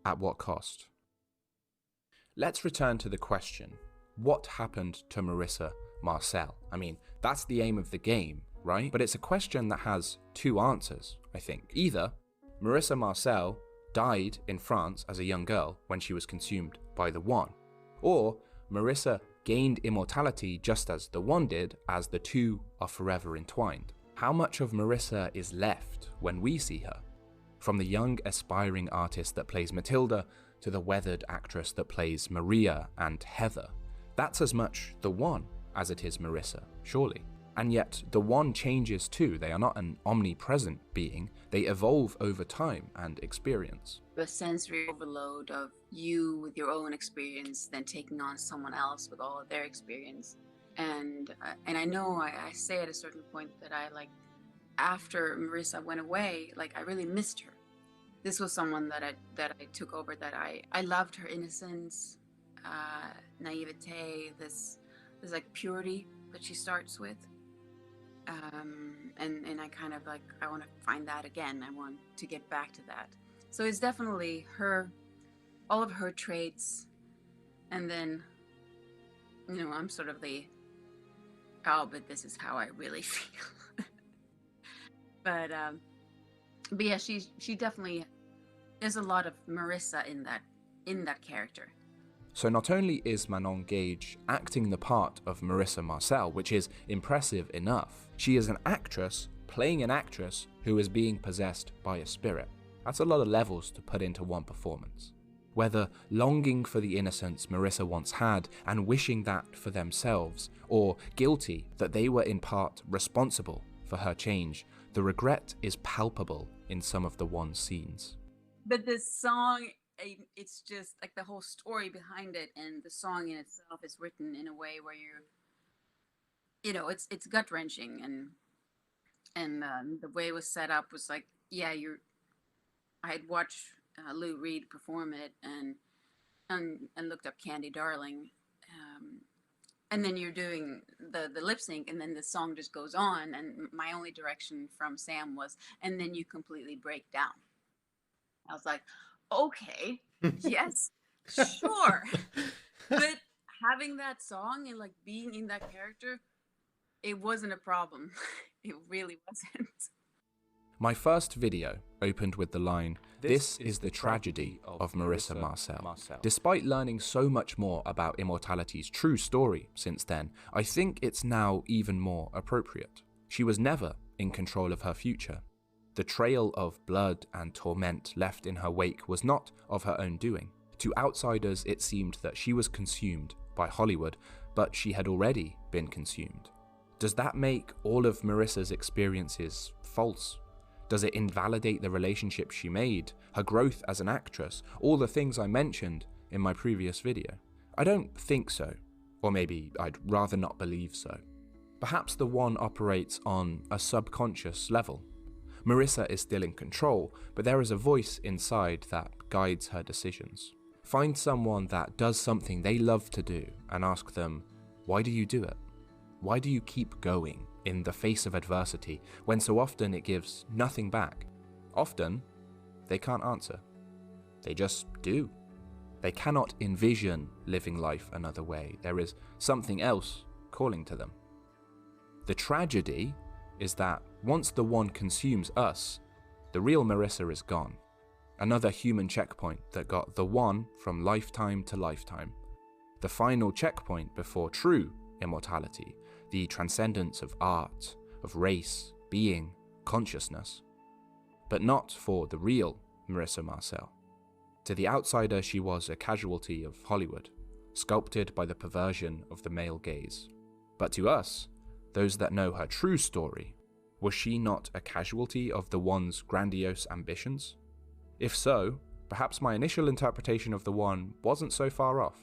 at what cost? Let's return to the question, what happened to Marissa Marcel? I mean, that's the aim of the game, right? But it's a question that has two answers, I think. Either Marissa Marcel died in France as a young girl when she was consumed by the One, or Marissa gained immortality just as the One did, as the two are forever entwined. How much of Marissa is left when we see her? From the young aspiring artist that plays Matilda to the weathered actress that plays Maria and Heather. That's as much the One as it is Marissa, surely. And yet the One changes too. They are not an omnipresent being. They evolve over time and experience. The sensory overload of you with your own experience, then taking on someone else with all of their experience. And I know I say at a certain point that I like, after Marissa went away, like I really missed her. This was someone that I took over, that I loved her innocence, naivete, this like purity that she starts with. And I kind of like, I want to find that again. I want to get back to that. So it's definitely her, all of her traits. And then, you know, I'm sort of the, oh, but this is how I really feel. But yeah, she definitely, there's a lot of Marissa in that character. So not only is Manon Gage acting the part of Marissa Marcel, which is impressive enough, she is an actress playing an actress who is being possessed by a spirit. That's a lot of levels to put into one performance. Whether longing for the innocence Marissa once had and wishing that for themselves, or guilty that they were in part responsible for her change, the regret is palpable in some of the One scenes. But this song, it's just like the whole story behind it, and the song in itself is written in a way where you know, it's gut wrenching, and the way it was set up was like, yeah, I had watched Lou Reed perform it and looked up Candy Darling, and then you're doing the lip sync, and then the song just goes on, and my only direction from Sam was, and then you completely break down. I was like, okay, yes, sure. But having that song and like being in that character, it wasn't a problem. It really wasn't. My first video opened with the line, "This is the tragedy of Marissa Marcel." Despite learning so much more about Immortality's true story since then, I think it's now even more appropriate. She was never in control of her future. The trail of blood and torment left in her wake was not of her own doing. To outsiders, it seemed that she was consumed by Hollywood, but she had already been consumed. Does that make all of Marissa's experiences false? Does it invalidate the relationship she made, her growth as an actress, all the things I mentioned in my previous video? I don't think so, or maybe I'd rather not believe so. Perhaps the One operates on a subconscious level. Marissa is still in control, but there is a voice inside that guides her decisions. Find someone that does something they love to do and ask them, why do you do it? Why do you keep going in the face of adversity when so often it gives nothing back? Often, they can't answer. They just do. They cannot envision living life another way. There is something else calling to them. The tragedy is that once the One consumes us, the real Marissa is gone. Another human checkpoint that got the One from lifetime to lifetime. The final checkpoint before true immortality, the transcendence of art, of race, being, consciousness. But not for the real Marissa Marcel. To the outsider, she was a casualty of Hollywood, sculpted by the perversion of the male gaze. But to us, those that know her true story, was she not a casualty of the One's grandiose ambitions? If so, perhaps my initial interpretation of the One wasn't so far off.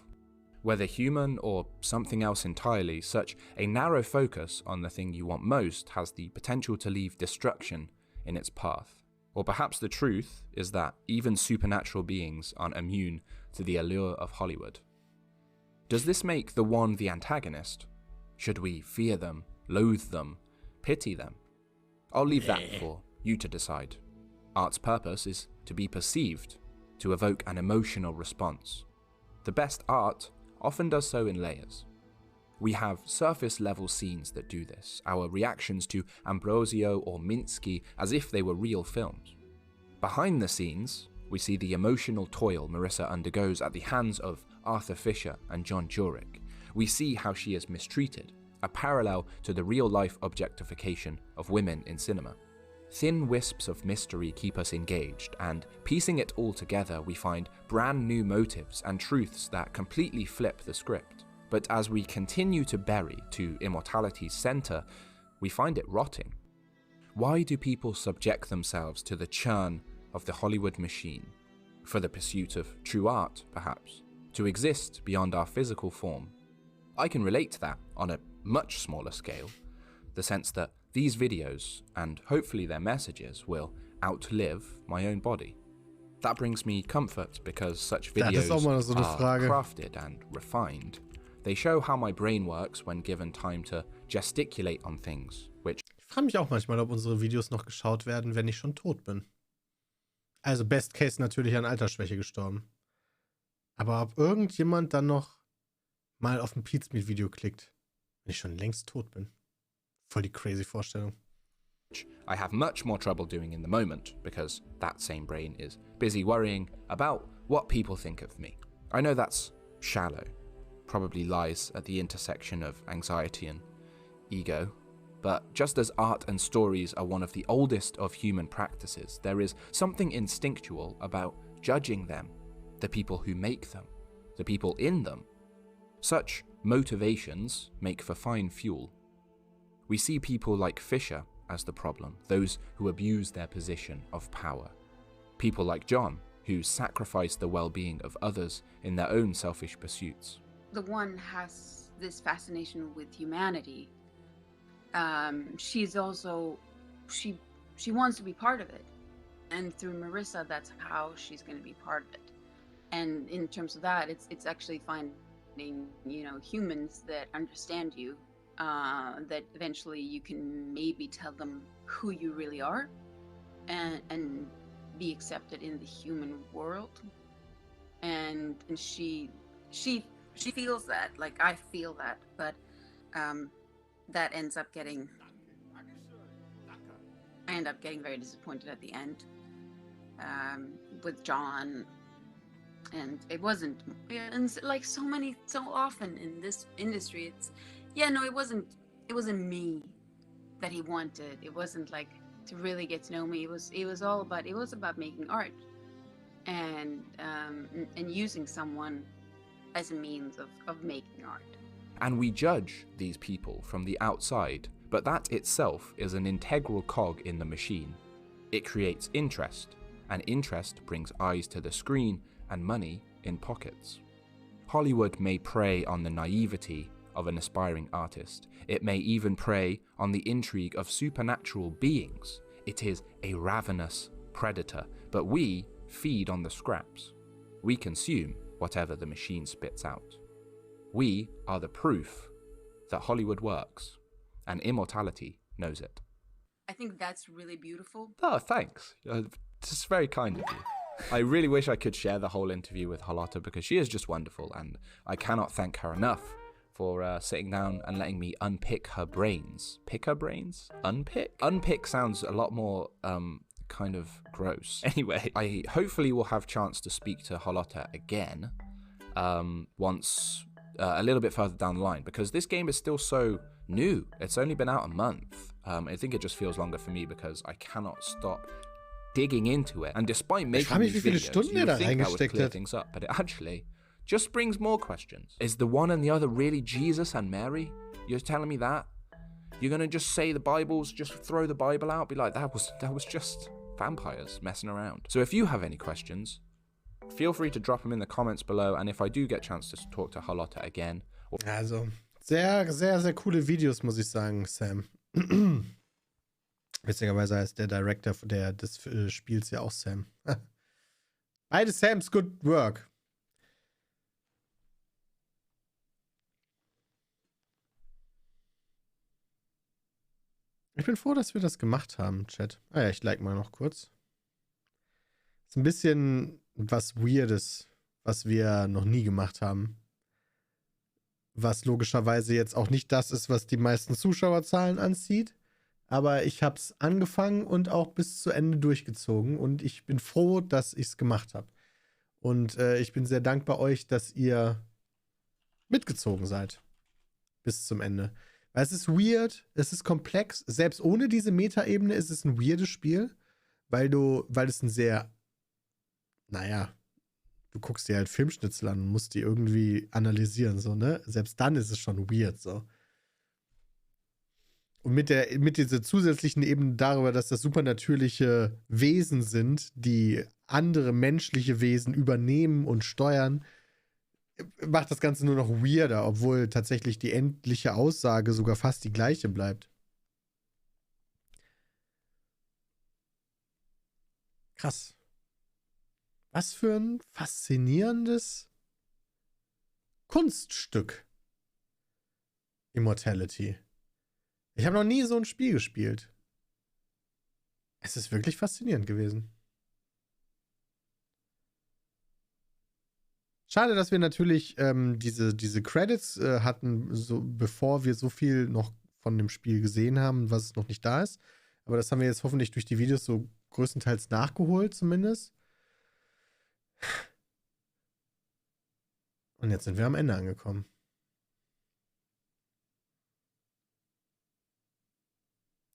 Whether human or something else entirely, such a narrow focus on the thing you want most has the potential to leave destruction in its path. Or perhaps the truth is that even supernatural beings aren't immune to the allure of Hollywood. Does this make the One the antagonist? Should we fear them, loathe them, pity them? I'll leave that for you to decide. Art's purpose is to be perceived, to evoke an emotional response. The best art often does so in layers. We have surface-level scenes that do this, our reactions to Ambrosio or Minsky as if they were real films. Behind the scenes, we see the emotional toil Marissa undergoes at the hands of Arthur Fisher and John Jurek. We see how she is mistreated, a parallel to the real-life objectification of women in cinema. Thin wisps of mystery keep us engaged, and piecing it all together, we find brand new motives and truths that completely flip the script. But as we continue to bury to immortality's center, we find it rotting. Why do people subject themselves to the churn of the Hollywood machine? For the pursuit of true art, perhaps? To exist beyond our physical form? I can relate to that on a much smaller scale. The sense that these videos, and hopefully their messages, will outlive my own body. That brings me comfort because such videos are crafted and refined. They show how my brain works when given time to gesticulate on things, which... Ich frage mich auch manchmal, ob unsere Videos noch geschaut werden, wenn ich schon tot bin. Also Best Case natürlich an Altersschwäche gestorben. Aber ob irgendjemand dann noch mal auf ein Pizmeet-Video klickt, wenn ich schon längst tot bin. Voll die crazy Vorstellung. I have much more trouble doing in the moment because that same brain is busy worrying about what people think of me. I know that's shallow. Probably lies at the intersection of anxiety and ego. But just as art and stories are one of the oldest of human practices, there is something instinctual about judging them, the people who make them, the people in them. Such motivations make for fine fuel. We see people like Fisher as the problem, those who abuse their position of power. People like John, who sacrifice the well-being of others in their own selfish pursuits. The One has this fascination with humanity. She's also, she wants to be part of it. And through Marissa, that's how she's going to be part of it. And in terms of that, it's actually finding, humans that understand you, that eventually you can maybe tell them who you really are and be accepted in the human world. And she feels that, like I feel that, but that ends up getting, I end up getting very disappointed at the end with John. And it wasn't, and like so often in this industry, it wasn't me that he wanted. It wasn't like to really get to know me. It was about making art and using someone as a means of making art. And we judge these people from the outside, but that itself is an integral cog in the machine. It creates interest, and interest brings eyes to the screen and money in pockets. Hollywood may prey on the naivety of an aspiring artist. It may even prey on the intrigue of supernatural beings. It is a ravenous predator, but we feed on the scraps. We consume whatever the machine spits out. We are the proof that Hollywood works, and Immortality knows it. I think that's really beautiful. Oh, thanks. It's very kind of you. I really wish I could share the whole interview with Harlotta because she is just wonderful, and I cannot thank her enough for sitting down and letting me unpick her brains. Pick her brains? Unpick? Unpick sounds a lot more kind of gross. Anyway, I hopefully will have chance to speak to Harlotta again once a little bit further down the line, because this game is still so new. It's only been out a month. I think it just feels longer for me because I cannot stop digging into it. And despite making these videos, you would think that would clear things up, but it actually just brings more questions. Is the one and the other really Jesus and Mary? You're telling me that? You're gonna just say the Bible's, just throw the Bible out, be like, that was just vampires messing around. So if you have any questions, feel free to drop them in the comments below, and if I do get a chance to talk to Harlotta again. Also, sehr, sehr, sehr coole Videos, muss ich sagen, Sam. Witzigerweise heißt der Director des Spiels ja auch Sam. Beide Sams, good work. Ich bin froh, dass wir das gemacht haben, Chat. Ah ja, ich like mal noch kurz. Ist ein bisschen was Weirdes, was wir noch nie gemacht haben. Was logischerweise jetzt auch nicht das ist, was die meisten Zuschauerzahlen anzieht. Aber ich habe es angefangen und auch bis zu Ende durchgezogen. Und ich bin froh, dass ich es gemacht habe. Und ich bin sehr dankbar euch, dass ihr mitgezogen seid. Bis zum Ende. Weil es ist weird, es ist komplex. Selbst ohne diese Metaebene ist es ein weirdes Spiel. Weil es ein sehr, naja, du guckst dir halt Filmschnitzel an und musst die irgendwie analysieren, so, ne? Selbst dann ist es schon weird, so. Und mit dieser zusätzlichen Ebene darüber, dass das supernatürliche Wesen sind, die andere menschliche Wesen übernehmen und steuern, macht das Ganze nur noch weirder, obwohl tatsächlich die endliche Aussage sogar fast die gleiche bleibt. Krass. Was für ein faszinierendes Kunststück. Immortality. Ich habe noch nie so ein Spiel gespielt. Es ist wirklich faszinierend gewesen. Schade, dass wir natürlich diese Credits hatten, so, bevor wir so viel noch von dem Spiel gesehen haben, was noch nicht da ist. Aber das haben wir jetzt hoffentlich durch die Videos so größtenteils nachgeholt zumindest. Und jetzt sind wir am Ende angekommen.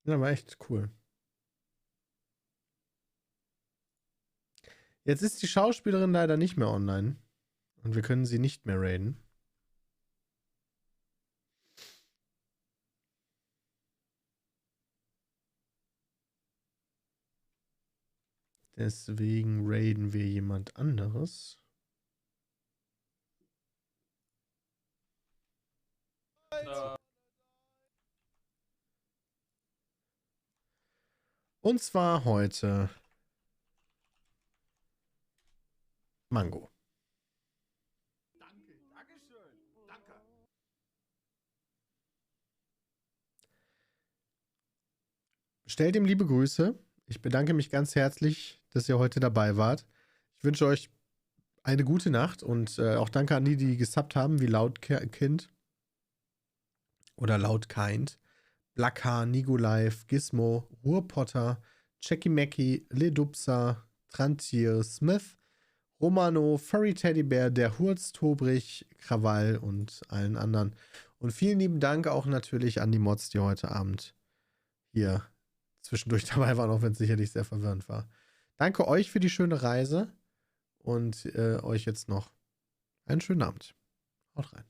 Ja, war echt cool. Jetzt ist die Schauspielerin leider nicht mehr online. Und wir können sie nicht mehr raiden. Deswegen raiden wir jemand anderes. Und zwar heute Mango. Dankeschön. Danke. Stellt ihm liebe Grüße. Ich bedanke mich ganz herzlich, dass ihr heute dabei wart. Ich wünsche euch eine gute Nacht und auch danke an die, die gesubbt haben, wie Lautkind oder Lautkind, Blackhaar, Nigolive, Gizmo, Ruhrpotter, Checky Mackie, Ledupsa, Trantier, Smith, Romano, Furry Teddybär, der Hurz, Tobrich, Krawall und allen anderen. Und vielen lieben Dank auch natürlich an die Mods, die heute Abend hier zwischendurch dabei waren, auch wenn es sicherlich sehr verwirrend war. Danke euch für die schöne Reise und euch jetzt noch einen schönen Abend. Haut rein.